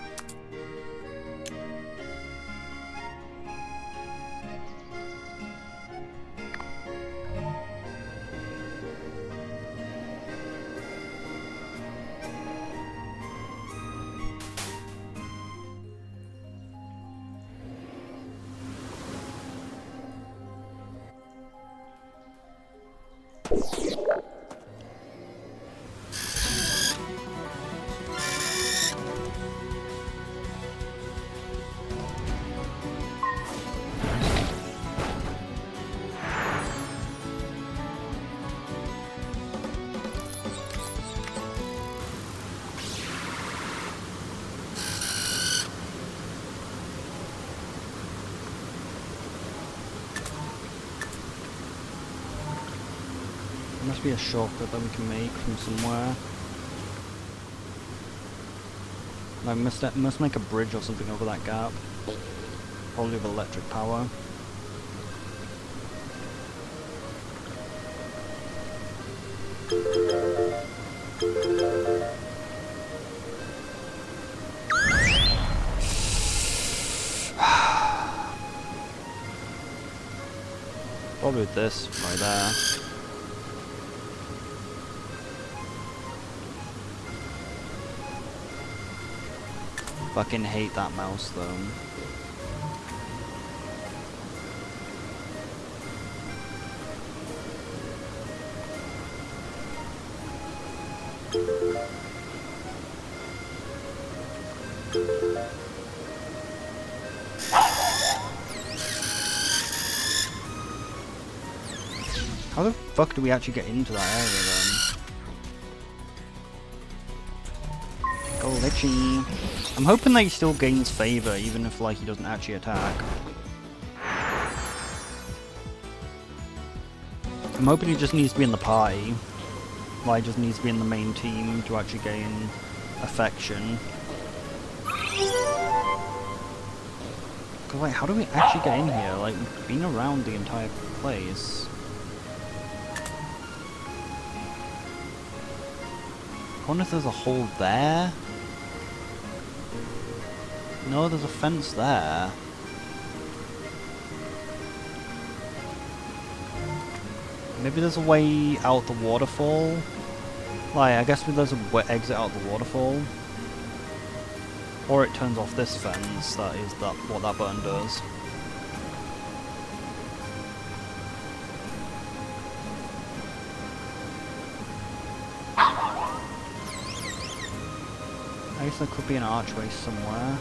Must be a shortcut that we can make from somewhere. Like must make a bridge or something over that gap. Probably with electric power. Probably with this right there. Fucking hate that mouse though. How the fuck do we actually get into that area then? Go Litchy. I'm hoping that he still gains favor even if like he doesn't actually attack. I'm hoping he just needs to be in the party. Like he just needs to be in the main team to actually gain affection. Cause like how do we actually get in here? Like we've been around the entire place. I wonder if there's a hole there? No, there's a fence there. Maybe there's a way out the waterfall? Like, I guess there's a exit out the waterfall. Or it turns off this fence, that is what that button does. I guess there could be an archway somewhere.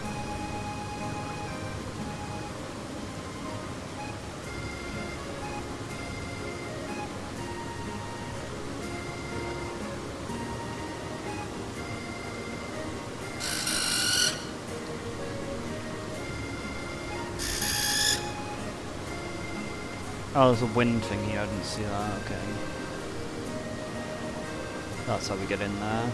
Oh, there's a wind thing here, I didn't see that, okay. That's how we get in there.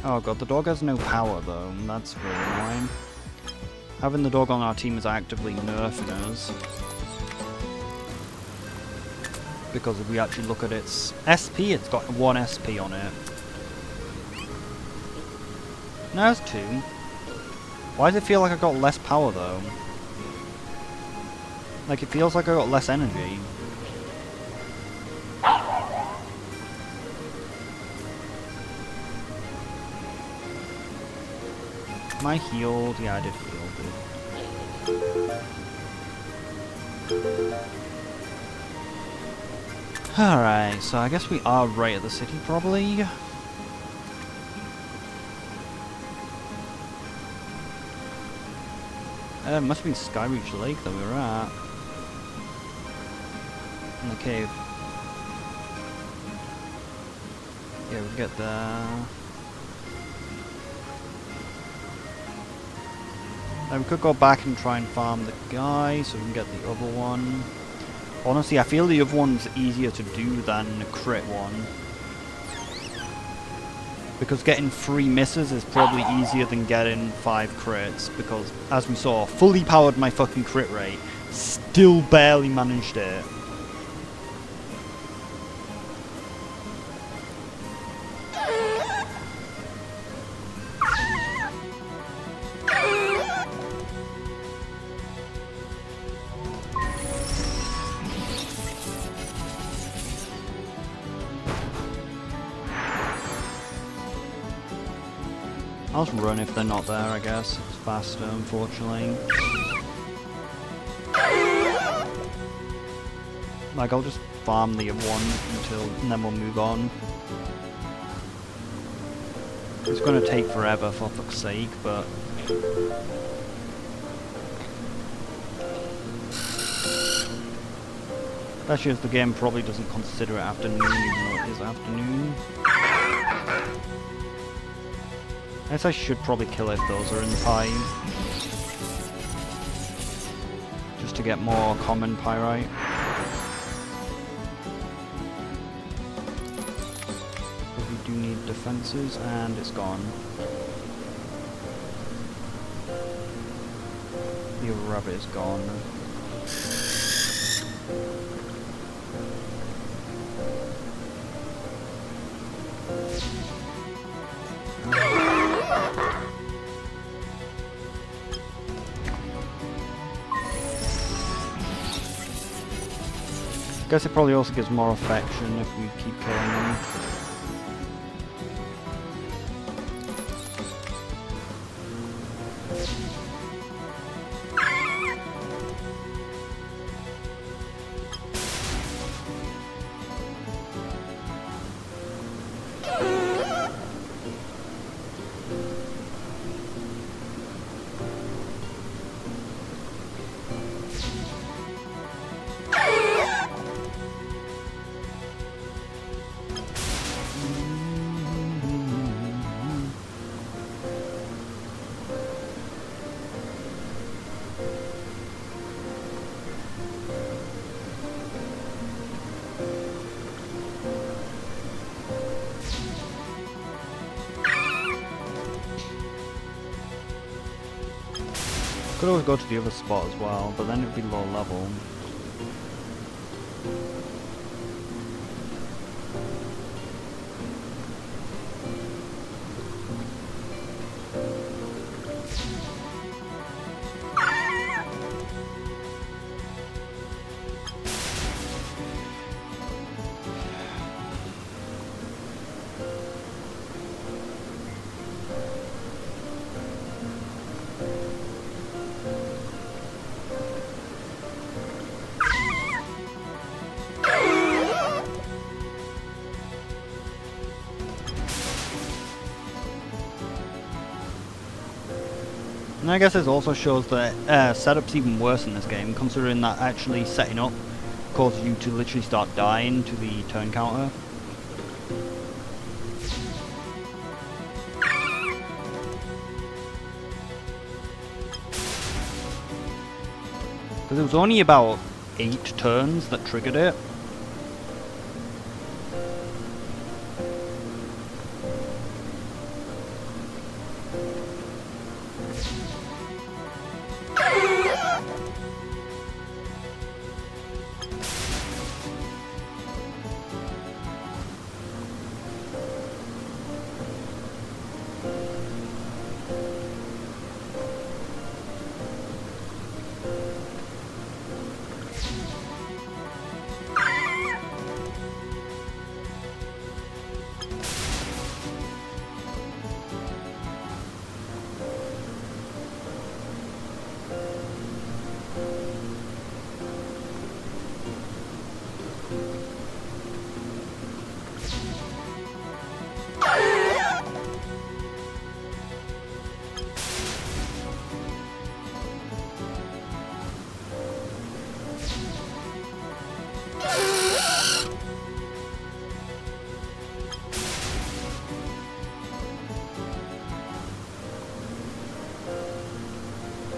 Oh god, the dog has no power though, and that's really annoying. Having the dog on our team is actively nerfing us. Because if we actually look at its SP, it's got 1 SP on it. No, it's 2. Why does it feel like I got less power though? Like it feels like I got less energy. Am I healed? Yeah, I did heal. Alright, so I guess we are right at the city, probably. It must be Skyreach Lake that we were at. In the cave. Yeah, we get there. We could go back and try and farm the guy so we can get the other one. Honestly, I feel the other one's easier to do than the crit one. because getting 3 misses is probably easier than getting 5 crits, because as we saw, fully powered my fucking crit rate, still barely managed it. I'll just run if they're not there, I guess. It's faster, unfortunately. Like, I'll just farm the 1 and then we'll move on. It's gonna take forever, for fuck's sake, but... Especially as the game probably doesn't consider it afternoon, even though it is afternoon. I guess I should probably kill if those are in the pie. Just to get more common pyrite. But we do need defenses, and it's gone. The rabbit is gone. Guess it probably also gives more affection if we keep killing them. Could always go to the other spot as well, but then it'd be low level. And I guess this also shows that setup's even worse in this game, considering that actually setting up causes you to literally start dying to the turn counter. Because it was only about 8 turns that triggered it.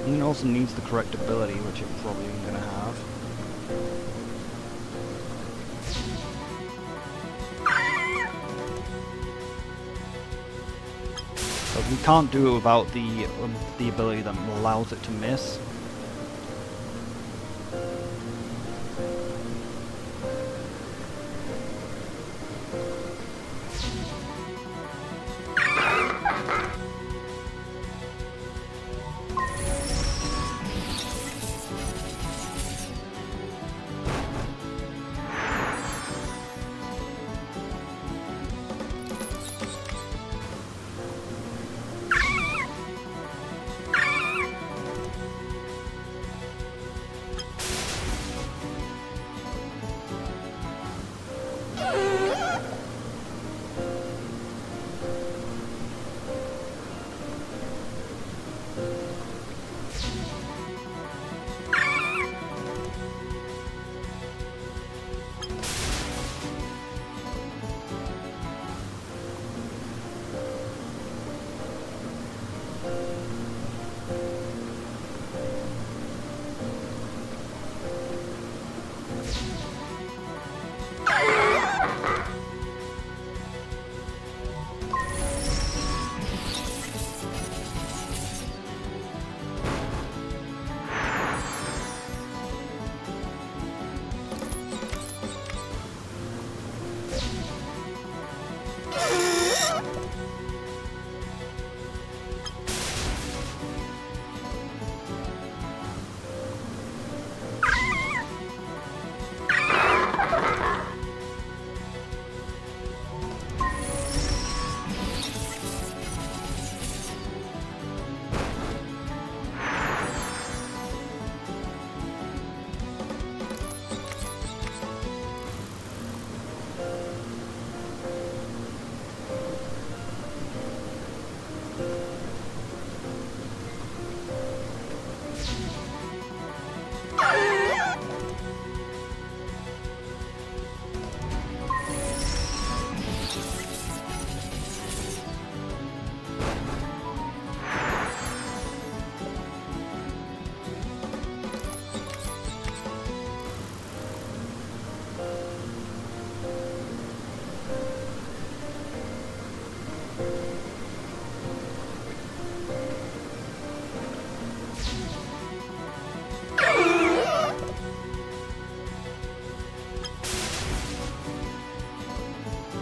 And it also needs the correct ability, which it probably isn't going to have. we can't do it without the ability that allows it to miss.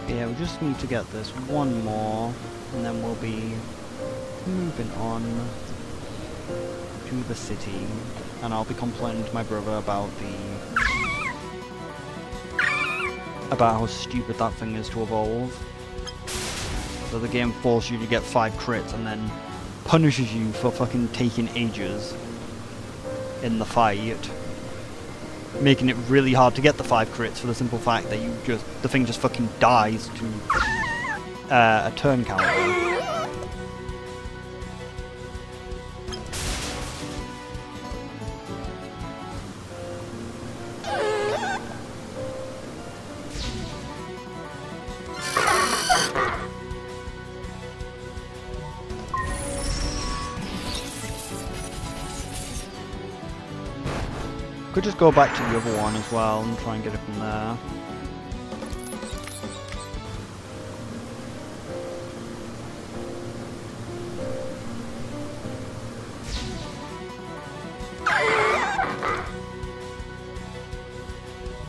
Yeah, we just need to get this one more, and then we'll be moving on to the city, and I'll be complaining to my brother about how stupid that thing is to evolve. So the game forces you to get 5 crits and then punishes you for fucking taking ages in the fight, making it really hard to get the 5 crits for the simple fact that the thing just fucking dies to a turn counter. Could just go back to the other one as well and try and get it from there.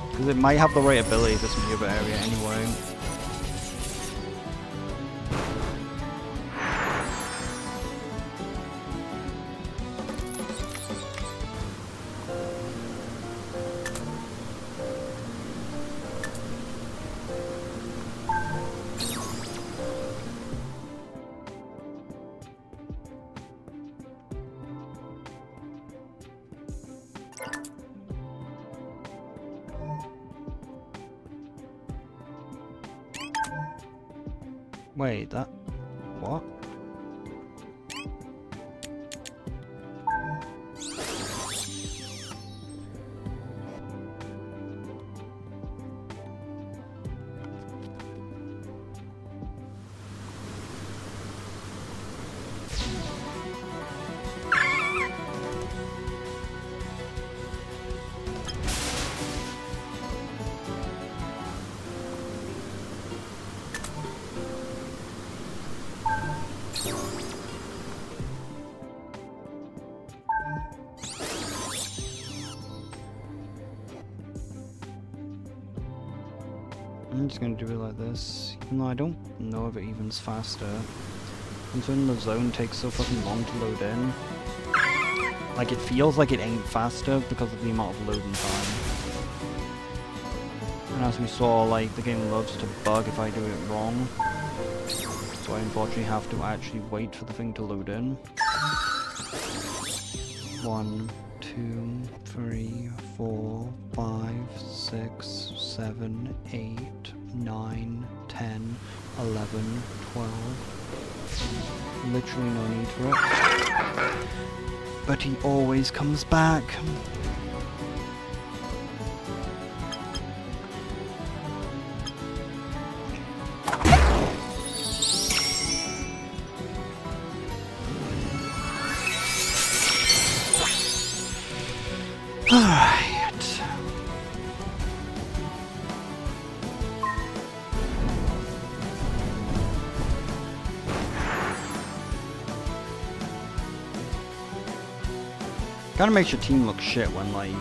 Because it might have the right ability for some other area anyway. Wait, that... what? I'm just gonna do it like this, even though I don't know if it even's faster. Considering the zone takes so fucking long to load in. Like, it feels like it ain't faster because of the amount of loading time. And as we saw, like, the game loves to bug if I do it wrong. So I unfortunately have to actually wait for the thing to load in. 1, 2, 3, 4, 5, 6, 7, 8, 9, 10, 11, 12. Literally no need for it. But he always comes back. Alright. Kinda makes your team look shit when, like,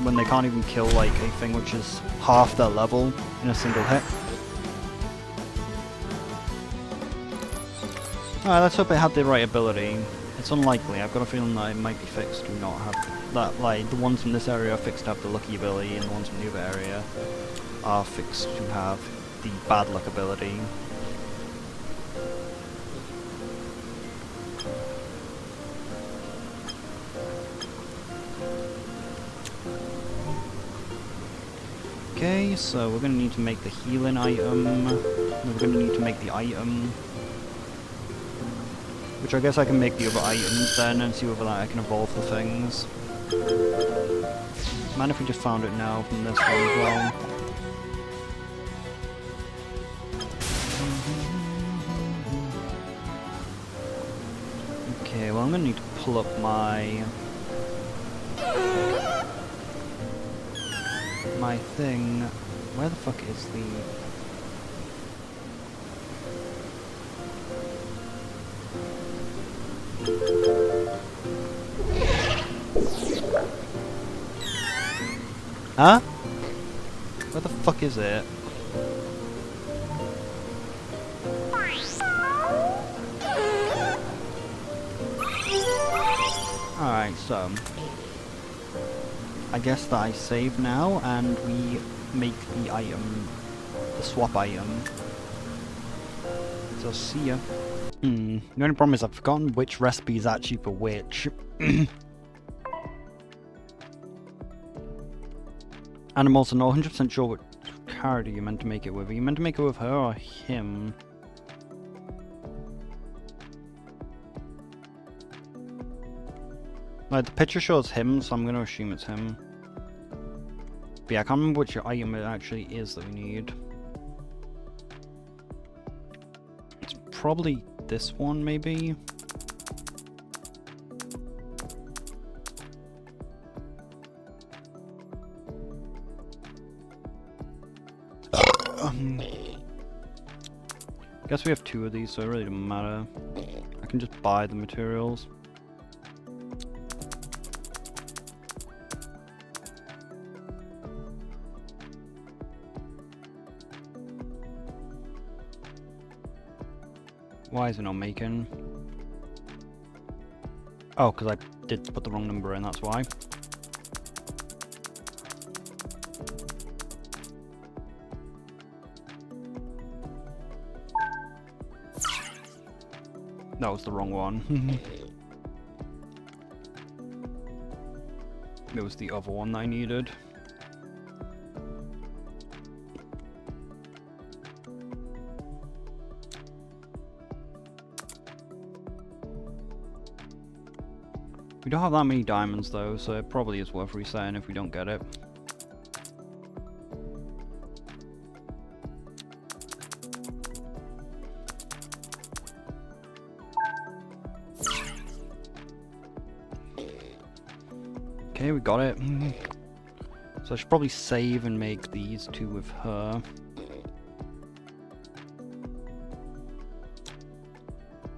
when they can't even kill, like, a thing which is half their level in a single hit. Alright, let's hope it had the right ability. It's unlikely. I've got a feeling that it might be fixed to not have that, like, the ones from this area are fixed to have the lucky ability, and the ones from the other area are fixed to have the bad luck ability. Okay, so we're gonna need to make the healing item, and we're gonna need to make the item. Which I guess I can make the other items then and see whether I can evolve the things. Man, if we just found it now from this one as well. Okay, well I'm gonna need to pull up my thing. Where the fuck is the... Huh? Where the fuck is it? Alright, so... I guess that I save now, and we make the item, the swap item. So see ya. The only problem is I've forgotten which recipe is actually for which. And I'm also not 100% sure what character you meant to make it with. Are you meant to make it with her or him? Like, the picture shows him, so I'm going to assume it's him. But yeah, I can't remember which item it actually is that we need. It's probably this one, maybe? Guess we have 2 of these, so it really doesn't matter. I can just buy the materials. Why is it not making? Oh, because I did put the wrong number in, that's why. That was the wrong one. It was the other one that I needed. We don't have that many diamonds though, so it probably is worth resetting if we don't get it. Okay, we got it. So I should probably save and make these 2 with her.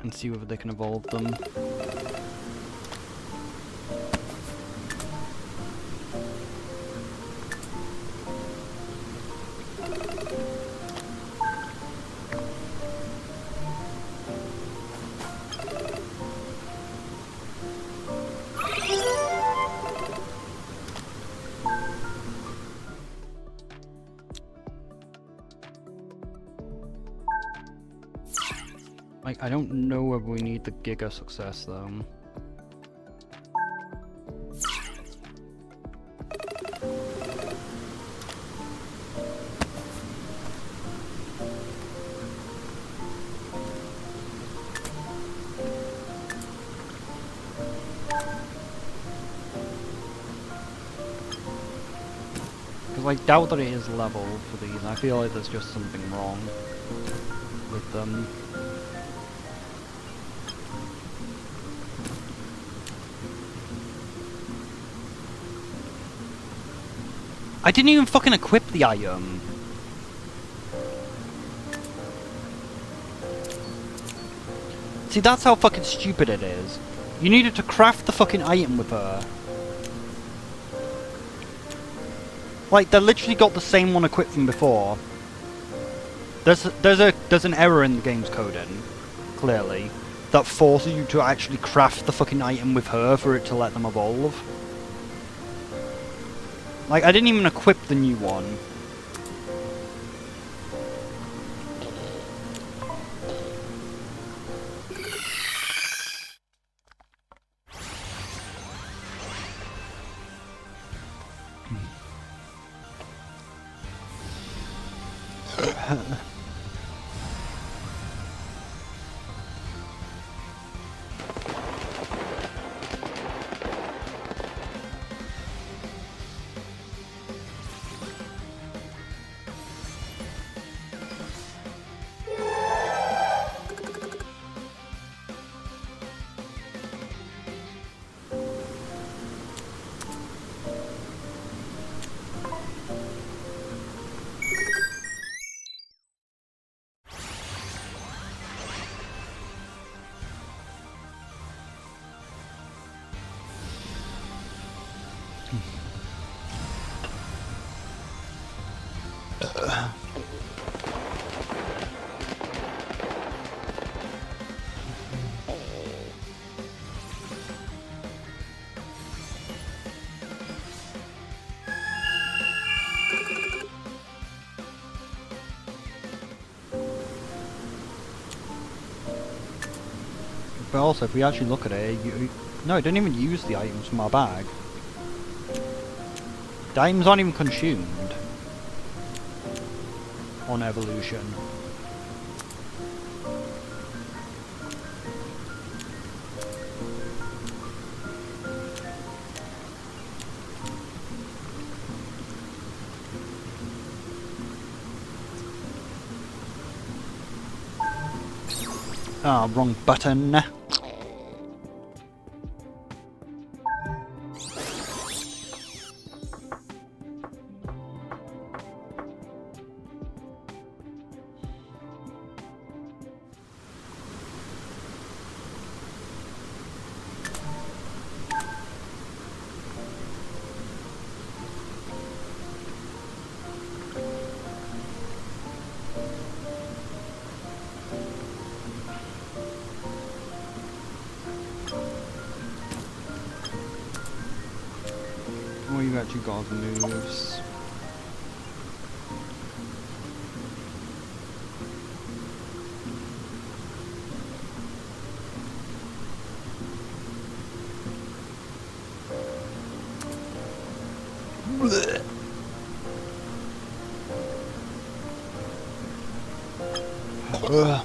And see whether they can evolve them. Like, I don't know whether we need the Giga success though. Because I doubt that it is level for these, I feel like there's just something wrong with them. I didn't even fucking equip the item! See, that's how fucking stupid it is. You needed to craft the fucking item with her. Like, they literally got the same one equipped from before. There's an error in the game's coding, clearly, that forces you to actually craft the fucking item with her for it to let them evolve. Like, I didn't even equip the new one. But also, if we actually look at it, no, it didn't even use the items from our bag. The items aren't even consumed on evolution. Ah, wrong button. Oh, you actually got the moves. Ugh.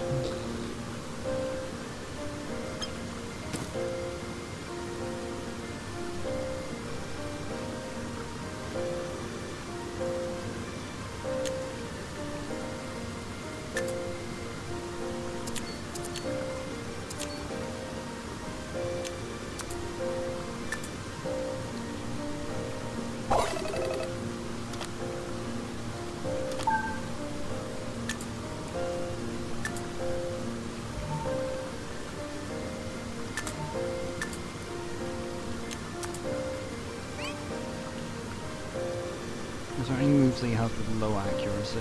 Is there any moves that you have with low accuracy?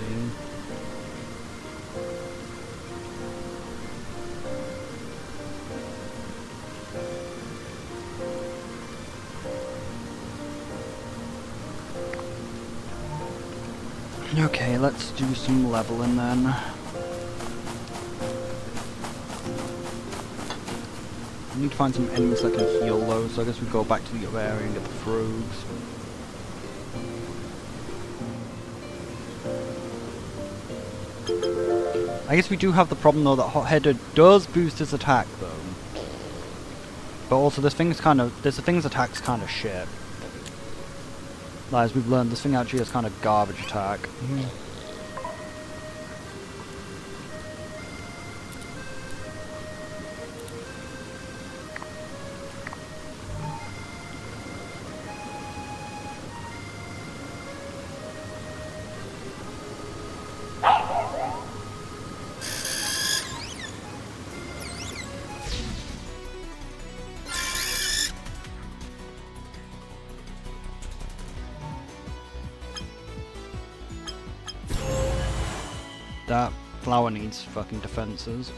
Okay, let's do some leveling then. need to find some enemies that can heal though, so I guess we go back to the other area and get the frogs. I guess we do have the problem though that Hot-Headed does boost his attack though. But also this thing's attack's kind of shit. Like, as we've learned, this thing actually has kind of garbage attack. That flower needs fucking defenses.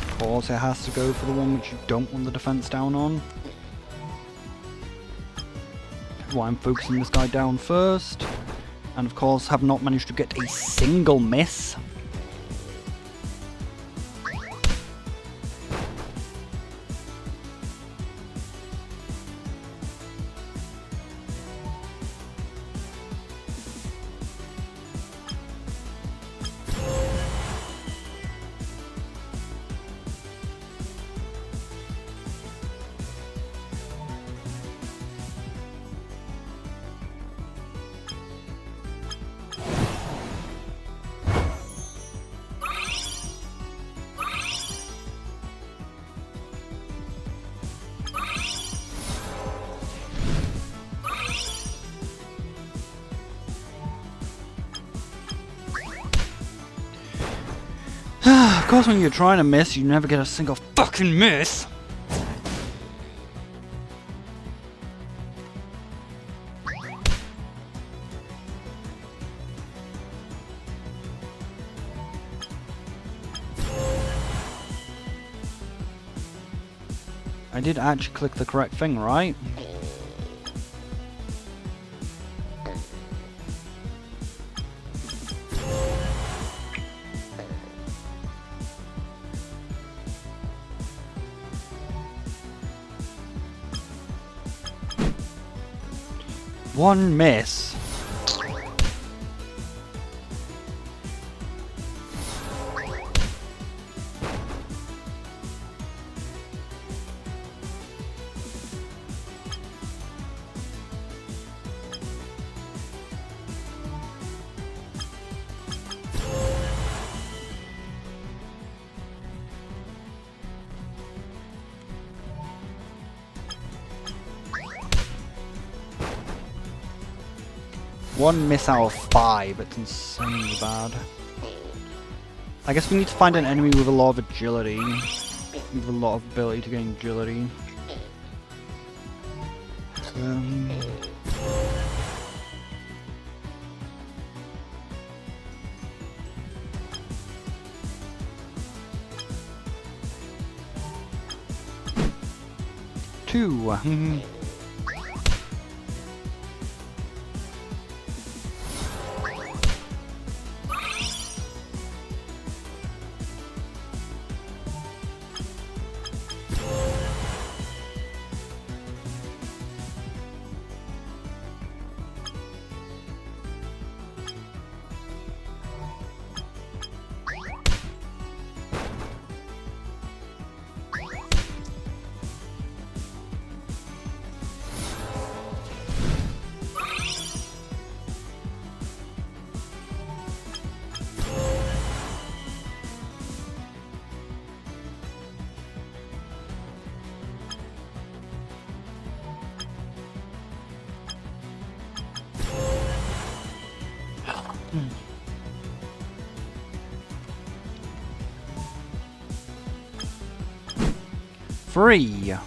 Of course, it has to go for the one which you don't want the defense down on. Why I'm focusing this guy down first. And of course, have not managed to get a single miss. Of course, when you're trying to miss, you never get a single fucking miss. I did actually click the correct thing, right? One miss. 1 miss out of 5. It's insanely bad. I guess we need to find an enemy with a lot of agility. With a lot of ability to gain agility. Two. 3.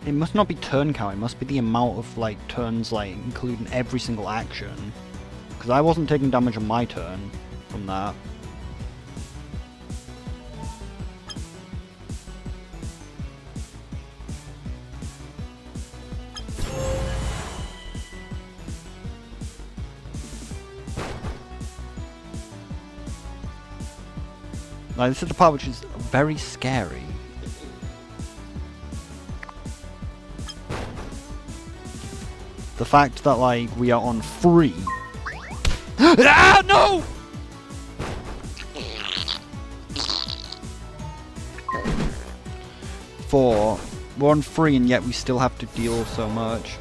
It must not be turn count, it must be the amount of like turns, like including every single action. Because I wasn't taking damage on my turn from that. Like, this is the part which is very scary. The fact that, like, we are on 3. Ah, no! Four. We're on 3 and yet we still have to deal so much.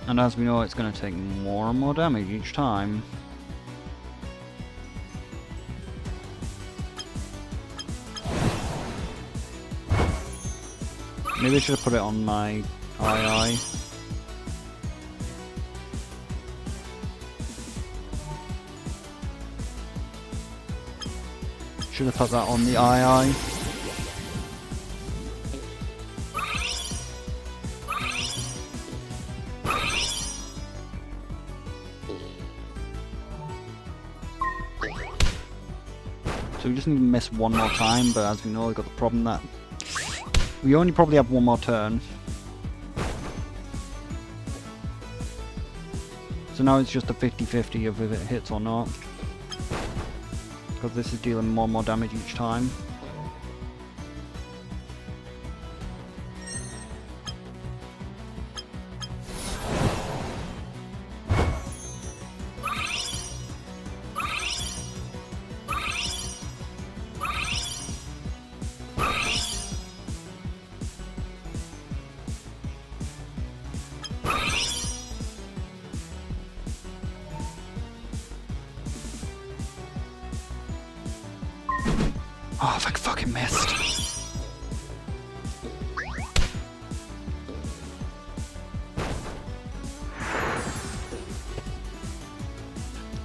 And as we know, it's going to take more and more damage each time. Maybe I should have put it on my II. Should have put that on the II. So we just need to miss one more time, but as we know, we've got the problem that we only probably have one more turn. So now it's just a 50-50 of if it hits or not. Because this is dealing more and more damage each time. Oh, I fucking missed.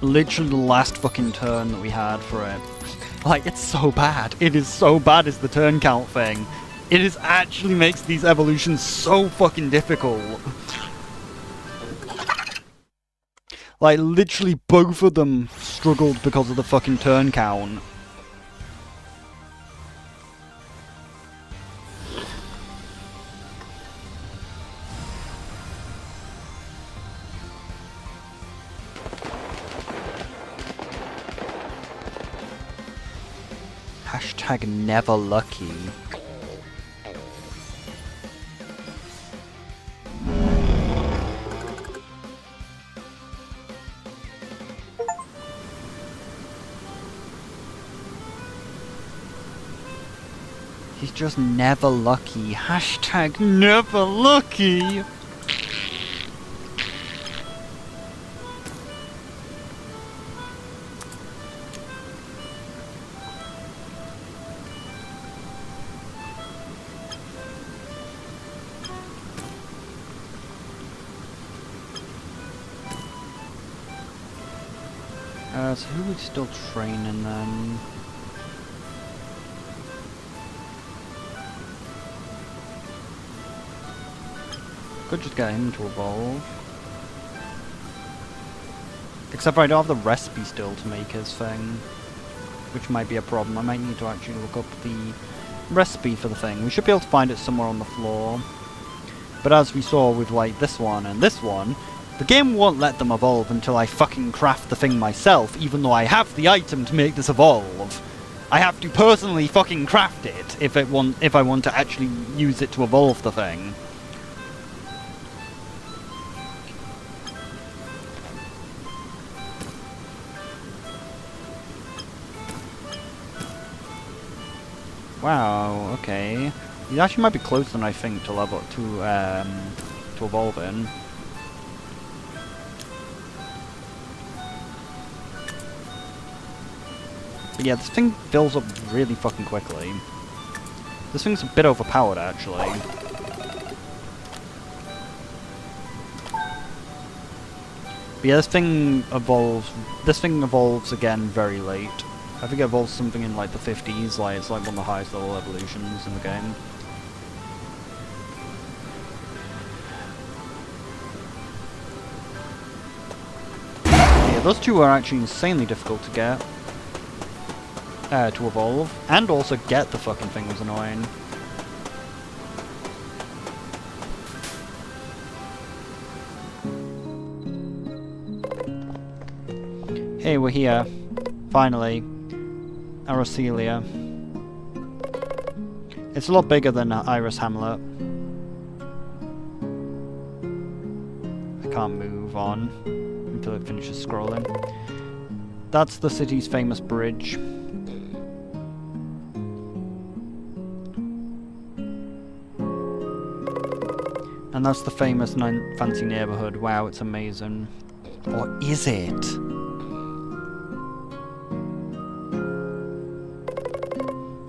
Literally the last fucking turn that we had for it. Like, it's so bad. It is so bad is the turn count thing. It is actually makes these evolutions so fucking difficult. Like, literally both of them struggled because of the fucking turn count. Hashtag never lucky. He's just never lucky. Hashtag never lucky. So who are we still training then? Could just get him to evolve. Except for I don't have the recipe still to make his thing. Which might be a problem. I might need to actually look up the recipe for the thing. We should be able to find it somewhere on the floor. But as we saw with like this one and this one, the game won't let them evolve until I fucking craft the thing myself, even though I have the item to make this evolve. I have to personally fucking craft it if I want to actually use it to evolve the thing. Wow, okay. He actually might be closer than I think to level to evolve in. But yeah, this thing fills up really fucking quickly. This thing's a bit overpowered, actually. But yeah, this thing evolves again very late. I think it evolves something in like the 50s, like it's like one of the highest level evolutions in the game. Yeah, those two are actually insanely difficult to get. To evolve, and also get the fucking thing was annoying. Hey, we're here. Finally. Arocelia. It's a lot bigger than Iris Hamlet. I can't move on until it finishes scrolling. That's the city's famous bridge. And that's the famous fancy neighborhood. Wow, it's amazing. Or is it?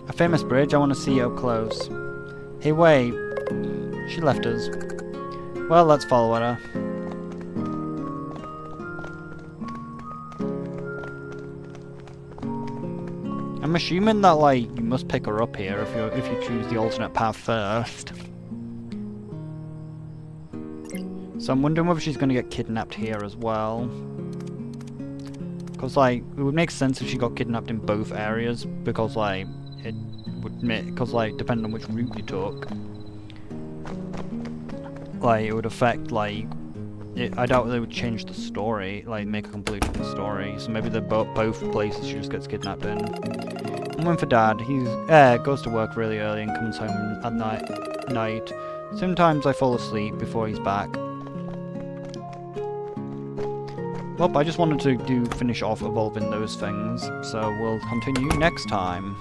A famous bridge? I want to see it up close. Hey, wait. She left us. Well, let's follow her. I'm assuming that, like, you must pick her up here if you choose the alternate path first. So I'm wondering whether she's gonna get kidnapped here as well. Because, like, it would make sense if she got kidnapped in both areas, because, like, it would make, because, like, depending on which route you took, like, it would affect, like, I doubt they would change the story, like, make a completely different story. So maybe they're both places she just gets kidnapped in. I'm waiting for Dad. He goes to work really early and comes home at night. Sometimes I fall asleep before he's back. Well, I just wanted to finish off evolving those things, so we'll continue next time.